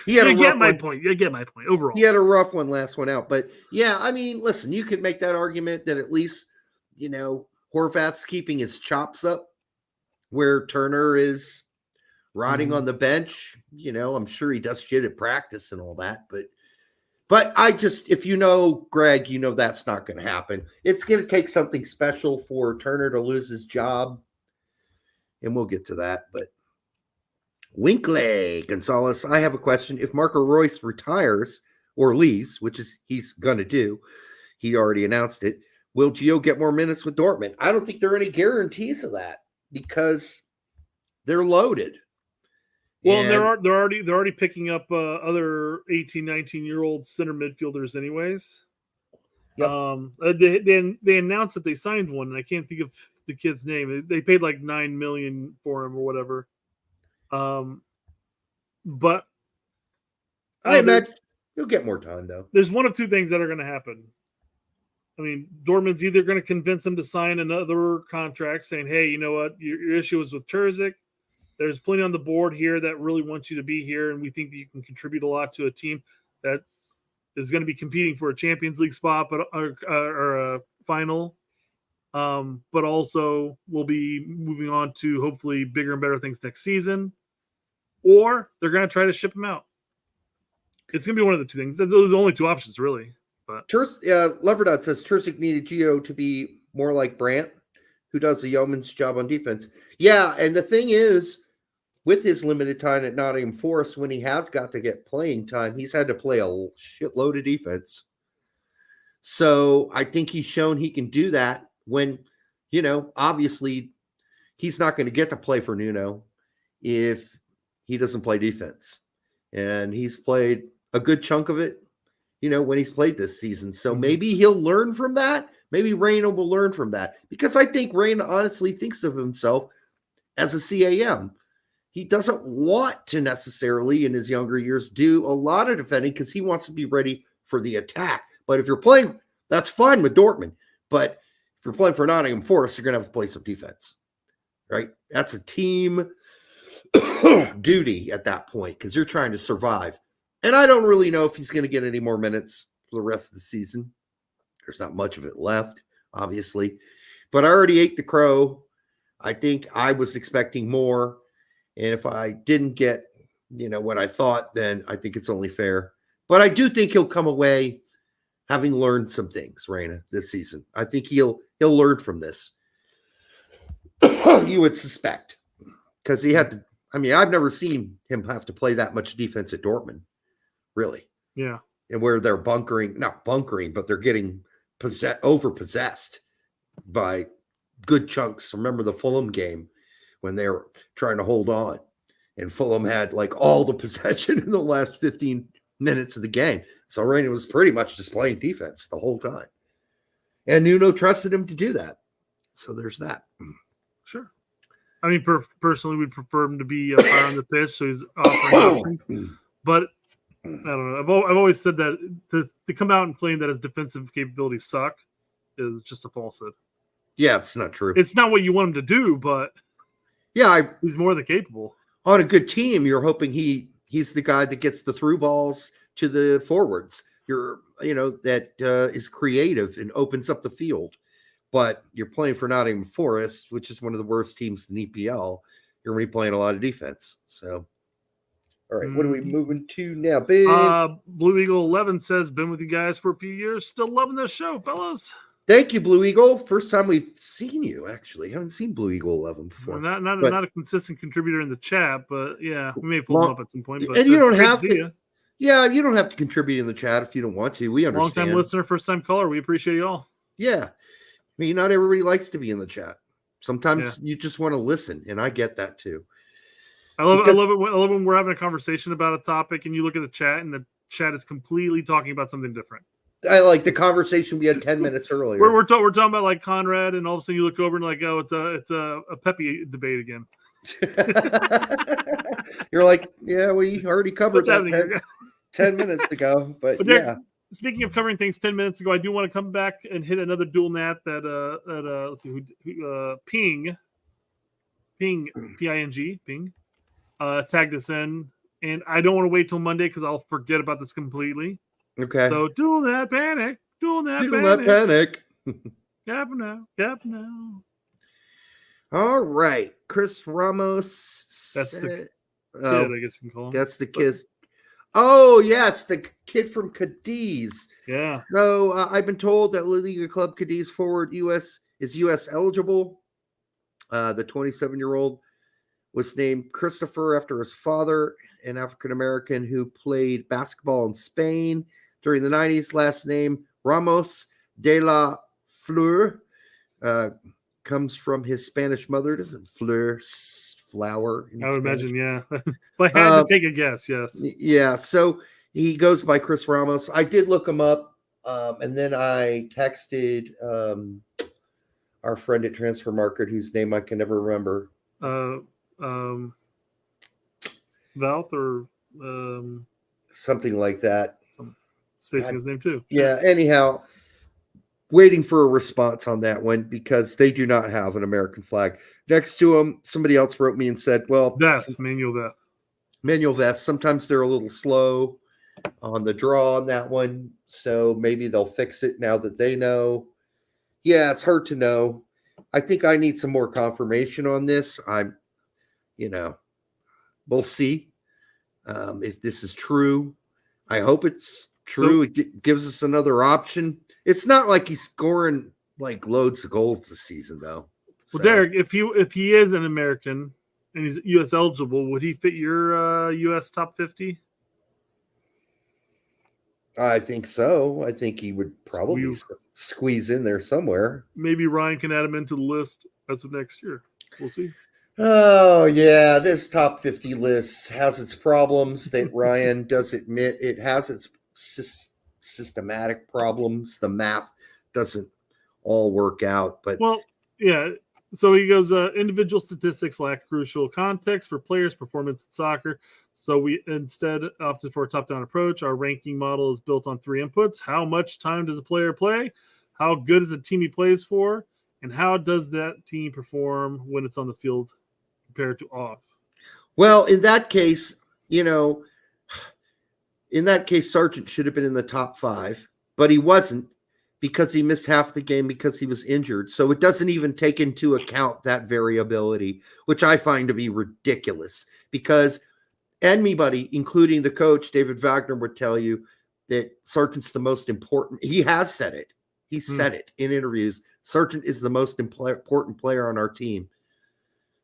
you get my point. You get my point. Overall, he had a rough one last one out, but yeah, I mean, listen, you could make that argument that at least Horvath's keeping his chops up, where Turner is rotting on the bench. I'm sure he does shit at practice and all that, but I just, if Greg, that's not going to happen. It's going to take something special for Turner to lose his job. And we'll get to that. But Winkley Gonzalez, I have a question. If Marco Reus retires or leaves, which is he's going to do, he already announced it, will Gio get more minutes with Dortmund? I don't think there are any guarantees of that because they're loaded. Well, and they're already picking up other 18, 19-year-old center midfielders anyways. Yep. They announced that they signed one, and I can't think of the kid's name. They paid like $9 million for him or whatever. But I imagine he'll get more time though. There's one of two things that are going to happen. I mean, Dortmund's either going to convince him to sign another contract saying, hey, you know what? Your issue is with Terzic. There's plenty on the board here that really wants you to be here, and we think that you can contribute a lot to a team that is going to be competing for a Champions League spot or a final. But also we'll be moving on to hopefully bigger and better things next season, or they're going to try to ship him out. It's going to be one of the two things. Those are the only two options, really. But Leverdot says Terzic needed Gio to be more like Brandt, who does the yeoman's job on defense. Yeah, and the thing is, with his limited time at Nottingham Forest, when he has got to get playing time, he's had to play a shitload of defense. So I think he's shown he can do that. When, obviously he's not going to get to play for Nuno if he doesn't play defense. And he's played a good chunk of it, when he's played this season. So maybe he'll learn from that. Maybe Reina will learn from that. Because I think Reina honestly thinks of himself as a CAM. He doesn't want to necessarily, in his younger years, do a lot of defending because he wants to be ready for the attack. But if you're playing, that's fine with Dortmund. But if you're playing for Nottingham Forest, you're going to have to play some defense, right? That's a team duty at that point because you're trying to survive. And I don't really know if he's going to get any more minutes for the rest of the season. There's not much of it left, obviously. But I already ate the crow. I think I was expecting more. And if I didn't get, what I thought, then I think it's only fair. But I do think he'll come away having learned some things, Reina, this season. I think he'll learn from this. You would suspect. Because he had to, I've never seen him have to play that much defense at Dortmund. Really. Yeah. And where they're not bunkering, but they're getting overpossessed by good chunks. Remember the Fulham game when they were trying to hold on. And Fulham had like all the possession in the last 15 minutes of the game. So Reina was pretty much just playing defense the whole time. And Nuno trusted him to do that. So there's that. Sure. I mean, personally, we'd prefer him to be a fire on the pitch, so he's offering options. But I don't know. I've always said that to come out and claim that his defensive capabilities suck is just a falsehood. Yeah, it's not true. It's not what you want him to do, but he's more than capable. On a good team, you're hoping he's the guy that gets the through balls to the forwards. That is creative and opens up the field. But you're playing for Nottingham Forest, which is one of the worst teams in EPL. You're going to be playing a lot of defense. So, all right, what are we moving to now, Ben? Blue Eagle 11 says, been with you guys for a few years. Still loving this show, fellas. Thank you, Blue Eagle. First time we've seen you, actually. I haven't seen Blue Eagle 11 before. Well, not a consistent contributor in the chat, but yeah, we may pull him up at some point. But and you don't have to. Yeah, you don't have to contribute in the chat if you don't want to. We understand. Long-time listener, first-time caller. We appreciate you all. Yeah. I mean, not everybody likes to be in the chat. Sometimes you just want to listen, and I get that too. I love it when we're having a conversation about a topic, and you look at the chat, and the chat is completely talking about something different. I like the conversation we had 10 minutes earlier. We're talking about like Conrad, and all of a sudden you look over and like, oh, it's a Pepe debate again. You're like, yeah, we already covered that 10 minutes ago, but yeah. Speaking of covering things 10 minutes ago, I do want to come back and hit another dual nat that let's see Ping Ping tagged us in, and I don't want to wait till Monday because I'll forget about this completely. Okay. So dual nat panic. Gap now. All right, Chris Ramos. That's the kid, I guess you can call him. That's the kid. Oh, yes, the kid from Cadiz. Yeah. So I've been told that La Liga Club Cadiz forward is U.S. eligible. The 27-year-old was named Christopher after his father, an African-American who played basketball in Spain during the 90s. Last name Ramos de la Fleur comes from his Spanish mother. Doesn't flower in I would Spanish? imagine, yeah. But I had to take a guess, yes. Yeah, so he goes by Chris Ramos. I did look him up, and then I texted our friend at Transfer Market, whose name I can never remember. Valth or something like that. Spacing his name too. Yeah, anyhow, waiting for a response on that one because they do not have an American flag. Next to him, somebody else wrote me and said, well, Manuel Veth. Sometimes they're a little slow on the draw on that one, so maybe they'll fix it now that they know. Yeah, it's hard to know. I think I need some more confirmation on this. We'll see if this is true. I hope it's true. It gives us another option. It's not like he's scoring like loads of goals this season, though. Well, Derek, if he is an American and he's U.S. eligible, would he fit your U.S. top 50? I think so. I think he would probably squeeze in there somewhere. Maybe Ryan can add him into the list as of next year. We'll see. Oh, yeah. This top 50 list has its problems that Ryan does admit. It has its systematic problems. The math doesn't all work out. But well, yeah. So he goes, individual statistics lack crucial context for players' performance in soccer. So we instead opted for a top-down approach. Our ranking model is built on 3 inputs. How much time does a player play? How good is the team he plays for? And how does that team perform when it's on the field compared to off? Well, in that case, Sargent should have been in the top 5, but he wasn't because he missed half the game because he was injured. So it doesn't even take into account that variability, which I find to be ridiculous because anybody, including the coach, David Wagner, would tell you that Sargent's the most important. He has said it. He said it in interviews. Sargent is the most important player on our team.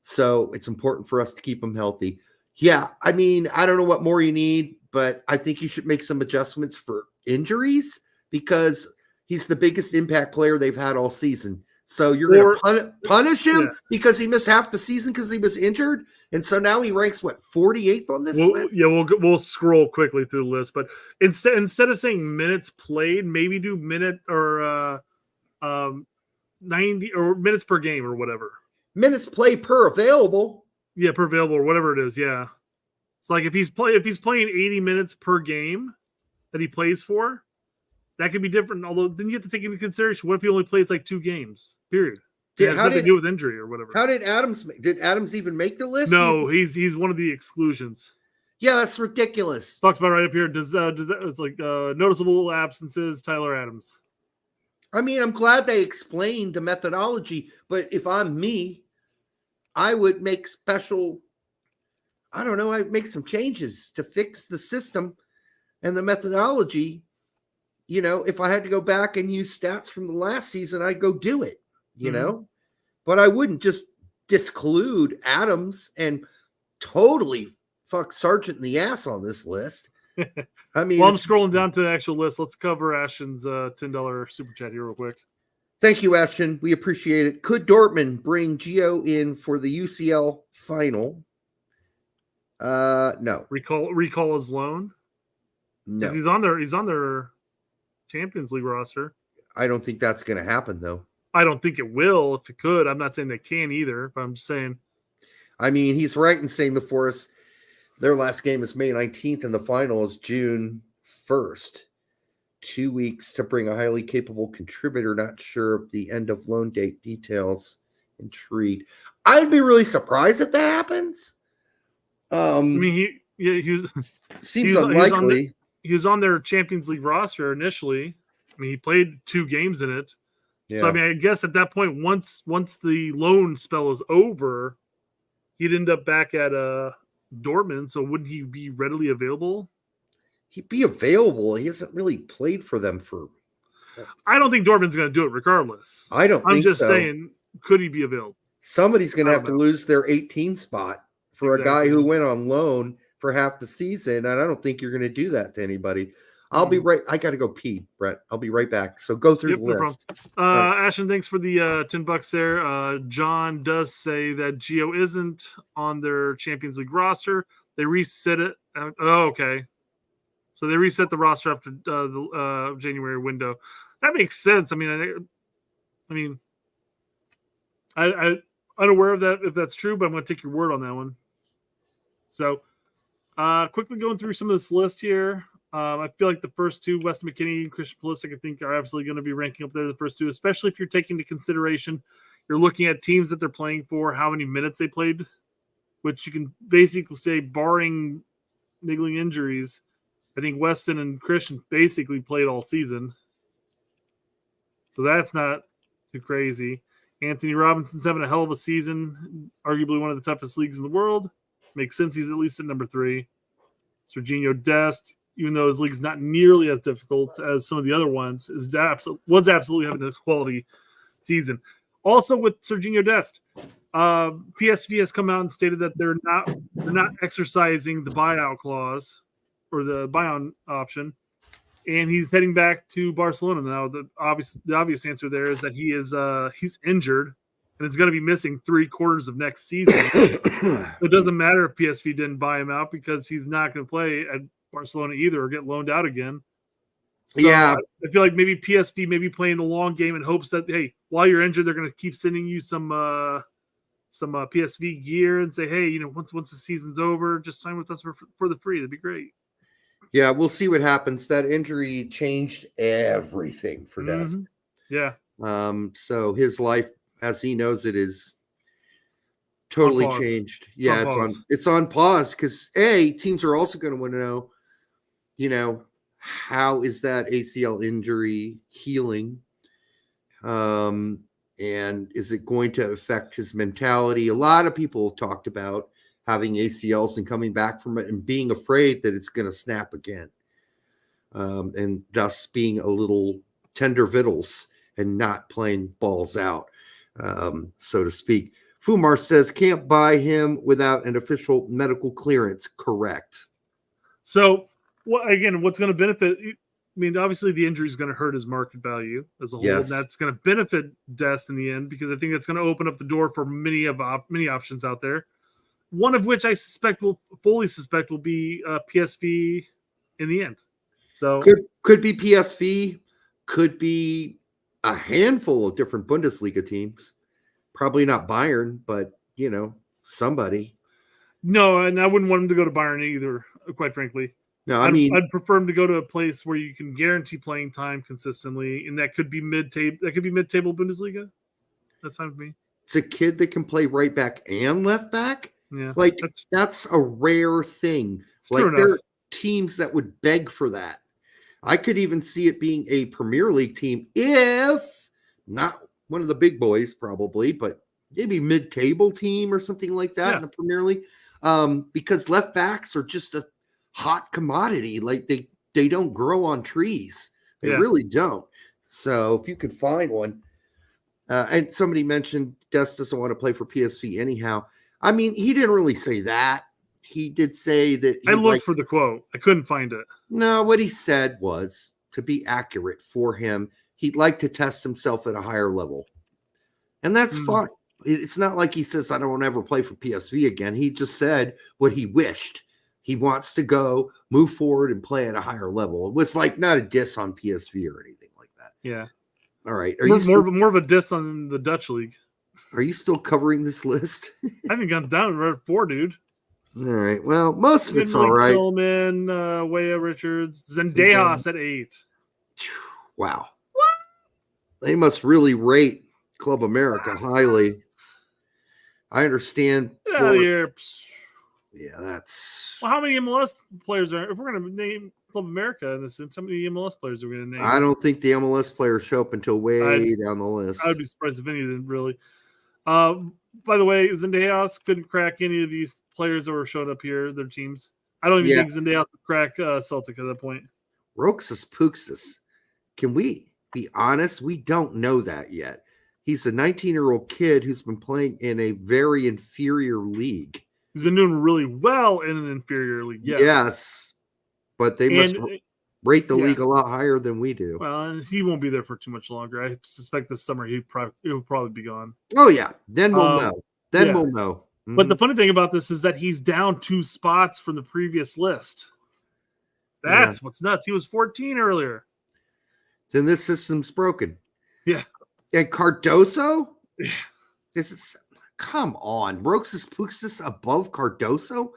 So it's important for us to keep him healthy. Yeah, I mean, I don't know what more you need, but I think you should make some adjustments for injuries because he's the biggest impact player they've had all season. So you're going to punish him because he missed half the season because he was injured, and so now he ranks 48th on this list. Yeah, we'll scroll quickly through the list, but instead of saying minutes played, maybe do minute or 90 or minutes per game or whatever. minutes play per available. Yeah, per available or whatever it is. Yeah. It's like if he's playing 80 minutes per game that he plays for, that could be different. Although then you have to take into consideration what if he only plays like 2 games, period. It has nothing to do with injury or whatever. How did Adams even make the list? No, he's one of the exclusions. Yeah, that's ridiculous. Talks about right up here. Does that it's like noticeable absences, Tyler Adams. I mean, I'm glad they explained the methodology, but if I'm me, I would make I'd make some changes to fix the system and the methodology. You know, if I had to go back and use stats from the last season, I'd go do it, you know, but I wouldn't just disclude Adams and totally fuck Sargent in the ass on this list. I mean, well, I'm scrolling down to the actual list. Let's cover Ashton's $10 super chat here real quick. Thank you, Ashton. We appreciate it. Could Dortmund bring Gio in for the UCL final? No. Recall his loan? No. He's on their Champions League roster. I don't think that's going to happen, though. I don't think it will. If it could, I'm not saying they can either, but I'm just saying. I mean, he's right in saying the Forest, their last game is May 19th and the final is June 1st. 2 weeks to bring a highly capable contributor. Not sure of the end of loan date details. Intrigued. I'd be really surprised if that happens. I mean, he was seems unlikely. He was on their Champions League roster initially. I mean, he played 2 games in it. Yeah. So I mean, I guess at that point, once the loan spell is over, he'd end up back at Dortmund. So wouldn't he be readily available? He'd be available. He hasn't really played for them for. I don't think Dortmund's going to do it regardless. I'm just saying, could he be available? Somebody's going to have to lose their 18 spot for a guy who went on loan for half the season, and I don't think you're going to do that to anybody. I'll be right. I got to go pee, Brett. I'll be right back. So go through the list. Ashton, thanks for the $10 there. John does say that Gio isn't on their Champions League roster. They reset it. Okay. So they reset the roster after the January window. That makes sense. I mean, I'm unaware of that if that's true, but I'm going to take your word on that one. So, quickly going through some of this list here. I feel like the first 2, Weston McKennie and Christian Pulisic, I think are absolutely going to be ranking up there. The first 2, especially if you're taking into consideration, you're looking at teams that they're playing for, how many minutes they played, which you can basically say, barring niggling injuries, I think Weston and Christian basically played all season. So that's not too crazy. Anthony Robinson's having a hell of a season, arguably one of the toughest leagues in the world. Makes sense he's at least at number 3. Serginho Dest, even though his league's not nearly as difficult as some of the other ones, was absolutely having this quality season. Also with Serginho Dest, PSV has come out and stated that they're not exercising the buyout clause or the buy-on option, and he's heading back to Barcelona now. The obvious answer there is that he's injured and it's going to be missing 3/4 of next season. It doesn't matter if PSV didn't buy him out because he's not going to play at Barcelona either or get loaned out again. So yeah, I feel like maybe PSV may be playing the long game in hopes that, hey, while you're injured, they're going to keep sending you some PSV gear and say, hey, you know, once the season's over, just sign with us for the free. That'd be great. Yeah, we'll see what happens. That injury changed everything for Dest. Yeah. So his life, as he knows it, is totally changed. Yeah, it's on pause because teams are also going to want to know, you know, how is that ACL injury healing? And is it going to affect his mentality? A lot of people have talked about having ACLs and coming back from it and being afraid that it's going to snap again. And thus being a little tender vittles and not playing balls out, so to speak. Fumar says can't buy him without an official medical clearance. Correct. So, what's going to benefit? I mean, obviously the injury is going to hurt his market value as a whole. Yes. And that's going to benefit Dest in the end because I think that's going to open up the door for many options out there. One of which I fully suspect will be PSV in the end. So could be PSV, could be a handful of different Bundesliga teams. Probably not Bayern, but somebody. No, and I wouldn't want him to go to Bayern either, quite frankly. No, I'd prefer him to go to a place where you can guarantee playing time consistently, and that could be mid-table. That could be mid-table Bundesliga. That's fine with me. It's a kid that can play right back and left back. Yeah, like that's a rare thing. Like there are teams that would beg for that. I could even see it being a Premier League team, if not one of the big boys, probably, but maybe mid-table team or something like that in the Premier League. Because left backs are just a hot commodity. Like they don't grow on trees. They really don't. So if you could find one, and somebody mentioned Dest doesn't want to play for PSV anyhow. I mean, he didn't really say that. He did say that. I looked for the quote. I couldn't find it. No, what he said was, to be accurate for him, he'd like to test himself at a higher level. And that's fine. It's not like he says, I don't want to ever play for PSV again. He just said what he wished. He wants to go, move forward, and play at a higher level. It was like not a diss on PSV or anything like that. Yeah. All right. More of a diss on the Dutch league. Are you still covering this list? I haven't gone down to 4, dude. All right. Well, most of it's all right. Tillman, Weah Richards, Zendejas at 8. Wow. What? They must really rate Club America highly. I understand. Get out of here. Yeah, that's. Well, how many MLS players are? If we're going to name Club America in this, how many MLS players are we going to name? I don't think the MLS players show up until way down the list. I'd be surprised if any didn't really. By the way, Zendejas couldn't crack any of these players that were showed up here. Their teams. I don't even think Zendejas would crack Celtic at that point. Roxas Puxas. Can we be honest? We don't know that yet. He's a 19-year-old kid who's been playing in a very inferior league. He's been doing really well in an inferior league. Yes. But they must rate the league a lot higher than we do. Well, he won't be there for too much longer. I suspect this summer he'll probably be gone. Oh, yeah. Then we'll know. We'll know. Mm-hmm. But the funny thing about this is that he's down 2 spots from the previous list. That's what's nuts. He was 14 earlier. Then this system's broken. Yeah. And Cardoso? Yeah. Come on. Roxas Puxas above Cardoso?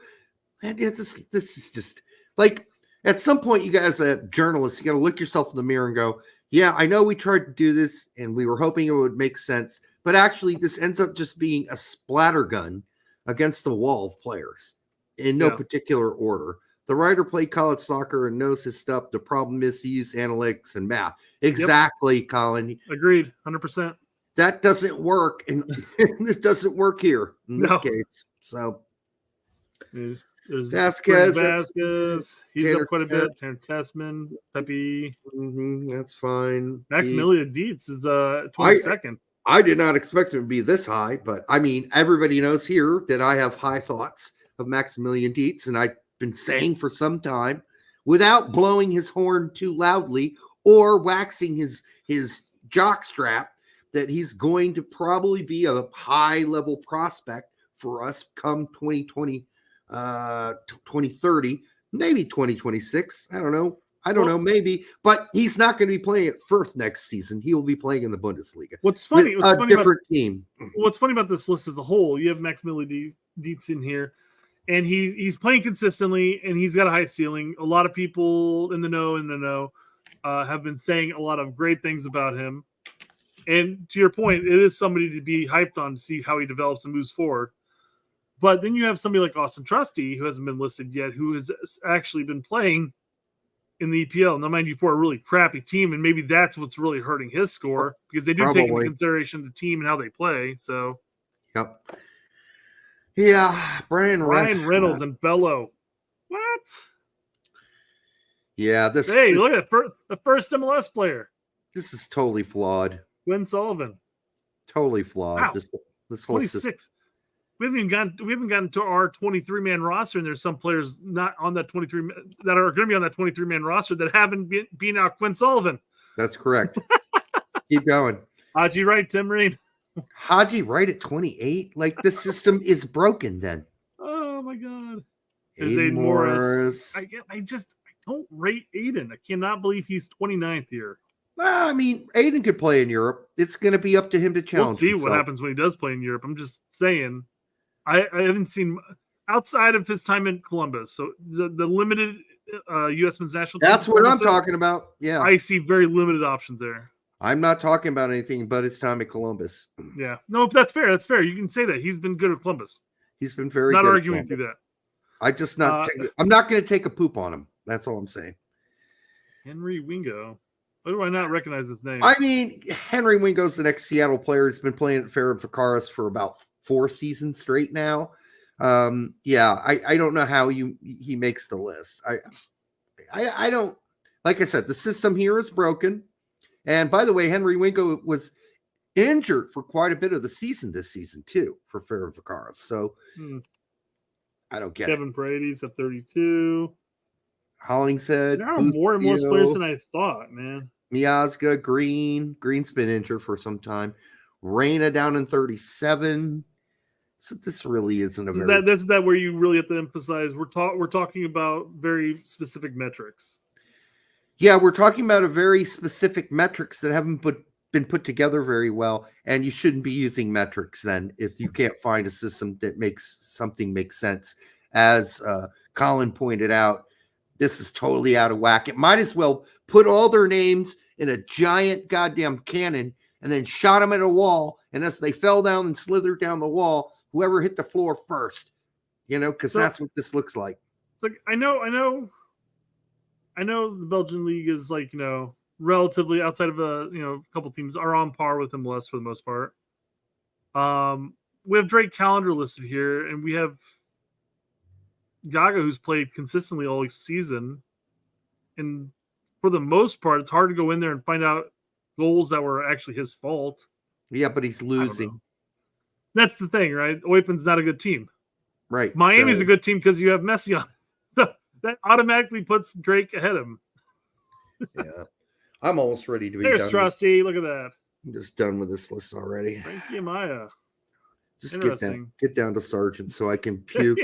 Man, this is just like at some point, you guys, as a journalist, you got to look yourself in the mirror and go, yeah, I know we tried to do this and we were hoping it would make sense. But actually, this ends up just being a splatter gun against the wall of players in no particular order. The writer played college soccer and knows his stuff. The problem is he used analytics and math. Exactly, Colin. Agreed, 100%. That doesn't work, and this doesn't work here in this case. So, there's Vasquez. He's up quite a bit. Tanner Tessman, Pepe. That's fine. Maximilian Dietz is 22nd. I did not expect him to be this high, but I mean, everybody knows here that I have high thoughts of Maximilian Dietz, and I've been saying for some time, without blowing his horn too loudly or waxing his jock strap, that he's going to probably be a high-level prospect for us come 2020, 2030, maybe 2026. I don't know, maybe. But he's not going to be playing at Firth next season. He will be playing in the Bundesliga. What's funny team. What's funny about this list as a whole, you have Maximilian Dietz in here, and he's playing consistently, and he's got a high ceiling. A lot of people in the know have been saying a lot of great things about him. And to your point, it is somebody to be hyped on to see how he develops and moves forward. But then you have somebody like Austin Trusty, who hasn't been listed yet, who has actually been playing in the EPL. Now, mind you, for a really crappy team, and maybe that's what's really hurting his score, because they do take into consideration the team and how they play. So, yeah, Brian Reynolds and Bello. What? Yeah, look at the first MLS player. This is totally flawed. Gwen Sullivan. Totally flawed. Wow. This whole 26. system. We haven't gotten to our 23-man roster, and there's some players not on that 23 that are going to be on that 23-man roster that haven't been out. Quinn Sullivan. That's correct. Keep going. Haji Wright, Tim Ream. Haji Wright at 28. Like the system is broken. Then. Oh my God. There's Aiden Morris. I don't rate Aiden. I cannot believe he's 29th here. Well, I mean, Aiden could play in Europe. It's going to be up to him to challenge. We'll see himself. what happens when he does play in Europe. I'm just saying, I haven't seen outside of his time in Columbus. So the limited U.S. men's national team. That's what I'm talking about. Yeah, I see very limited options there. I'm not talking about anything but his time at Columbus. Yeah, no, if that's fair, that's fair. You can say that he's been good at Columbus. He's been very not good arguing through that. I'm not going to take a poop on him. That's all I'm saying. Henry Wingo. Why do I not recognize his name? I mean, Henry Wingo's the next Seattle player. He's been playing at Ferrin Fakaris for about 4 seasons straight now. Yeah, I don't know how he makes the list. I don't, like I said, the system here is broken. And by the way, Henry Wingo was injured for quite a bit of the season this season too for Ferrin Fakaris. So I don't get Kevin Brady's at 32. Hollingshead. There are more and more players than I thought, man. Miazga, Green's been injured for some time. Reyna down in 37. So this really isn't a very... That's where you really have to emphasize we're talking about very specific metrics. Yeah, we're talking about a very specific metrics that haven't been put together very well, and you shouldn't be using metrics then if you can't find a system that makes something make sense. As Colin pointed out, this is totally out of whack. It might as well put all their names in a giant goddamn cannon and then shot them at a wall, and as they fell down and slithered down the wall, whoever hit the floor first, because that's what this looks like. It's like I know the Belgian league is like, relatively outside of a couple teams are on par with MLS for the most part. We have Drake Callender listed here, and we have Gaga, who's played consistently all season. And for the most part, it's hard to go in there and find out goals that were actually his fault. Yeah, but he's losing. That's the thing, right? Oipen's not a good team. Right. Miami's a good team because you have Messi on. That automatically puts Drake ahead of him. Yeah. I'm almost ready to be There's done. Trusty. Look at that. I'm just done with this list already. Frankie Amaya. Just get down to Sargent so I can puke.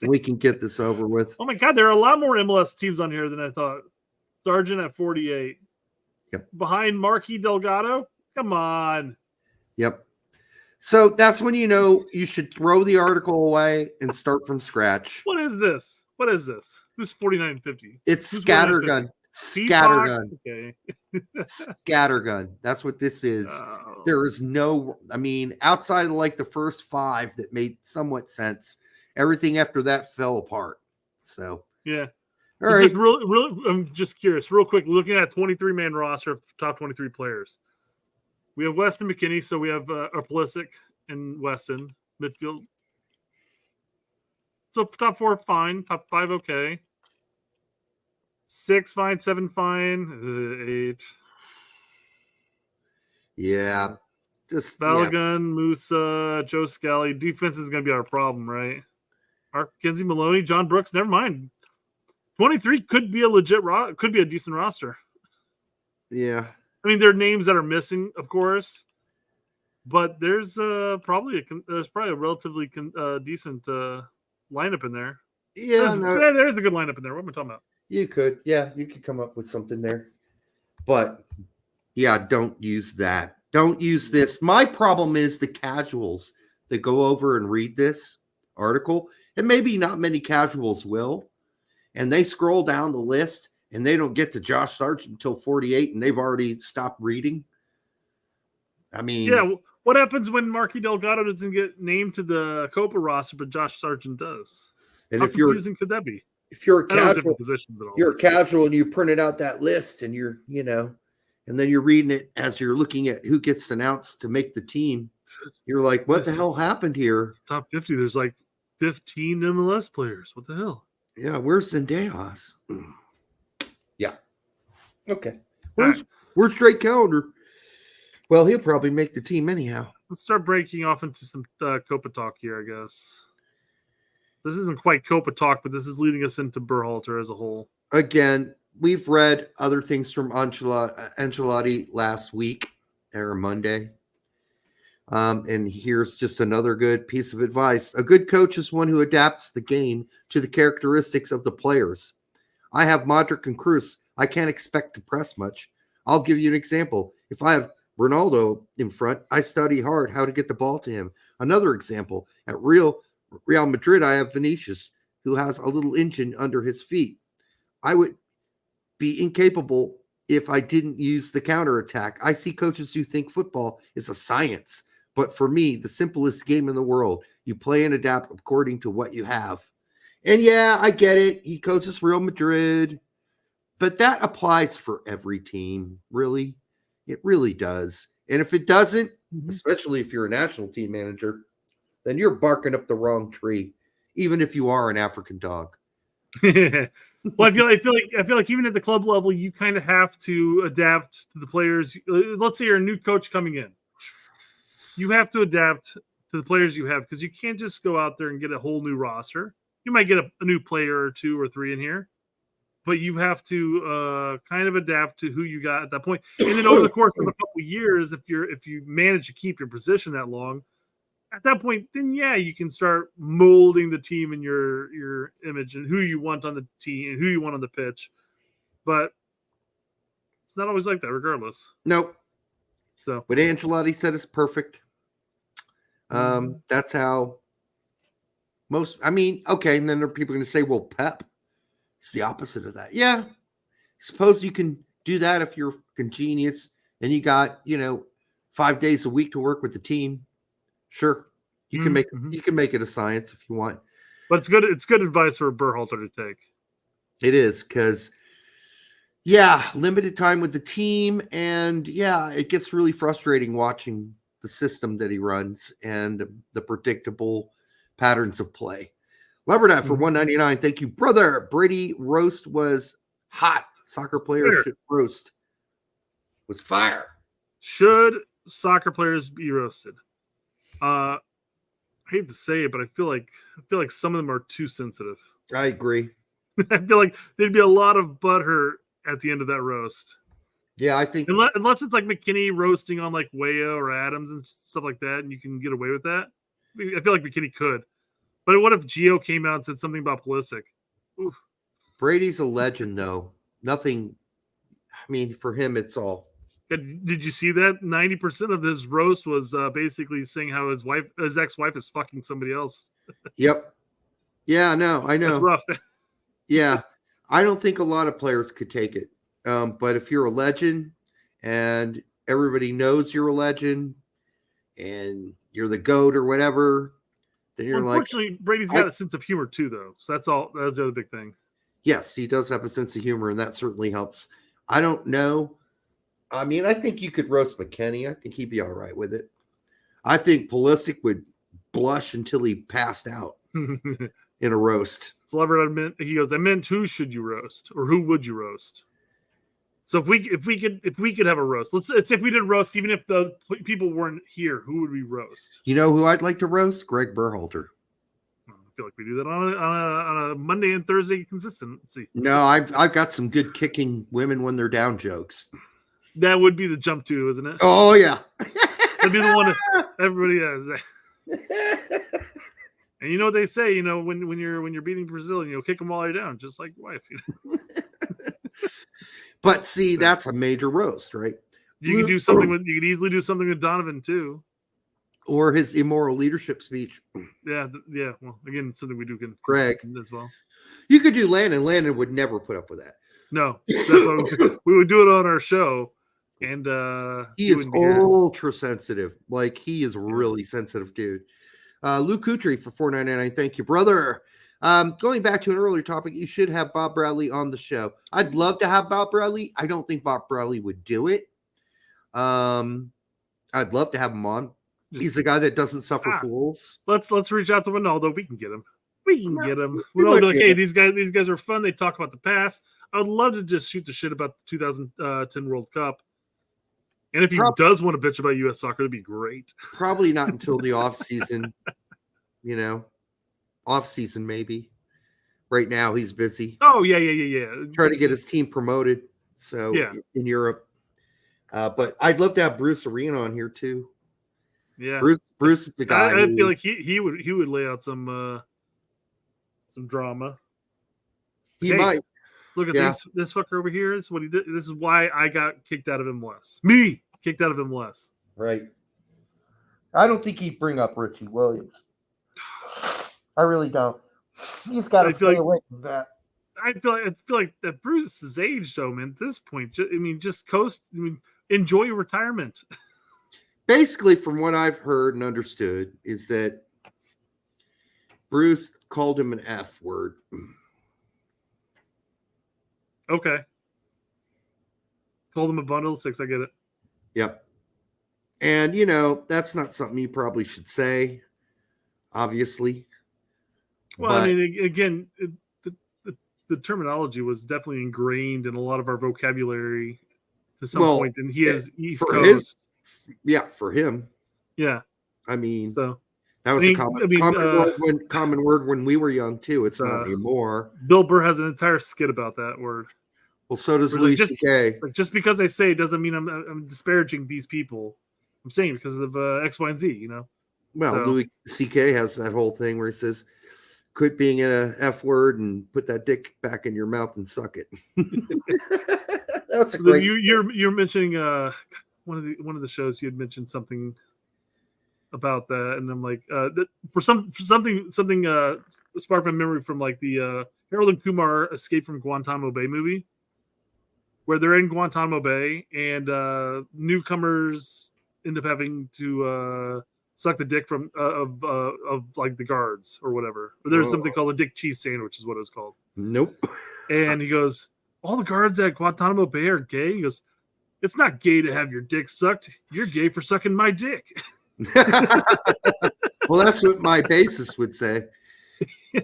We can get this over with. Oh my God, there are a lot more MLS teams on here than I thought. Sargent at 48. Yep. Behind Marquis Delgado? Come on. Yep. So that's when you should throw the article away and start from scratch. What is this? Who's 49.50? It's Scattergun. Scattergun. Okay. Scattergun. That's what this is. Oh. There is outside of like the first 5 that made somewhat sense, everything after that fell apart. So yeah. All right. I'm just curious, real quick, looking at 23-man roster of top 23 players. We have Weston McKinney, so we have Pulisic and Weston midfield. So top 4 fine, top 5 okay. 6 fine, 7 fine, 8. Yeah. Just Balogun, Musa, Joe Scally. Defense is going to be our problem, right? Kenzie Maloney, John Brooks. Never mind. 23 could be a could be a decent roster. Yeah. I mean, there are names that are missing, of course, but there's probably a relatively decent lineup in there. Yeah, there's a good lineup in there. What am I talking about? You could come up with something there, but yeah, don't use that. Don't use this. My problem is the casuals that go over and read this article, and maybe not many casuals will, and they scroll down the list and they don't get to Josh Sargent until 48 and they've already stopped reading. I mean, yeah. What happens when Marquis Delgado doesn't get named to the Copa roster, but Josh Sargent does? And how confusing could that be? If you're a casual, and you printed out that list and you're, and then you're reading it as you're looking at who gets announced to make the team, you're like, what the hell happened here? It's top 50. There's like 15 MLS players. What the hell? Yeah, where's Zendejas? Yeah. Okay. Where's Drake Callender? Well, he'll probably make the team anyhow. Let's start breaking off into some Copa talk here, I guess. This isn't quite Copa talk, but this is leading us into Berhalter as a whole. Again, we've read other things from Ancelotti last week or Monday. And here's just another good piece of advice. A good coach is one who adapts the game to the characteristics of the players. I have Modric and Cruz. I can't expect to press much. I'll give you an example. If I have Ronaldo in front, I study hard how to get the ball to him. Another example, at Real Madrid, I have Vinicius, who has a little engine under his feet. I would be incapable if I didn't use the counterattack. I see coaches who think football is a science, but for me, the simplest game in the world. You play and adapt according to what you have. And yeah, I get it. He coaches Real Madrid, but that applies for every team, really. It really does. And if it doesn't, especially if you're a national team manager, then you're barking up the wrong tree, even if you are an African dog. Well, I feel like even at the club level, you kind of have to adapt to the players. Let's say you're a new coach coming in. You have to adapt to the players you have, because you can't just go out there and get a whole new roster. You might get a new player or 2 or 3 in here, but you have to kind of adapt to who you got at that point. And then over the course of a couple of years, if you manage to keep your position that long, at that point, then yeah, you can start molding the team in your image and who you want on the team and who you want on the pitch. But it's not always like that, regardless. Nope. So what Ancelotti said is perfect. That's how most. I mean, okay, and then there are people going to say, "Well, Pep, it's the opposite of that." Yeah, suppose you can do that if you're a genius and you got 5 days a week to work with the team. Sure, you can make it a science if you want. But it's good. It's good advice for Berhalter to take. It is, because limited time with the team, and it gets really frustrating watching the system that he runs and the predictable patterns of play. Leverdat for $1.99. Thank you, brother. Brady roast was hot. Soccer players should roast. Was fire. Should soccer players be roasted? I hate to say it, but I feel like some of them are too sensitive. I agree. I feel like there'd be a lot of butthurt at the end of that roast. Yeah, I think unless it's like McKinney roasting on like Weah or Adams and stuff like that, and you can get away with that. I feel like McKinney could. But what if Gio came out and said something about Pulisic? Oof. Brady's a legend, though. Nothing. I mean, for him, it's all. Did you see that? 90% of his roast was basically saying how his ex-wife is fucking somebody else. Yep. Yeah, no, I know. That's rough. Yeah, I don't think a lot of players could take it. But if you're a legend and everybody knows you're a legend and you're the GOAT or whatever, then you're unfortunately, Brady's got a sense of humor too, though. So that's the other big thing. Yes, he does have a sense of humor, and that certainly helps. I don't know. I mean, I think you could roast McKinney. I think he'd be all right with it. I think Pulisic would blush until he passed out in a roast. So he goes, I meant who should you roast, or who would you roast? So if we could have a roast, let's say if we did roast, even if the people weren't here, who would we roast? You know who I'd like to roast? Gregg Berhalter. I feel like we do that on a Monday and Thursday consistency. No, I've got some good kicking women when they're down jokes. That would be the jump to, isn't it? Oh yeah, that'd be the one that everybody has. And you know what they say? When you're beating Brazil, kick them while you're down, just like wife. But see, that's a major roast, right? You could easily do something with Donovan too, or his immoral leadership speech. Yeah. Well, again, something we do can Greg as well. You could do Landon. Landon would never put up with that. No, that's what we would do it on our show, and he is ultra sensitive. Like, he is really sensitive, dude. Luke Kutry for $4.99. Thank you, brother. Going back to an earlier topic, you should have Bob Bradley on the show. I'd love to have Bob Bradley. I don't think Bob Bradley would do it. I'd love to have him on. He's a guy that doesn't suffer fools. Let's reach out to Ronaldo. We can get him. Ronaldo, like, hey, these guys are fun. They talk about the past. I would love to just shoot the shit about the 2010 World Cup. And if he does want to bitch about U.S. soccer, it'd be great. Probably not until the off season. Off season maybe. Right now he's busy. Oh yeah. Trying to get his team promoted. So in Europe. But I'd love to have Bruce Arena on here too. Yeah, Bruce is the guy. I feel like he would lay out some drama. He might. Look at Yeah. this fucker over here. This is what he did. This is why I got kicked out of MLS. Me kicked out of MLS. Right. I don't think he'd bring up Richie Williams. I really don't. He's got to stay away from that. I feel like that Bruce is aged though, man. At this point, just coast. Enjoy your retirement. Basically, from what I've heard and understood, is that Bruce called him an F word. Okay. Called him a bundle of six. I get it. Yep. And, that's not something you probably should say, obviously. Well, but, I mean, again, the terminology was definitely ingrained in a lot of our vocabulary to some point, and he is East Coast. For him. Yeah. I mean, so that was a common word when we were young, too. It's not anymore. Bill Burr has an entire skit about that word. Well, so does Louis C.K. Just because I say it doesn't mean I'm disparaging these people. I'm saying because of X, Y, and Z, Well, Louis C.K. has that whole thing where he says, quit being an F word and put that dick back in your mouth and suck it. That's a great. You're mentioning one of the shows you had mentioned something about that, and I'm like, something sparked my memory from like the Harold and Kumar Escape from Guantanamo Bay movie, where they're in Guantanamo Bay and newcomers end up having to suck the dick from of like the guards or whatever. Or there's something called a dick cheese sandwich, is what it was called. Nope. And he goes, all the guards at Guantanamo Bay are gay. He goes, it's not gay to have your dick sucked. You're gay for sucking my dick. Well, that's what my bassist would say.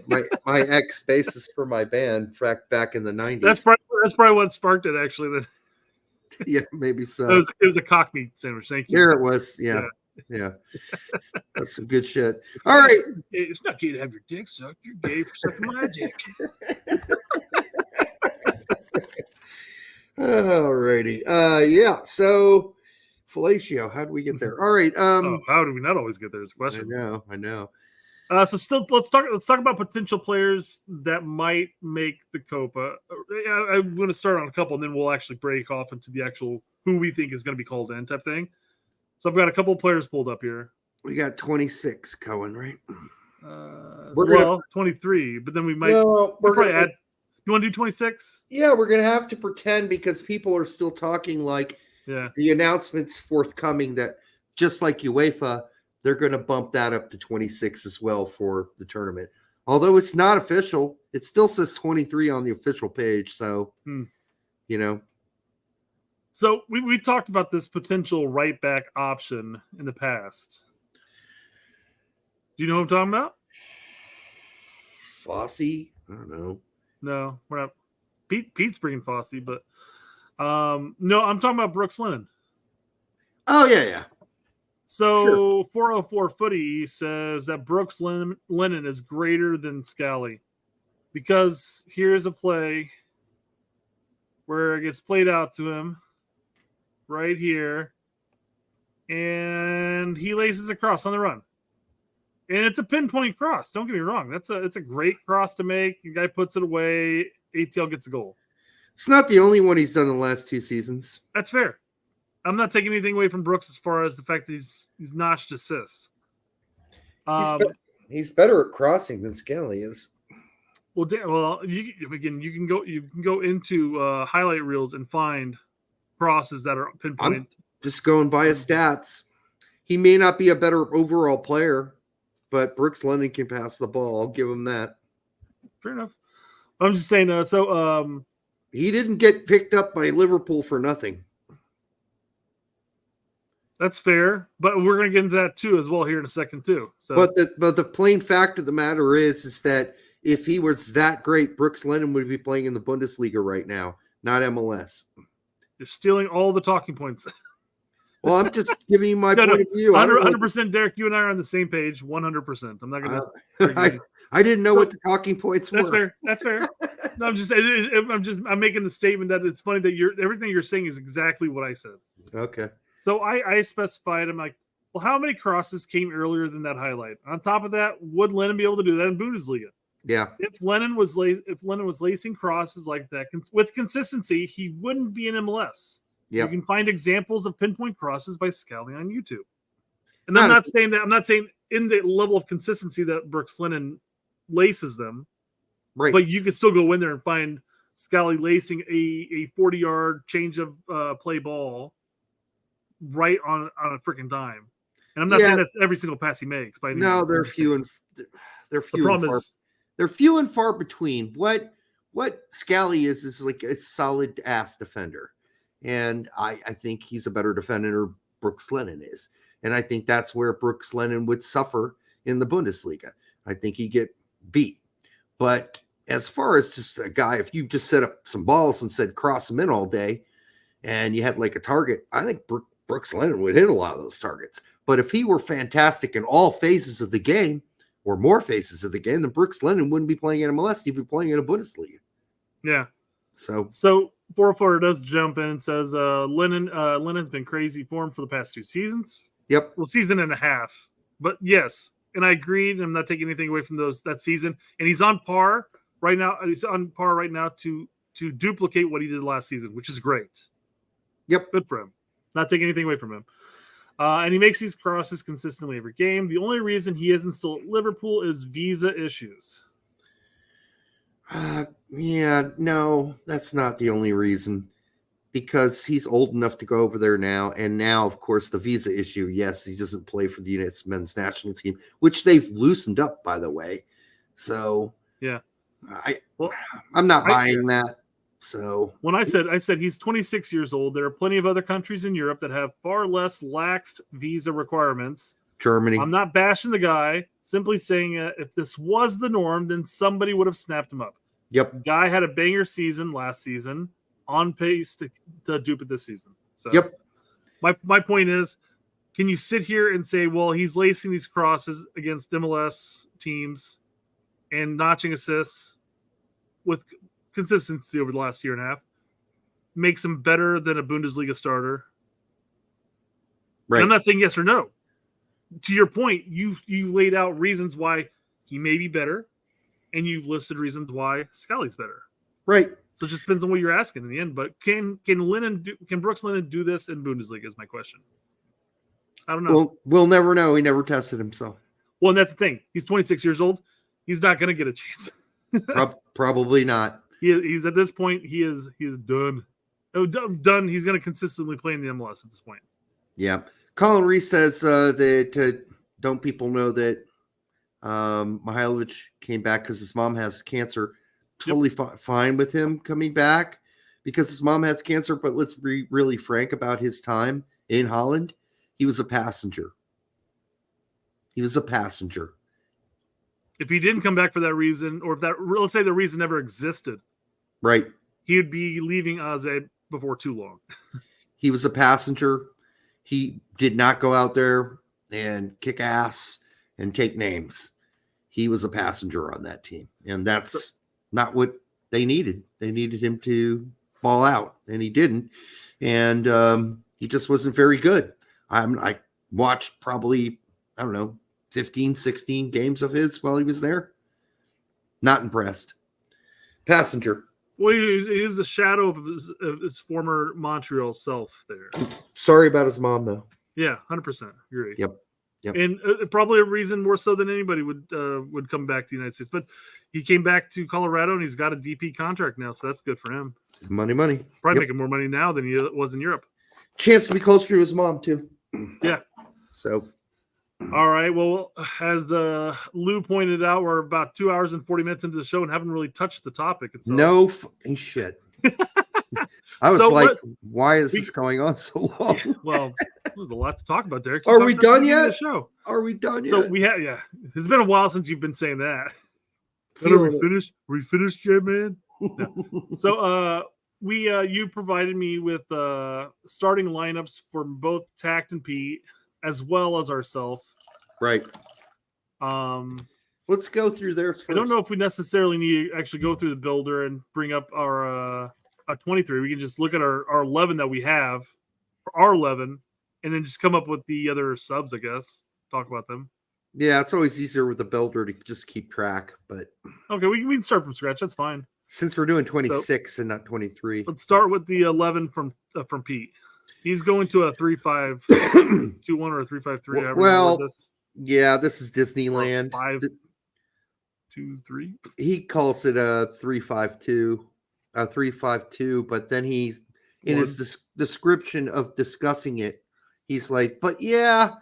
My ex bassist for my band back in the 90s. That's probably what sparked it, actually. Then. Yeah, maybe so. It was a cock meat sandwich. Thank you. There it was. Yeah. That's some good shit. All right. It's not gay to have your dick sucked. You're gay for sucking my dick. All righty. Yeah. So, fellatio, how do we get there? All right. How do we not always get there? Is the question. I know. So still, let's talk about potential players that might make the Copa. I'm going to start on a couple, and then we'll actually break off into the actual who we think is going to be called in type thing. So I've got a couple of players pulled up here. We got 26 going, right? 23, but then we might probably add. You want to do 26? Yeah, we're going to have to pretend because people are still talking like the announcement's forthcoming that just like UEFA, they're going to bump that up to 26 as well for the tournament. Although it's not official, it still says 23 on the official page. So, So we talked about this potential right back option in the past. Do you know what I'm talking about? Fossey? I don't know. No, we're not. Pete's bringing Fossey, but no, I'm talking about Brooks Lennon. Oh, yeah. So 404 Footy says that Brooks Lennon is greater than Scally because here's a play where it gets played out to him right here, and he laces across on the run. And it's a pinpoint cross. Don't get me wrong. It's a great cross to make. The guy puts it away. ATL gets a goal. It's not the only one he's done in the last 2 seasons. That's fair. I'm not taking anything away from Brooks as far as the fact that he's notched assists. He's better at crossing than Scally is. Well, you can go into highlight reels and find crosses that are pinpoint. I'm just going by his stats. He may not be a better overall player, but Brooks Lennon can pass the ball. I'll give him that. Fair enough. I'm just saying. He didn't get picked up by Liverpool for nothing. That's fair, but we're going to get into that too as well here in a second too. So, but the plain fact of the matter is that if he was that great, Brooks Lennon would be playing in the Bundesliga right now, not MLS. You're stealing all the talking points. Well, I'm just giving you my point of view. 100%, Derek. You and I are on the same page. 100%. I'm not going to. I didn't know what the talking points were. That's fair. No, I'm making the statement that it's funny that everything you're saying is exactly what I said. Okay. So I specified. I'm like, well, how many crosses came earlier than that highlight? On top of that, would Lennon be able to do that in Bundesliga? Yeah. If Lennon was lacing crosses like that with consistency, he wouldn't be in MLS. Yeah. You can find examples of pinpoint crosses by Scally on YouTube. And Not I'm not saying in the level of consistency that Brooks Lennon laces them, right. but you could still go in there and find Scally lacing a 40-yard change of play ball right on a freaking dime. And I'm not saying that's every single pass he makes. By any means. They're few and far. They're few and far between. What Scally is like a solid ass defender, and I think he's a better defender than Brooks Lennon is, and I think that's where Brooks Lennon would suffer in the Bundesliga. I think he'd get beat, but as far as just a guy, if you just set up some balls and said cross them in all day, and you had like a target, I think Brooks Lennon would hit a lot of those targets. But if he were fantastic in all phases of the game, or more phases of the game, then Brooks Lennon wouldn't be playing in MLS. He'd be playing in a Bundesliga. Yeah. So 404 does jump in and says Lennon's been crazy form for the past 2 seasons. Yep. Well, season and a half. But yes, and I agreed. I'm not taking anything away from that season. And he's on par right now. He's on par right now to duplicate what he did last season, which is great. Yep. Good for him. Not taking anything away from him. And he makes these crosses consistently every game. The only reason he isn't still at Liverpool is visa issues. No, that's not the only reason. Because he's old enough to go over there now. And now, of course, the visa issue. Yes, he doesn't play for the United States men's national team, which they've loosened up, by the way. So, yeah, I'm not buying that. So when I said he's 26 years old, there are plenty of other countries in Europe that have far less laxed visa requirements. Germany. I'm not bashing the guy, simply saying if this was the norm, then somebody would have snapped him up. Yep. The guy had a banger season last season, on pace to dupe it this season. So yep. My point is, can you sit here and say, well, he's lacing these crosses against MLS teams and notching assists with consistency over the last year and a half makes him better than a Bundesliga starter? Right. And I'm not saying yes or no. To your point, you laid out reasons why he may be better, and you've listed reasons why Scally's better. Right. So it just depends on what you're asking in the end. But can Brooks Lennon do this in Bundesliga is my question. I don't know. Well, we'll never know. He never tested himself. Well, and that's the thing. He's 26 years old. He's not going to get a chance. Probably not. He's at this point. He is done. Done. He's going to consistently play in the MLS at this point. Yeah. Colin Reese says that don't people know that Mihailovic came back because his mom has cancer. Totally fine with him coming back because his mom has cancer. But let's be really frank about his time in Holland. He was a passenger. If he didn't come back for that reason, or if let's say the reason never existed, right, he would be leaving AZ before too long. He was a passenger. He did not go out there and kick ass and take names. He was a passenger on that team, and that's not what they needed. They needed him to ball out, and he didn't. And he just wasn't very good. I watched probably, 15, 16 games of his while he was there. Not impressed. Passenger. Well, he was the shadow of his former Montreal self there. Sorry about his mom, though. Yeah, 100%. Agree. Yep. And probably a reason more so than anybody would come back to the United States. But he came back to Colorado, and he's got a DP contract now, so that's good for him. Money. Probably making more money now than he was in Europe. Chance to be closer to his mom, too. Yeah. So. All right. Well, as Lou pointed out, we're about 2 hours and 40 minutes into the show and haven't really touched the topic itself. No fucking shit. I was why is this going on so long? Yeah, well, there's a lot to talk about, Derek. Are we done yet? Are we done yet? So it's been a while since you've been saying that. Are we finished? Are we finished yet, man? No. So you provided me with starting lineups for both Tact and Pete, as well as ourselves. Right. Let's go through theirs first. I don't know if we necessarily need to actually go through the builder and bring up our 23. We can just look at our 11 that we have, our 11, and then just come up with the other subs, I guess. Talk about them. Yeah, it's always easier with the builder to just keep track. But Okay, we can start from scratch. That's fine. since we're doing 26 and not 23, Let's start with the 11 from Pete. He's going to a 3-5-2-1 or a 3-5-3. well, yeah, this is Disneyland. 5-2-3. He calls it a 3-5-2, but then he's in his description of discussing it, he's like, but yeah,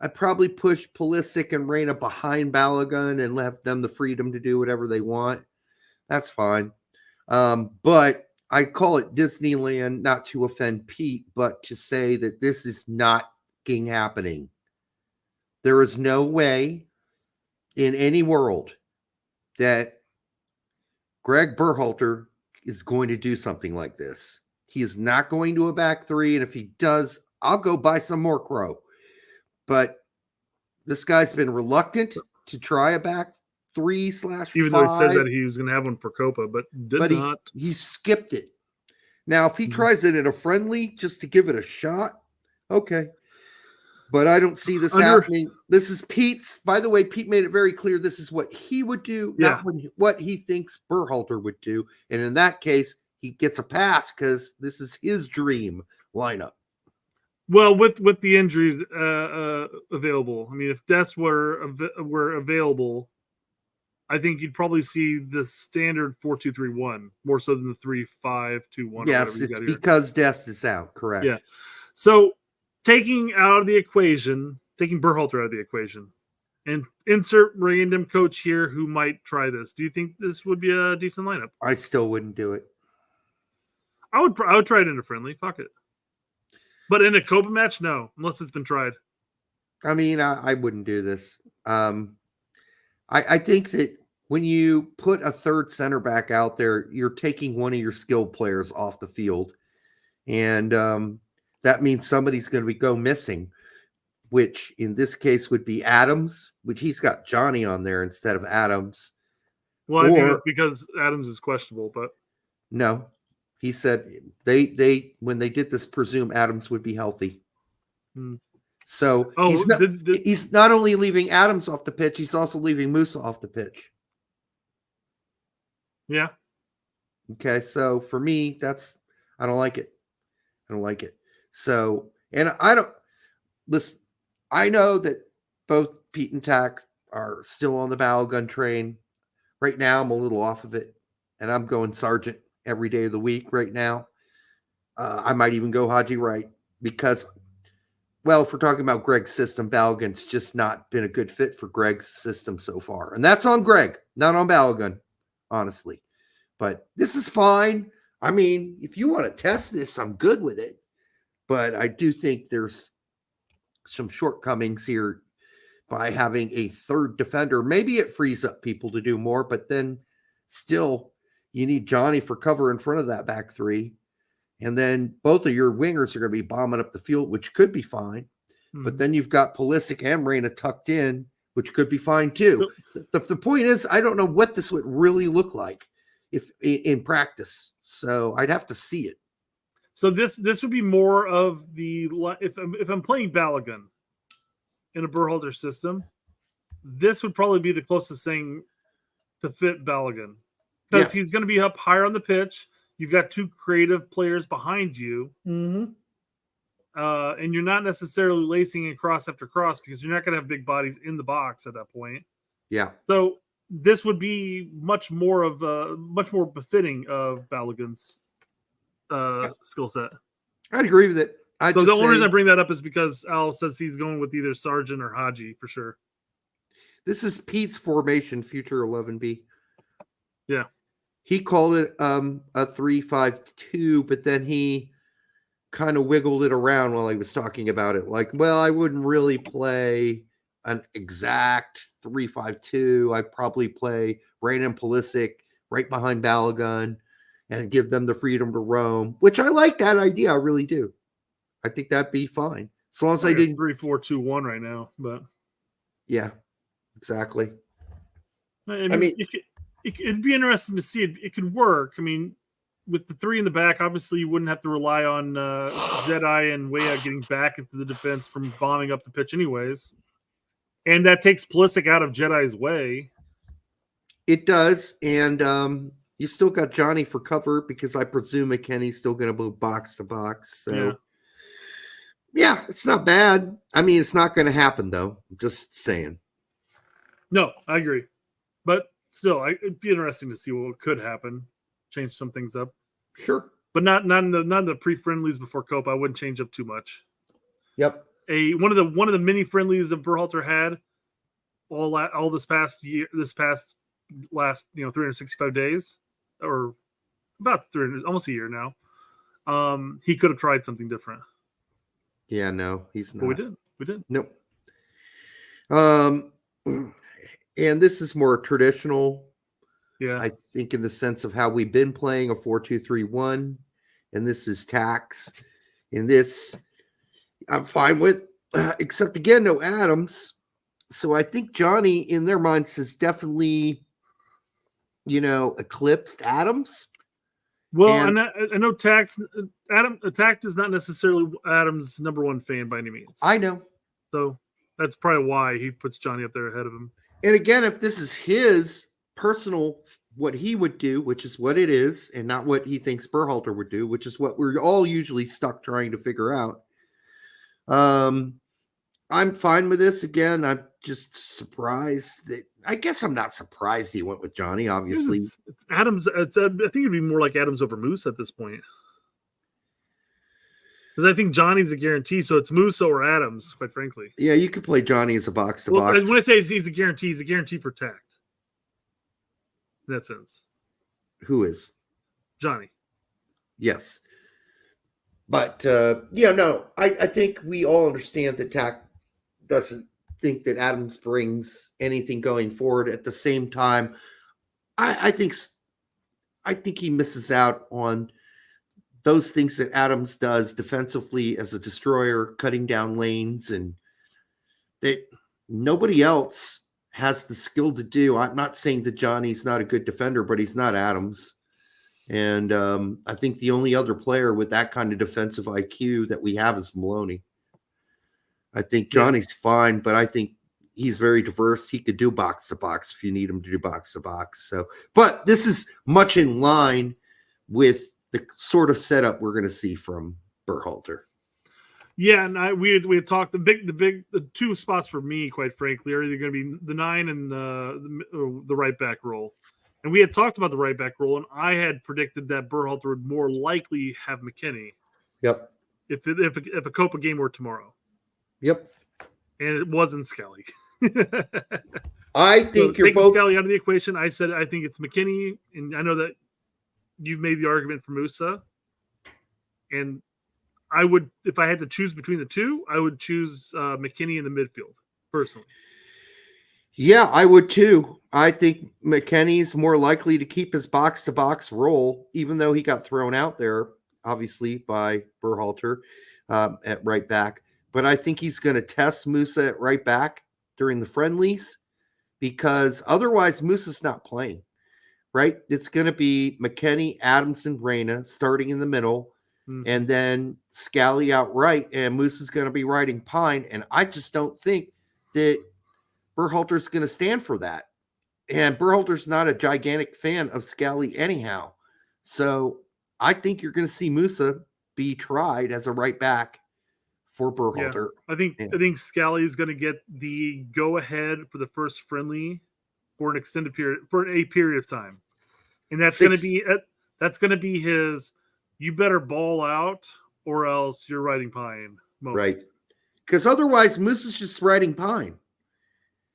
I probably push Pulisic and Reyna behind Balogun and left them the freedom to do whatever they want. That's fine. But I call it Disneyland not to offend Pete, but to say that this is not happening. There is no way in any world that Gregg Berhalter is going to do something like this. He is not going to a back three, and if he does, I'll go buy some more crow. But this guy's been reluctant to try a back 3/5. Even though he said that he was going to have one for Copa, but did not. He skipped it. Now, if he tries it in a friendly just to give it a shot, okay. But I don't see this happening. This is Pete's. By the way, Pete made it very clear this is what he would do, not what he thinks Berhalter would do. And in that case, he gets a pass because this is his dream lineup. Well, with the injuries available, I mean, if Dest were available, I think you'd probably see the standard 4-2-3-1 more so than the 3-5-2-1. Yes, it's because Dest is out. Correct. Yeah. So taking Berhalter out of the equation, and insert random coach here who might try this. Do you think this would be a decent lineup? I still wouldn't do it. I would try it in a friendly. Fuck it. But in a Copa match, no, unless it's been tried. I mean, I wouldn't do this. I think that when you put a third center back out there, you're taking one of your skilled players off the field. And that means somebody's going to go missing, which in this case would be Adams, which he's got Johnny on there instead of Adams. Well, I think it's because Adams is questionable, but no, he said they when they did this, presume Adams would be healthy. So he's not only leaving Adams off the pitch, he's also leaving Musa off the pitch. Yeah. Okay, so for me, I don't like it. I don't like it. So, and I know that both Pete and Tack are still on the Balogun train. Right now, I'm a little off of it, and I'm going Sargent every day of the week right now. I might even go Haji Wright because, well, if we're talking about Gregg's system, Balogun's just not been a good fit for Gregg's system so far. And that's on Gregg, not on Balogun, honestly. But this is fine. I mean, if you want to test this, I'm good with it. But I do think there's some shortcomings here by having a third defender. Maybe it frees up people to do more, but then still you need Johnny for cover in front of that back three. And then both of your wingers are going to be bombing up the field, which could be fine. But then you've got Pulisic and Reyna tucked in, which could be fine too. So, the point is, I don't know what this would really look like if in practice. So I'd have to see it. So this would be more of the if I'm playing Balogun in a Berhalter system, this would probably be the closest thing to fit Balogun because he's going to be up higher on the pitch. You've got two creative players behind you, and you're not necessarily lacing in cross after cross because you're not going to have big bodies in the box at that point. Yeah. So this would be much more befitting of Balogun's skill set. I'd agree with it. So the only reason I bring that up is because Al says he's going with either Sargent or Haji for sure. This is Pete's formation, future 11B. Yeah. He called it a 3-5-2, but then he kind of wiggled it around while he was talking about it. Like, well, I wouldn't really play an exact 3-5-2. I'd probably play Reyna and Pulisic right behind Balogun and give them the freedom to roam, which I like that idea. I really do. I think that'd be fine. As long as I didn't 3-4-2-1 right now, but yeah, exactly. I mean it'd be interesting to see. It could work. I mean, with the three in the back, obviously you wouldn't have to rely on Jedi and Weah getting back into the defense from bombing up the pitch anyways. And that takes Pulisic out of Jedi's way. It does, and you still got Johnny for cover because I presume McKennie's still going to move box to box. So, yeah, it's not bad. I mean, it's not going to happen, though. I'm just saying. No, I agree. But still, it'd be interesting to see what could happen. Change some things up. Sure. But not in the pre-friendlies before Copa. I wouldn't change up too much. Yep. One of the mini friendlies that Berhalter had all this past last 365 days, or about 300, almost a year now. He could have tried something different. Yeah, no, he's not. But we did. Nope. And this is more traditional. Yeah. I think in the sense of how we've been playing a 4-2-3-1, and this is tax. And this I'm fine with, except again, no Adams. So I think Johnny, in their minds, has definitely, eclipsed Adams. Well, I know Tact is not necessarily Adams' number one fan by any means. I know. So that's probably why he puts Johnny up there ahead of him. And again, if this is his personal, what he would do, which is what it is, and not what he thinks Berhalter would do, which is what we're all usually stuck trying to figure out. I'm fine with this. Again, I'm just surprised that, I guess I'm not surprised he went with Johnny, obviously. It's Adams. I think it'd be more like Adams over Moose at this point. Because I think Johnny's a guarantee, so it's Musa or Adams, quite frankly. Yeah, you could play Johnny as a box-to-box. When I say he's a guarantee for Tact. In that sense. Who is? Johnny. Yes. But, I think we all understand that Tact doesn't think that Adams brings anything going forward. At the same time, I think he misses out on those things that Adams does defensively as a destroyer, cutting down lanes, and that nobody else has the skill to do. I'm not saying that Johnny's not a good defender, but he's not Adams. And I think the only other player with that kind of defensive IQ that we have is Maloney. I think Johnny's fine, but I think he's very diverse. He could do box to box if you need him to do box to box. So, but this is much in line with the sort of setup we're going to see from Berhalter. Yeah, and we had talked the two spots for me, quite frankly, are either going to be the 9 and the right back role. And we had talked about the right back role, and I had predicted that Berhalter would more likely have McKennie. Yep. If a Copa game were tomorrow. Yep. And it wasn't Skelly. I think you're both Skelly out of the equation. I said I think it's McKennie, and I know that you've made the argument for Musa. And I would, if I had to choose between the two, I would choose McKennie in the midfield, personally. Yeah, I would too. I think McKennie's more likely to keep his box-to-box role, even though he got thrown out there, obviously, by Berhalter at right back. But I think he's going to test Musa at right back during the friendlies, because otherwise Musa's not playing, right? It's going to be McKennie, Adams, and Reyna starting in the middle, and then Scally out right, and Musa's going to be riding Pine. And I just don't think that Berhalter's going to stand for that. And Berhalter's not a gigantic fan of Scally anyhow. So I think you're going to see Musa be tried as a right back for Berhalter. Yeah, I think Scally is going to get the go ahead for the first friendly for an extended period, for a period of time. And that's going to be his, you better ball out or else you're riding Pine moment. Right. Because otherwise Musa's just riding Pine.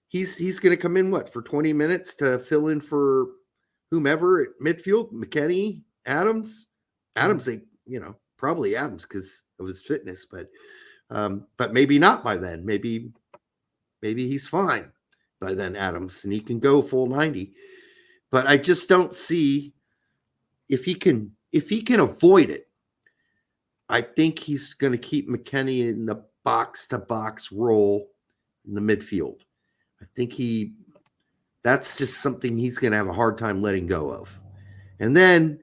He's going to come in, for 20 minutes to fill in for whomever at midfield, McKennie, Adams. Adams, probably Adams because of his fitness, but maybe not by then. Maybe he's fine by then, Adams, and he can go full 90. But I just don't see if he can avoid it. I think he's going to keep McKennie in the box-to-box role in the midfield. I think that's just something he's going to have a hard time letting go of. And then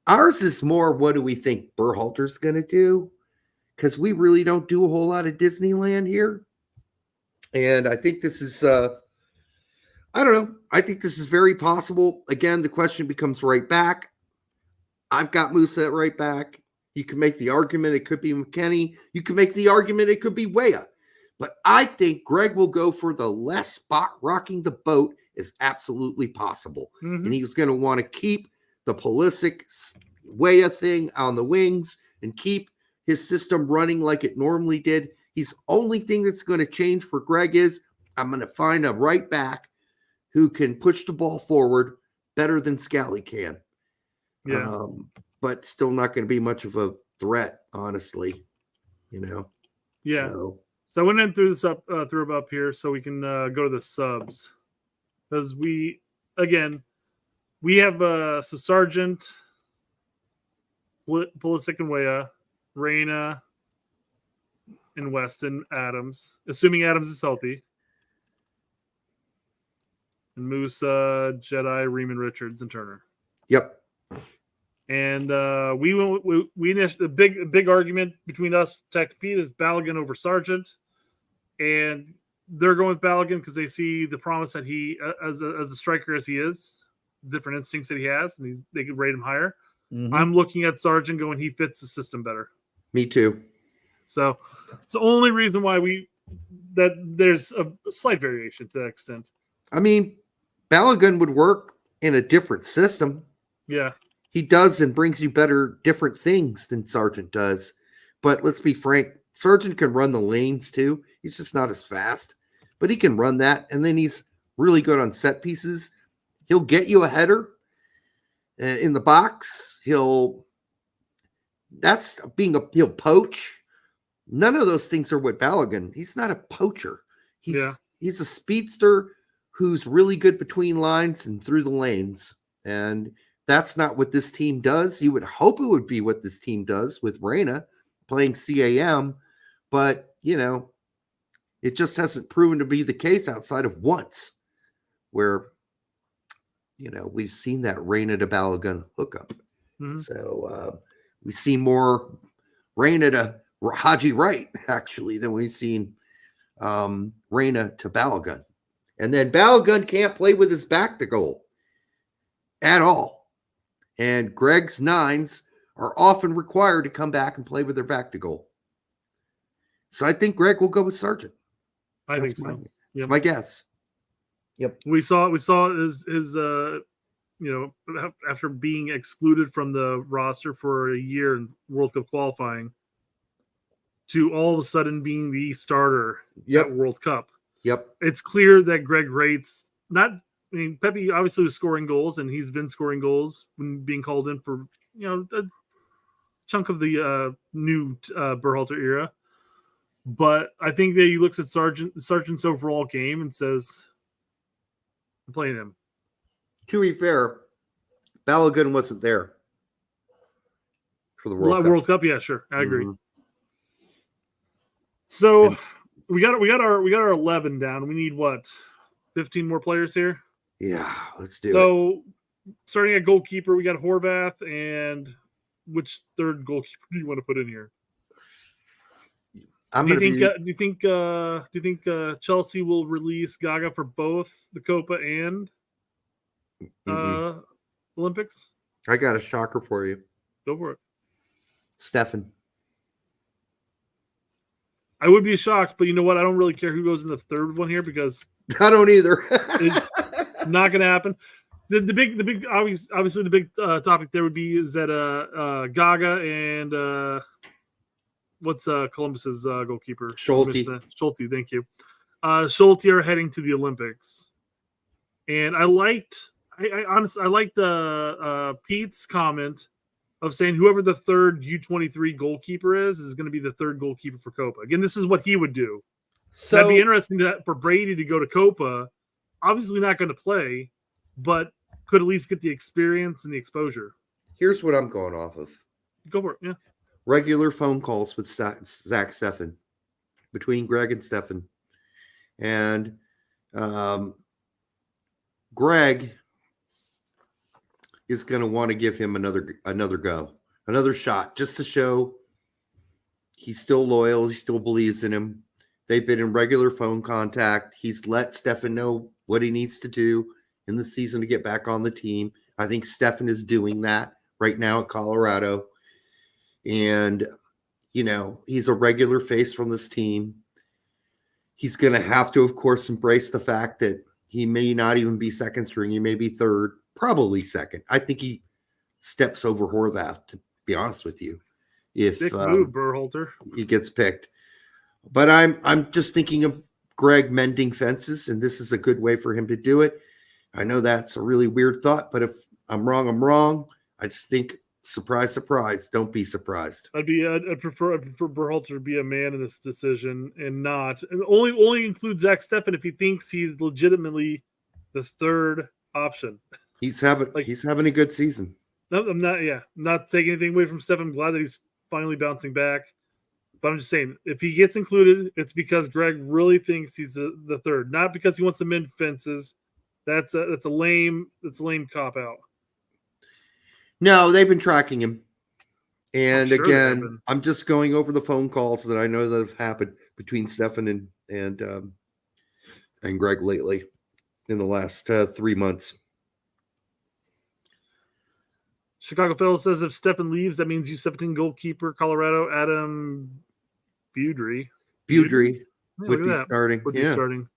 ours is more, what do we think Berhalter's going to do? Because we really don't do a whole lot of Disneyland here. And I think this is, I don't know. I think this is very possible. Again, the question becomes right back. I've got Musa at right back. You can make the argument it could be McKennie. You can make the argument it could be Weah. But I think Gregg will go for the less spot rocking the boat is absolutely possible. And he's going to want to keep the Pulisic Weah thing on the wings and keep his system running like it normally did. He's only thing that's going to change for Gregg is I'm going to find a right back who can push the ball forward better than Scally can. Yeah. But still not going to be much of a threat, honestly. Yeah. So I went in through this up here so we can go to the subs. Because we have so Sargent, Pulisic and Weah, Reyna, and Weston, Adams, assuming Adams is healthy. And Musa, Jedi, Riemann, Richards, and Turner. Yep. And we the big argument between us Tech Feet is Balogun over Sargent, and they're going with Balogun because they see the promise that he, as a striker as he is, different instincts that he has, and they could rate him higher. I'm looking at Sargent going, he fits the system better. Me too. So it's the only reason why there's a slight variation to that extent. I mean, Balogun would work in a different system. Yeah. He does and brings you better, different things than Sargent does. But let's be frank, Sargent can run the lanes too. He's just not as fast, but he can run that. And then he's really good on set pieces. He'll get you a header in the box. He'll poach. None of those things are with Balogun. He's not a poacher. He's a speedster who's really good between lines and through the lanes. And that's not what this team does. You would hope it would be what this team does with Reyna playing CAM, but it just hasn't proven to be the case outside of once where, we've seen that Reyna to Balogun hookup. So we see more Reyna to Haji Wright actually than we've seen Reyna to Balogun. And then Balogun can't play with his back to goal at all. And Gregg's nines are often required to come back and play with their back to goal. So I think Gregg will go with Sargent. I think so. That's my guess. Yep. We saw his after being excluded from the roster for a year in World Cup qualifying to all of a sudden being the starter at World Cup. Yep. It's clear that Gregg rates Pepe obviously was scoring goals, and he's been scoring goals when being called in for a chunk of the new Berhalter era. But I think that he looks at Sargent's overall game and says, "I'm playing him." To be fair, Balogun wasn't there for the World Cup. Yeah, sure, I agree. So we got our 11 down. We need what, 15 more players here? Yeah, let's do it. So, starting at goalkeeper, we got Horvath, and which third goalkeeper do you want to put in here? Do you think Chelsea will release Gaga for both the Copa and Olympics? I got a shocker for you. Go for it. Stefan. I would be shocked, but you know what? I don't really care who goes in the third one here because I don't either. It's not going to happen. The big obviously the big topic there would be is that Gaga and what's Columbus's goalkeeper? Schulte. Schulte, thank you. Schulte are heading to the Olympics, and I liked Pete's comment of saying whoever the third U23 goalkeeper is going to be the third goalkeeper for Copa. Again, this is what he would do. So that'd be interesting for Brady to go to Copa. Obviously not going to play, but could at least get the experience and the exposure. Here's what I'm going off of. Go for it, yeah. Regular phone calls with Zach Steffen, between Gregg and Steffen. And Gregg is going to want to give him another go, another shot, just to show he's still loyal, he still believes in him. They've been in regular phone contact. He's let Stefan know what he needs to do in the season to get back on the team. I think Stefan is doing that right now at Colorado. And, he's a regular face from this team. He's going to have to, of course, embrace the fact that he may not even be second string. He may be third, probably second. I think he steps over Horvath, to be honest with you. If Big move, Berhalter. he gets picked. But I'm just thinking of Gregg mending fences, and this is a good way for him to do it. I know that's a really weird thought, but if I'm wrong, I'm wrong. I just think, surprise, surprise, don't be surprised. I'd prefer Berhalter to be a man in this decision and not only include Zach Steffen if he thinks he's legitimately the third option. He's having a good season. No, I'm not taking anything away from Steffen. I'm glad that he's finally bouncing back. But I'm just saying, if he gets included, it's because Gregg really thinks he's the third, not because he wants to mend fences. That's a lame cop out. No, they've been tracking him. And sure again, I'm just going over the phone calls that I know that have happened between Stefan and Gregg lately in the last 3 months. Chicago Fellow says if Steffen leaves, that means U17 goalkeeper Colorado Adam Budry would be starting. Would be starting.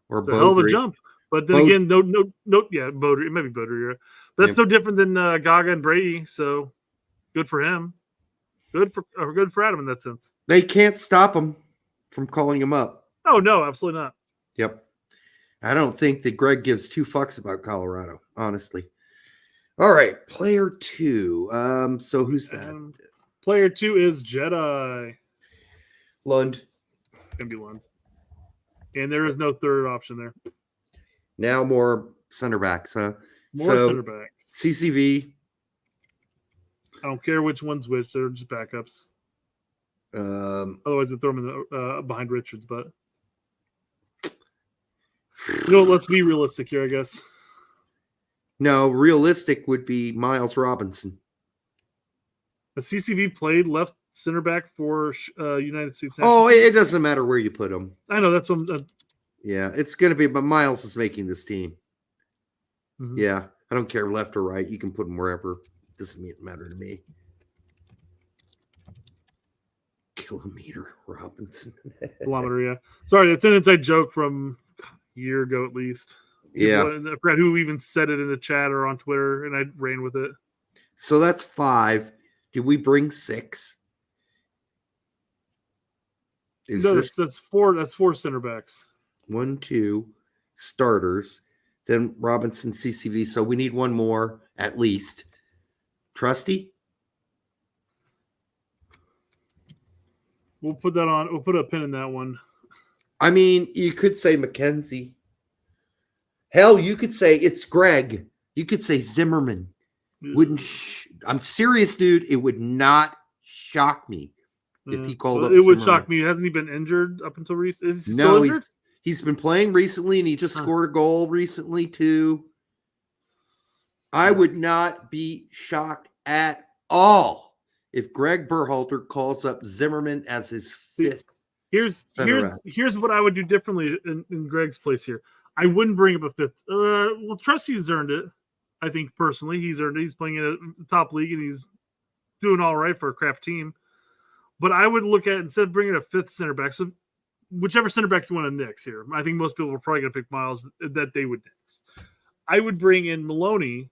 Or it's a hell of a jump. But then again, Bodry. It might be Bodry. But that's no different than Gaga and Brady. So good for him. Good for Adam in that sense. They can't stop him from calling him up. Oh no, absolutely not. Yep. I don't think that Gregg gives two fucks about Colorado, honestly. All right, player 2. So who's that? Player 2 is Jedi. Lund. It's gonna be Lund. And there is no third option there. Now more center backs, huh? Center backs. CCV. I don't care which one's which. They're just backups. Otherwise, they throw them in the, behind Richards. But let's be realistic here, I guess. No, realistic would be Miles Robinson. The CCV played left center back for United States. Oh, it doesn't matter where you put him. I know that's what I'm. Yeah, it's going to be, but Miles is making this team. Mm-hmm. Yeah, I don't care left or right. You can put him wherever. Doesn't matter to me. Kilometer Robinson. Kilometer, yeah. Sorry, that's an inside joke from a year ago at least. Yeah. I forgot who even said it in the chat or on Twitter, and I ran with it. So that's 5. Did we bring 6? That's 4. That's 4 center backs. 1, 2 starters. Then Robinson, CCV. So we need one more at least. Trusty? We'll put that on. We'll put a pin in that one. I mean, you could say McKenzie. Hell, you could say it's Gregg. You could say Zimmerman. I'm serious, dude. It would not shock me if he called up. It would Zimmerman. shock me. Hasn't he been injured up until recently? Is he no, still injured? He's been playing recently, and he just scored a goal recently too. I would not be shocked at all if Gregg Berhalter calls up Zimmerman as his 5th. Here's what I would do differently in Gregg's place here. I wouldn't bring up a 5th. Well, Trusty's earned it. I think personally, he's earned it. He's playing in a top league and he's doing all right for a crap team. But I would look at instead of bringing a 5th center back. So whichever center back you want to nix here. I think most people are probably going to pick Miles that they would nix. I would bring in Maloney,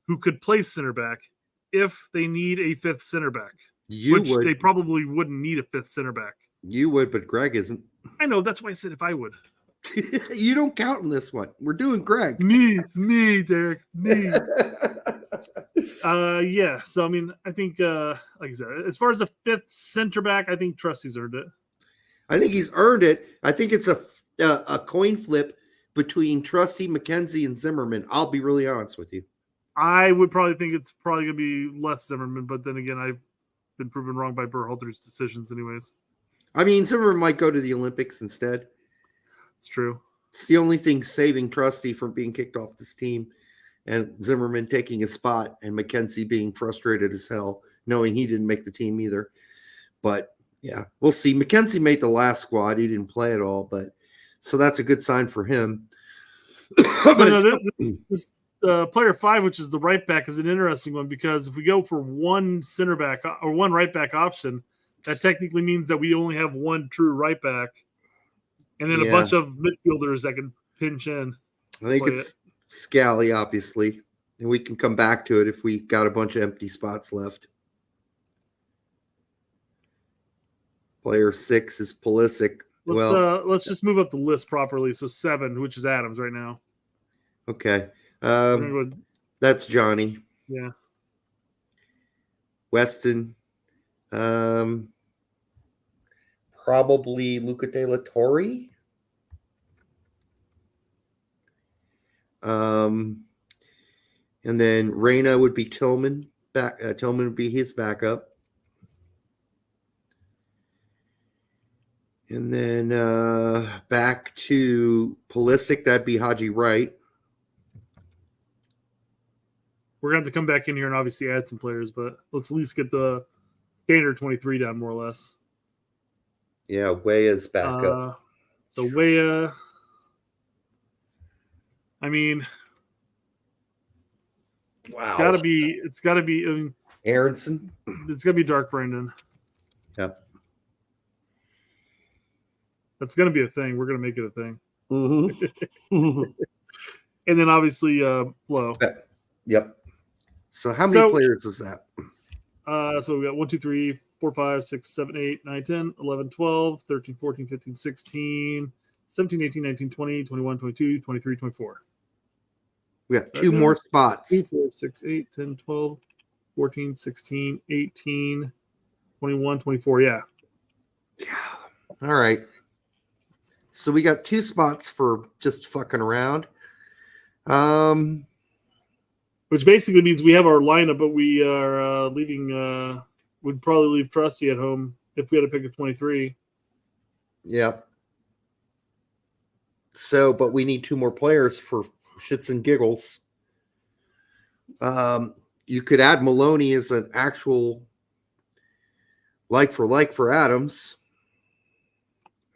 who could play center back if they need a 5th center back. They probably wouldn't need a 5th center back. You would, but Gregg isn't. I know. That's why I said if I would. You don't count in this one. We're doing Gregg. It's me, Derek. It's me. Yeah. So, I mean, I think, like I said, as far as a 5th center back, I think Trusty's earned it. I think he's earned it. I think it's a coin flip between Trusty, McKenzie, and Zimmerman. I'll be really honest with you. I would probably think it's probably going to be less Zimmerman, but then again, I've been proven wrong by Berhalter's decisions anyways. I mean, Zimmerman might go to the Olympics instead. It's true. It's the only thing saving Trusty from being kicked off this team and Zimmerman taking a spot and McKenzie being frustrated as hell, knowing he didn't make the team either. But Yeah, we'll see. McKenzie made the last squad. He didn't play at all, but so that's a good sign for him. This player 5, which is the right back, is an interesting one because if we go for one center back or one right back option, that technically means that we only have one true right back, and then a bunch of midfielders that can pinch in. I think it's Scally, obviously, and we can come back to it if we got a bunch of empty spots left. Player 6 is Pulisic. Let's just move up the list properly. So 7, which is Adams right now. Okay. That's Johnny. Yeah. Weston. Probably Luca De La Torre. And then Reyna would be Tillman. Tillman would be his backup. And then back to Pulisic, that'd be Haji Wright. We're going to have to come back in here and obviously add some players, but let's at least get the standard 23 down more or less. Yeah, Weah's backup. So Weah, I mean, wow. It's got to be I mean, Aronson. It's got to be Dark Brandon. Yep. That's going to be a thing. We're going to make it a thing. Mm-hmm. And then obviously Flo. Yep. So how many players is that? So we got 1, 2, 3, 4, 5, 6, 7, 8, 9, 10, 11, 12, 13, 14, 15, 16, 17, 18, 19, 20, 21, 22, 23, 24. We got 2 more spots. 2, 4, 6, 8, 10, 12, 14, 16, 18, 21, 24. Yeah. All right. So we got 2 spots for just fucking around. Which basically means we have our lineup, but we are leaving. We'd probably leave Trusty at home if we had to pick a 23. Yep. So, but we need 2 more players for shits and giggles. You could add Maloney as an actual like for Adams.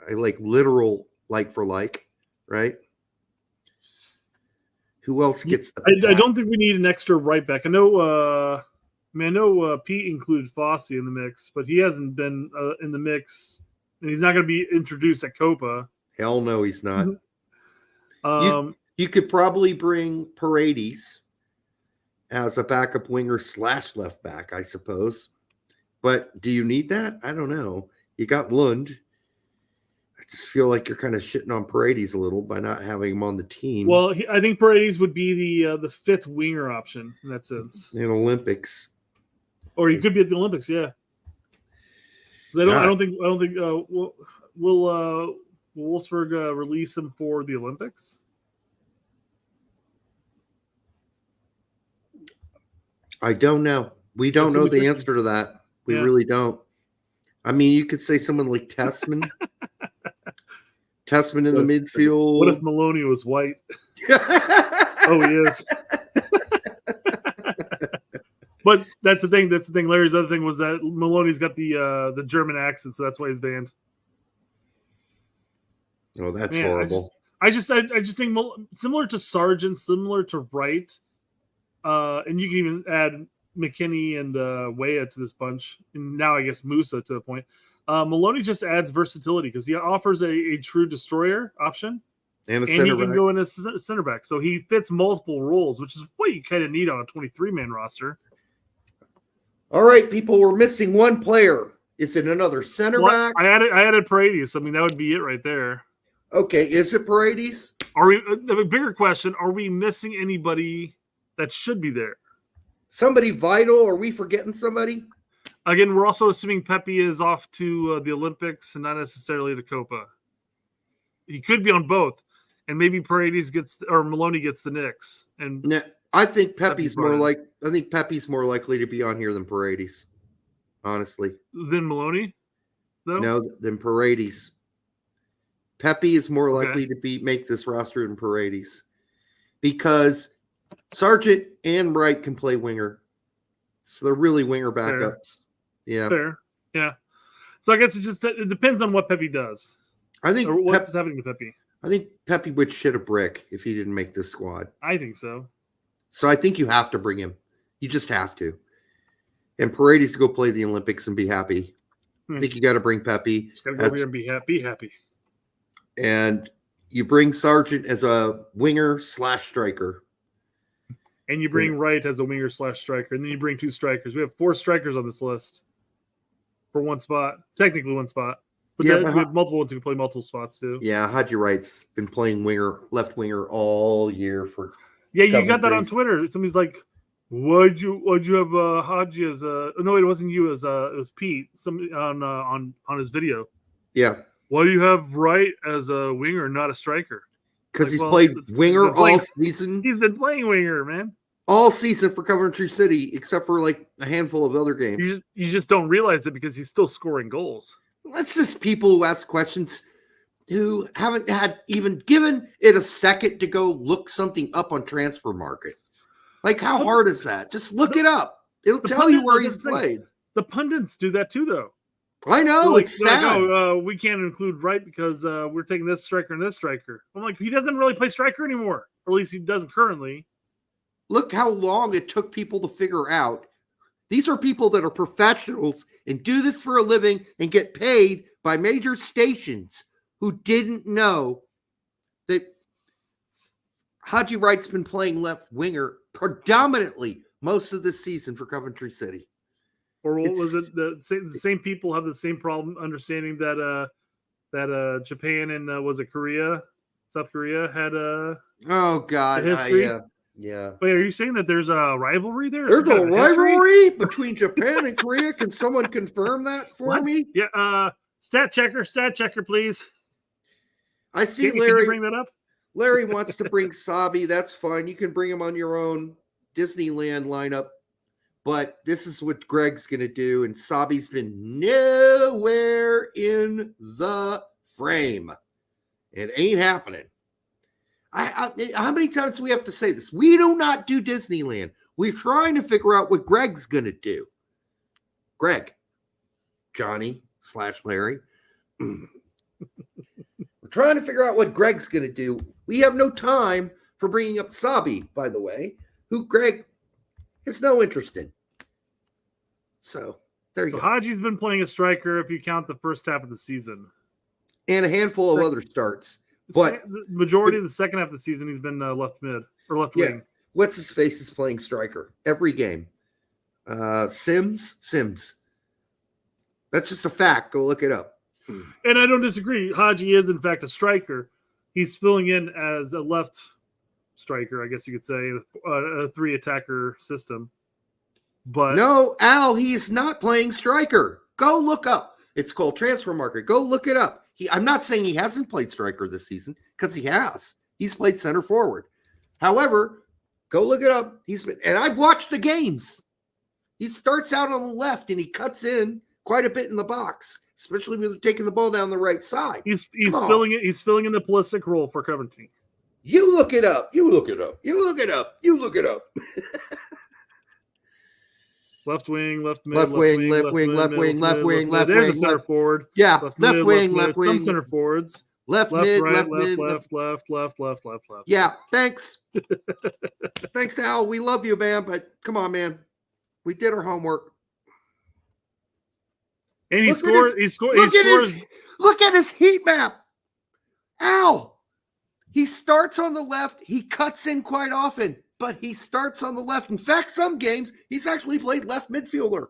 I like literal like for like, right? Who else gets that? I don't think we need an extra right back. I know Pete included Fossey in the mix, but he hasn't been in the mix, and he's not going to be introduced at Copa. Hell no, he's not. You could probably bring Paredes as a backup winger / left back, I suppose. But do you need that? I don't know. You got Lund. I just feel like you're kind of shitting on Paredes a little by not having him on the team. Well, I think Paredes would be the 5th winger option in that sense. In Olympics, or he could be at the Olympics. Yeah, I don't think will Wolfsburg release him for the Olympics? I don't know. We don't know the answer to that. We really don't. I mean, you could say someone like Tessman. Tessman in the midfield. What if Maloney was white? Oh, he is. But that's the thing. That's the thing. Larry's other thing was that Maloney's got the German accent, so that's why he's banned. Oh, that's horrible. I just think similar to Sargent, similar to Wright, and you can even add McKinney and Weah to this bunch, and now I guess Musa to the point. Maloney just adds versatility because he offers a true destroyer option, and he can go in as center back. So he fits multiple roles, which is what you kind of need on a 23-man roster. All right, people, we're missing one player. Is it another center back? I added Paredes. I mean, that would be it right there. Okay, is it Paredes? Are we? A bigger question: are we missing anybody that should be there? Somebody vital? Are we forgetting somebody? Again, we're also assuming Pepe is off to the Olympics and not necessarily to Copa. He could be on both, and maybe Paredes or Maloney gets the Knicks. And no, I think Pepe's more likely to be on here than Paredes. Honestly, than Maloney, though? No, than Paredes. Pepe is more likely to make this roster than Paredes because Sargent and Wright can play winger, so they're really winger backups. Fair. Yeah. So I guess it depends on what Pepe does. I think or what's happening to Pepe. I think Pepe would shit a brick if he didn't make this squad. I think so. So I think you have to bring him. You just have to. And Paredes to go play the Olympics and be happy. I think you got to bring Pepe. Just got to go over here and be happy. And you bring Sargent as a winger/striker. And you bring Wright as a winger/striker. And then you bring 2 strikers. We have 4 strikers on this list for one spot. Technically one spot. But we have multiple ones who can play multiple spots too. Yeah, Haji Wright's been playing left winger all year for. Yeah, you got that on Twitter. Somebody's like, "Why'd you have Haji as a?" No, it wasn't you. It was Pete. Somebody on his video. Yeah. Why do you have Wright as a winger, not a striker? Because he's played winger all season. He's been playing winger, man. All season for Coventry City, except for like a handful of other games. You just don't realize it because he's still scoring goals. That's just people who ask questions who haven't had even given it a second to go look something up on Transfer Market. Like, how hard is that? Just look it up. It'll tell you where he's played. The pundits do that too, though. I know. It's sad. Like, we can't include Wright because we're taking this striker and this striker. I'm like, he doesn't really play striker anymore. Or at least he doesn't currently. Look how long it took people to figure out. These are people that are professionals and do this for a living and get paid by major stations who didn't know that Haji Wright's been playing left winger predominantly most of this season for Coventry City. Or what was it? The same people have the same problem understanding that Japan and was it Korea, South Korea had a history. Yeah. Wait, are you saying that there's a rivalry there? There's a rivalry between Japan and Korea. Can someone confirm that for me? Yeah. Stat checker, please. I see Can Larry. you bring that up? Larry wants to bring Sabi. That's fine. You can bring him on your own Disneyland lineup. But this is what Gregg's going to do. And Sabi's been nowhere in the frame. It ain't happening. How many times do we have to say this? We do not do Disneyland. We're trying to figure out what Gregg's going to do. Gregg, Johnny/Larry. We're trying to figure out what Gregg's going to do. We have no time for bringing up Sabi, by the way, who Gregg has no interest in. So there you go. Haji's been playing a striker if you count the first half of the season. And a handful of other starts. But the majority of the second half of the season, he's been left mid or left wing. What's his face is playing striker every game. Sims. That's just a fact. Go look it up. And I don't disagree. Haji is, in fact, a striker. He's filling in as a left striker, I guess you could say, a 3-attacker system. But no, Al, he's not playing striker. Go look up. It's called Transfer Market. Go look it up. I'm not saying he hasn't played striker this season because he has. He's played center forward. However, go look it up. And I've watched the games. He starts out on the left and he cuts in quite a bit in the box, especially when they're taking the ball down the right side. He's filling it. He's filling in the Pulisic role for Coventry. You look it up. You look it up. You look it up. You look it up. Left wing, left mid, left wing, left wing, left wing, left wing, left wing. There's a center forward. Yeah, left wing, left wing. Some center forwards. Left mid, right, left mid, left. Yeah, thanks. Thanks, Al. We love you, man, but come on, man. We did our homework. And he scores. Look at his heat map. Al. He starts on the left. He cuts in quite often, but he starts on the left. In fact, some games, he's actually played left midfielder.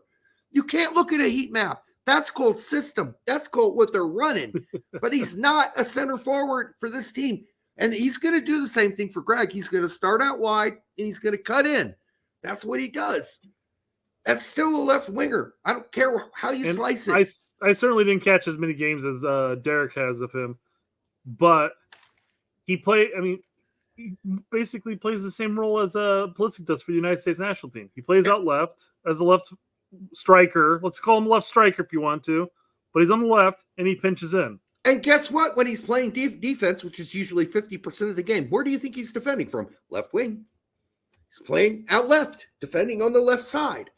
You can't look at a heat map. That's called system. That's called what they're running. But he's not a center forward for this team. And he's going to do the same thing for Gregg. He's going to start out wide, and he's going to cut in. That's what he does. That's still a left winger. I don't care how you slice it. I certainly didn't catch as many games as Derek has of him. But he basically plays the same role as Pulisic does for the United States national team. He plays out left as a left striker. Let's call him left striker if you want to. But he's on the left, and he pinches in. And guess what? When he's playing defense, which is usually 50% of the game, where do you think he's defending from? Left wing. He's playing out left, defending on the left side.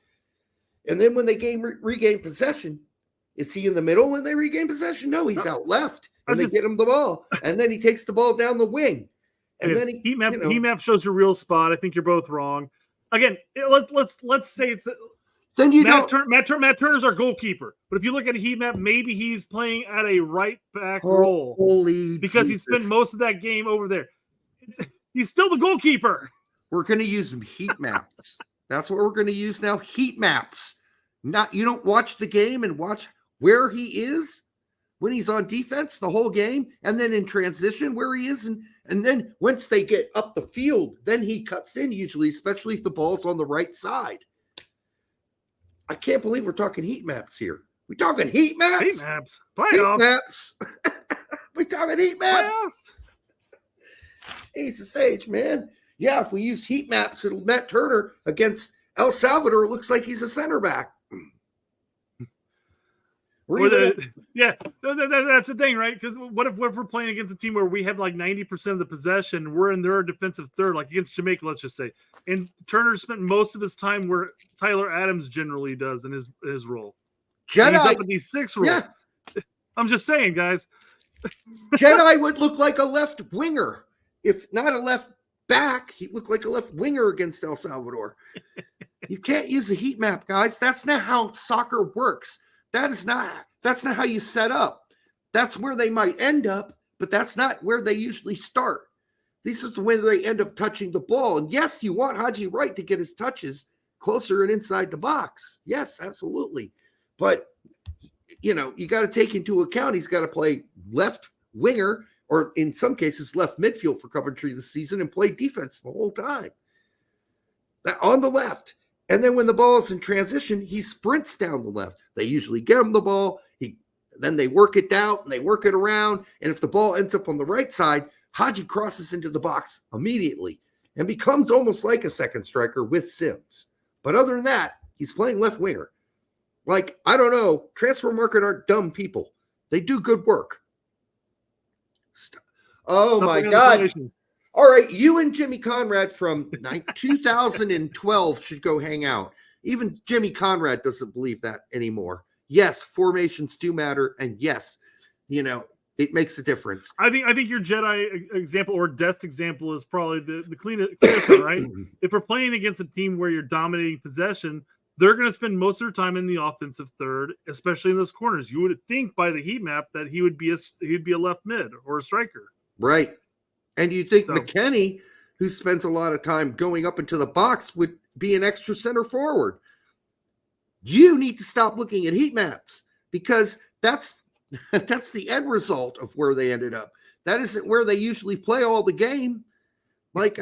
And then when they regain possession, Is he in the middle when they regain possession? No, he's out left, and they just- get him the ball, and then he takes the ball down the wing, and then heat map shows your real spot. I think you're both wrong. Again, let's say it's then you Matt don't. Matt Turner's our goalkeeper, but if you look at a heat map, maybe he's playing at a right back role Holy because he Jesus. spent most of that game over there. He's still the goalkeeper. We're going to use heat maps. That's what we're going to use now. Heat maps. Not you don't watch the game and watch where he is when he's on defense the whole game, and then in transition where he is, and then once they get up the field, then he cuts in usually, especially if the ball's on the right side. I can't believe we're talking heat maps here. We talking heat maps? Heat maps. Heat Playoffs. maps. We talking heat maps? Playoffs. Jesus H, man. Yeah, if we use heat maps, it'll Matt Turner against El Salvador. It looks like he's a center back. That's the thing, right? Because what if we're playing against a team where we have like 90% of the possession, we're in their defensive third, like against Jamaica, let's just say, and Turner spent most of his time where Tyler Adams generally does in his role. And he's up in these 6 role. Yeah. I'm just saying, guys. Jedi would look like a left winger, if not a left back. He looked like a left winger against El Salvador. You can't use a heat map, guys. That's not how soccer works. That's not how you set up. That's where they might end up, but that's not where they usually start. This is the way they end up touching the ball. And yes, you want Haji Wright to get his touches closer and inside the box. Yes, absolutely. But, you got to take into account he's got to play left winger, or in some cases left midfield for Coventry this season, and play defense the whole time. On the left. And then when the ball is in transition, he sprints down the left. They usually get him the ball. Then they work it down and they work it around. And if the ball ends up on the right side, Haji crosses into the box immediately and becomes almost like a second striker with Sims. But other than that, he's playing left winger. Like, I don't know, transfer market aren't dumb people. They do good work. Oh, my God. All right, you and Jimmy Conrad from 2012 should go hang out. Even Jimmy Conrad doesn't believe that anymore. Yes, formations do matter, and yes, it makes a difference. I think your Jedi example or Dest example is probably the cleanest one, right? If we're playing against a team where you're dominating possession, they're going to spend most of their time in the offensive third, especially in those corners. You would think by the heat map that he'd be a left mid or a striker, right? And you think McKennie, who spends a lot of time going up into the box, would be an extra center forward. You need to stop looking at heat maps, because that's the end result of where they ended up. That isn't where they usually play all the game. That's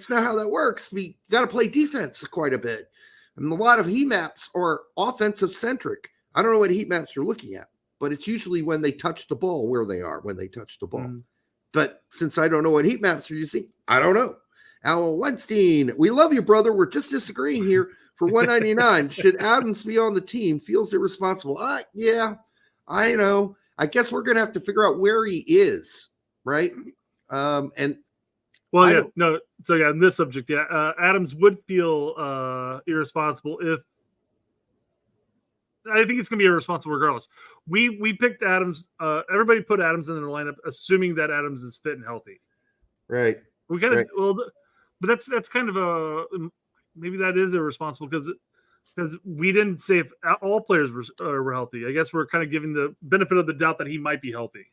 not how that works. We got to play defense quite a bit. And a lot of heat maps are offensive centric. I don't know what heat maps you're looking at, but it's usually when they touch the ball, where they are when they touch the ball. But since I don't know what heat maps are using, I don't know. Al Weinstein, we love you, brother. We're just disagreeing here for $1.99. Should Adams be on the team? Feels irresponsible. Yeah, I know. I guess we're going to have to figure out where he is, right? So in this subject, Adams would feel irresponsible if. I think it's going to be irresponsible regardless. We picked Adams. Everybody put Adams in their lineup, assuming that Adams is fit and healthy. Right. We kind of but that's kind of maybe that is irresponsible because we didn't say if all players were healthy. I guess we're kind of giving the benefit of the doubt that he might be healthy.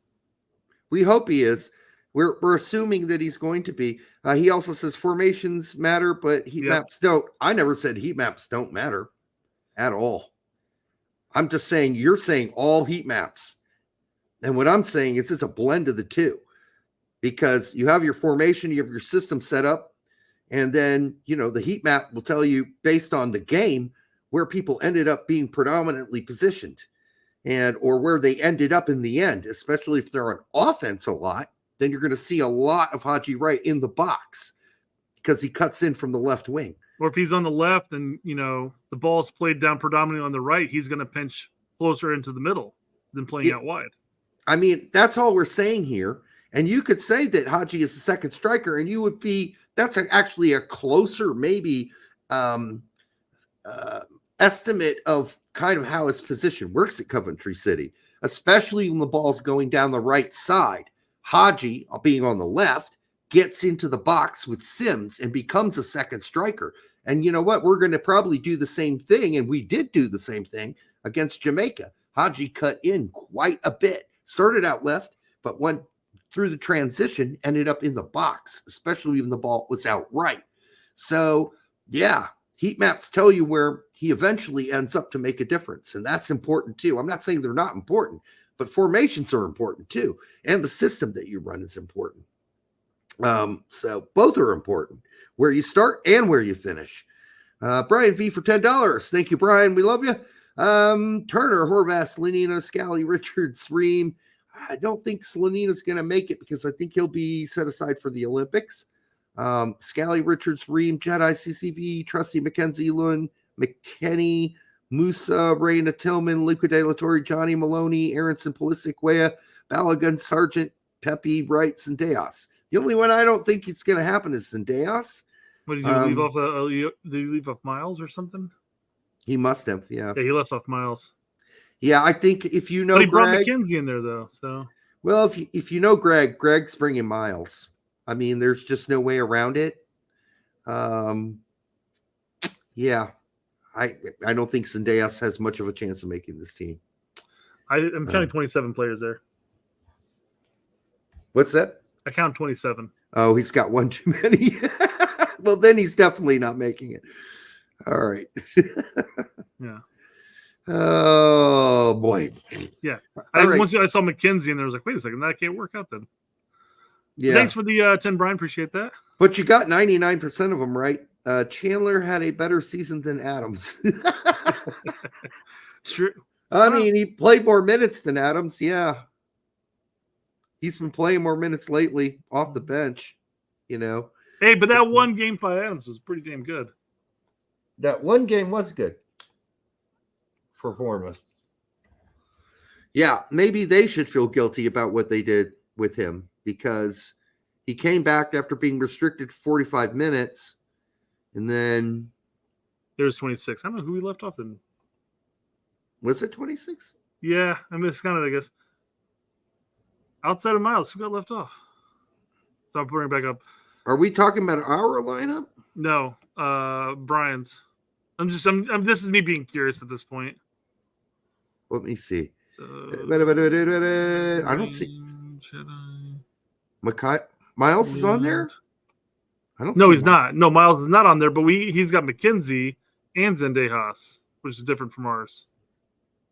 We hope he is. We're assuming that he's going to be. He also says formations matter, but heat maps don't. I never said heat maps don't matter at all. I'm just saying you're saying all heat maps. And what I'm saying is it's a blend of the two, because you have your formation, you have your system set up, and then, the heat map will tell you based on the game where people ended up being predominantly positioned or where they ended up in the end, especially if they're on offense a lot. Then you're going to see a lot of Haji Wright in the box because he cuts in from the left wing. Or if he's on the left and, the ball's played down predominantly on the right, he's going to pinch closer into the middle than playing out wide. I mean, that's all we're saying here. And you could say that Haji is the second striker, and you would be – that's actually a closer maybe estimate of kind of how his position works at Coventry City, especially when the ball's going down the right side. Haji, being on the left, gets into the box with Sims and becomes a second striker. And you know what? We're going to probably do the same thing, and we did do the same thing against Jamaica. Haji cut in quite a bit. Started out left, but went through the transition, ended up in the box, especially when the ball was out right. So, yeah, heat maps tell you where he eventually ends up to make a difference, and that's important too. I'm not saying they're not important, but formations are important too, and the system that you run is important. So both are important, where you start and where you finish. Brian V for $10. Thank you, Brian. We love you. Turner, Horvath, Slanina, Scally, Richards, Ream. I don't think Slanina's going to make it because I think he'll be set aside for the Olympics. Scally, Richards, Ream, Jedi, CCV, Trusty, Mackenzie, Lund, McKenney, Musa, Raina Tillman, Luca De La Torre, Johnny Maloney, Aronson, Pulisic, Wea, Balogun, Sargent, Pepe, Wright, and Deos. The only one I don't think it's going to happen is Zendejas. What did you leave off? Did you leave off Miles or something? He must have, yeah. Yeah, he left off Miles. Yeah, I think if you know but he Greg, brought McKenzie in there though. So well, if you know Greg's bringing Miles. I mean, there's just no way around it. Yeah, I don't think Zendejas has much of a chance of making this team. I'm counting 27 players there. What's that? I count 27. Oh, he's got one too many. Well, then he's definitely not making it. All right. Yeah. Oh, boy. Yeah. Right. Once I saw McKenzie and there, I was like, wait a second, that can't work out then. Yeah. Thanks for the 10, Brian. Appreciate that. But you got 99% of them right. Chandler had a better season than Adams. True. I mean, he played more minutes than Adams. Yeah. He's been playing more minutes lately off the bench, you know. Hey, but that one game by Adams was pretty damn good. That one game was good for Bournemouth. Yeah, maybe they should feel guilty about what they did with him because he came back after being restricted 45 minutes, and then there's 26. I don't know who he left off then. Was it 26? Yeah, I mean, it's kind of, I guess, outside of Miles, who got left off? So I'm putting it back up. Are we talking about our lineup? No, Brian's. This is me being curious at this point. Let me see. So, I don't see. Miles is on there? No, he's not. No, Miles is not on there, but he's got McKenzie and Zendejas, which is different from ours.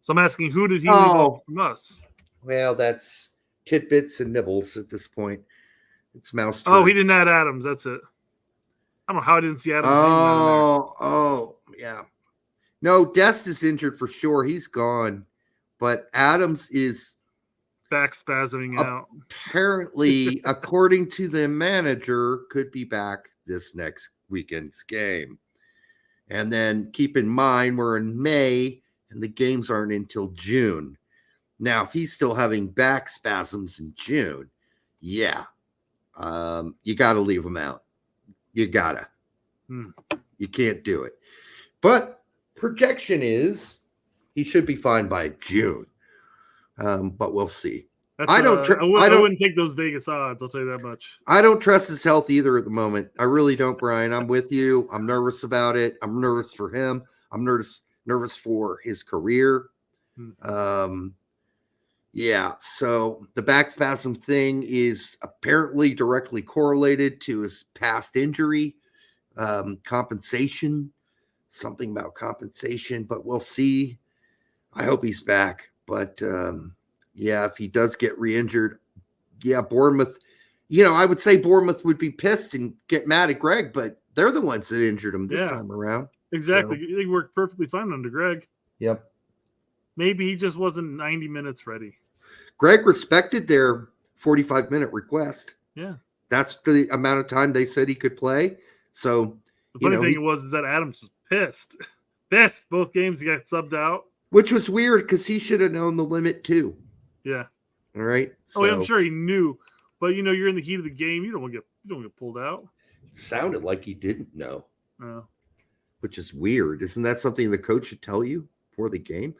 So I'm asking, who did he leave off from us? Well, that's tidbits and nibbles at this point. It's mouse. Oh, he didn't add Adams. That's it. I don't know how I didn't see Adams. Yeah. No, Dest is injured for sure. He's gone. But Adams is back spasming out. Apparently, according to the manager, could be back this next weekend's game. And then keep in mind, we're in May and the games aren't until June. Now, if he's still having back spasms in June, yeah, you got to leave him out. You got to. You can't do it. But projection is he should be fine by June. But we'll see. I wouldn't take those Vegas odds. I'll tell you that much. I don't trust his health either at the moment. I really don't, Brian. I'm with you. I'm nervous about it. I'm nervous for him. I'm nervous for his career. Yeah. So the back spasm thing is apparently directly correlated to his past injury, compensation, something about compensation, but we'll see. I hope he's back. But yeah, if he does get re-injured, yeah, Bournemouth, I would say Bournemouth would be pissed and get mad at Gregg, but they're the ones that injured him this time around. Exactly. So. They worked perfectly fine under Gregg. Yep. Maybe he just wasn't 90 minutes ready. Gregg respected their 45-minute request. Yeah. That's the amount of time they said he could play. So the funny thing is that Adams was pissed. Pissed. Both games he got subbed out. Which was weird because he should have known the limit too. Yeah. All right. So, I'm sure he knew, but you're in the heat of the game. You don't get pulled out. It sounded like he didn't know. which is weird. Isn't that something the coach should tell you before the game?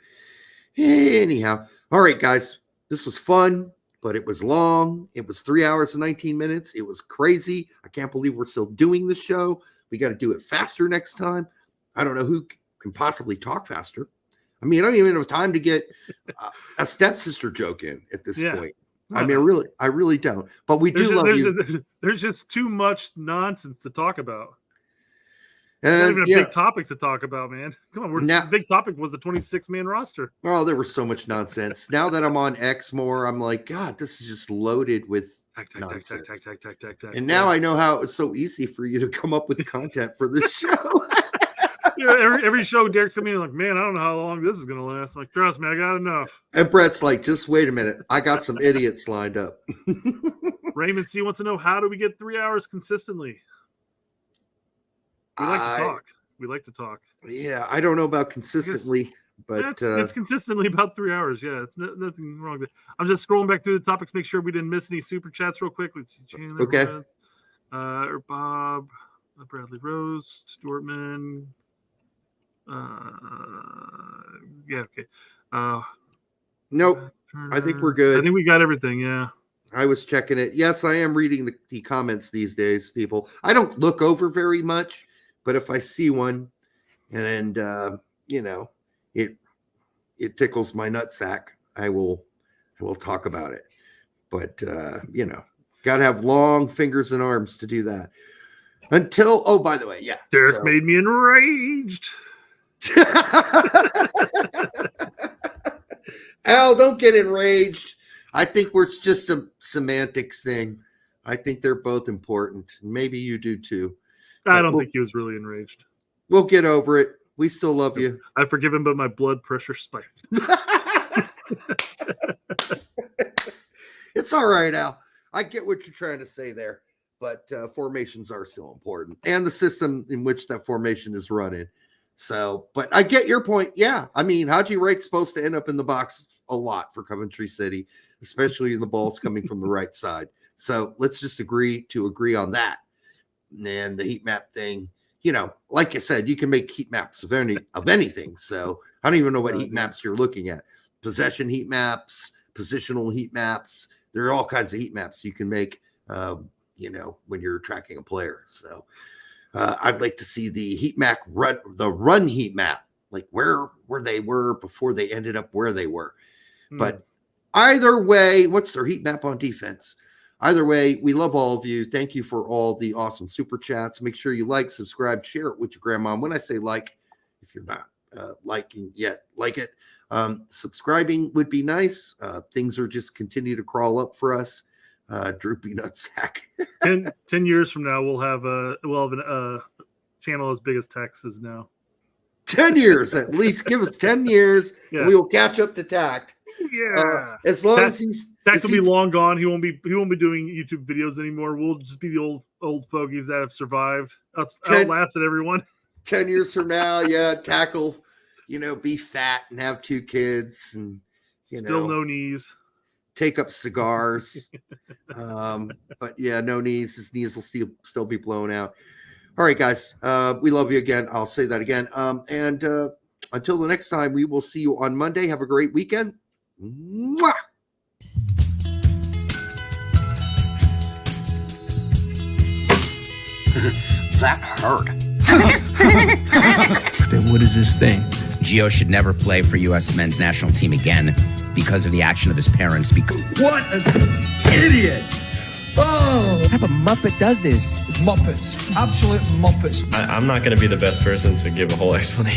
Anyhow, all right, guys, this was fun, but it was long. It was 3 hours and 19 minutes. It was crazy. I can't believe we're still doing the show. We got to do it faster next time. I don't know who can possibly talk faster. I mean, I don't even have time to get a stepsister joke in at this point. I mean, I really don't. But we do love you. There's just too much nonsense to talk about. And, not even a big topic to talk about, man. Come on, the big topic was the 26-man roster. Oh, there was so much nonsense. Now that I'm on X more, I'm like, God, this is just loaded with nonsense. And now I know how it's so easy for you to come up with content for this show. Every show, Derek's coming in like, man, I don't know how long this is going to last. I'm like, trust me, I got enough. And Brett's like, just wait a minute. I got some idiots lined up. Raymond C. wants to know, how do we get 3 hours consistently? We like to talk. Yeah, I don't know about consistently, but it's consistently about 3 hours. Yeah, it's nothing wrong with it. I'm just scrolling back through the topics, make sure we didn't miss any super chats real quick. Let's see. Okay. Bob, Bradley Rose, Dortmund. Okay. Nope. I think we're good. I think we got everything. Yeah. I was checking it. Yes, I am reading the comments these days, people. I don't look over very much, but if I see one and it tickles my nutsack, I will talk about it. But got to have long fingers and arms to do that. Oh, by the way, yeah. Derek made me enraged. Al, don't get enraged. I think it's just a semantics thing. I think they're both important. Maybe you do too. I don't think he was really enraged. We'll get over it. We still love you. I forgive him, but my blood pressure spiked. It's all right, Al. I get what you're trying to say there, but formations are still important, and the system in which that formation is run in. So, but I get your point. Yeah. I mean, Haji Wright's supposed to end up in the box a lot for Coventry City, especially in the balls coming from the right side. So let's just agree on that. And the heat map thing, like I said, you can make heat maps of anything. So I don't even know what heat maps you're looking at. Possession heat maps, positional heat maps. There are all kinds of heat maps you can make, when you're tracking a player. So I'd like to see the heat map run heat map, like where they were before they ended up where they were. But either way, what's their heat map on defense? Either way, we love all of you. Thank you for all the awesome super chats. Make sure you like, subscribe, share it with your grandma. When I say like, if you're not liking yet, like it. Subscribing would be nice. Things are just continue to crawl up for us. Droopy nutsack. 10 years from now, we'll have a channel as big as Texas now. 10 years at least. Give us 10 years, and we will catch up to Tact. Yeah, as long as Tact will be long gone. He won't be doing YouTube videos anymore. We'll just be the old fogies that have survived, outlasted everyone. 10 years from now, Tact will, be fat and have 2 kids, and still no knees. Take up cigars. But no knees. His knees will still be blown out. All right, guys. We love you again. I'll say that again. And until the next time, we will see you on Monday. Have a great weekend. Mwah! That hurt. Then what is this thing? Gio should never play for U.S. men's national team again because of the action of his parents. What an idiot! Oh, What type of Muppet does this? Muppets. Absolute Muppets. I'm not going to be the best person to give a whole explanation.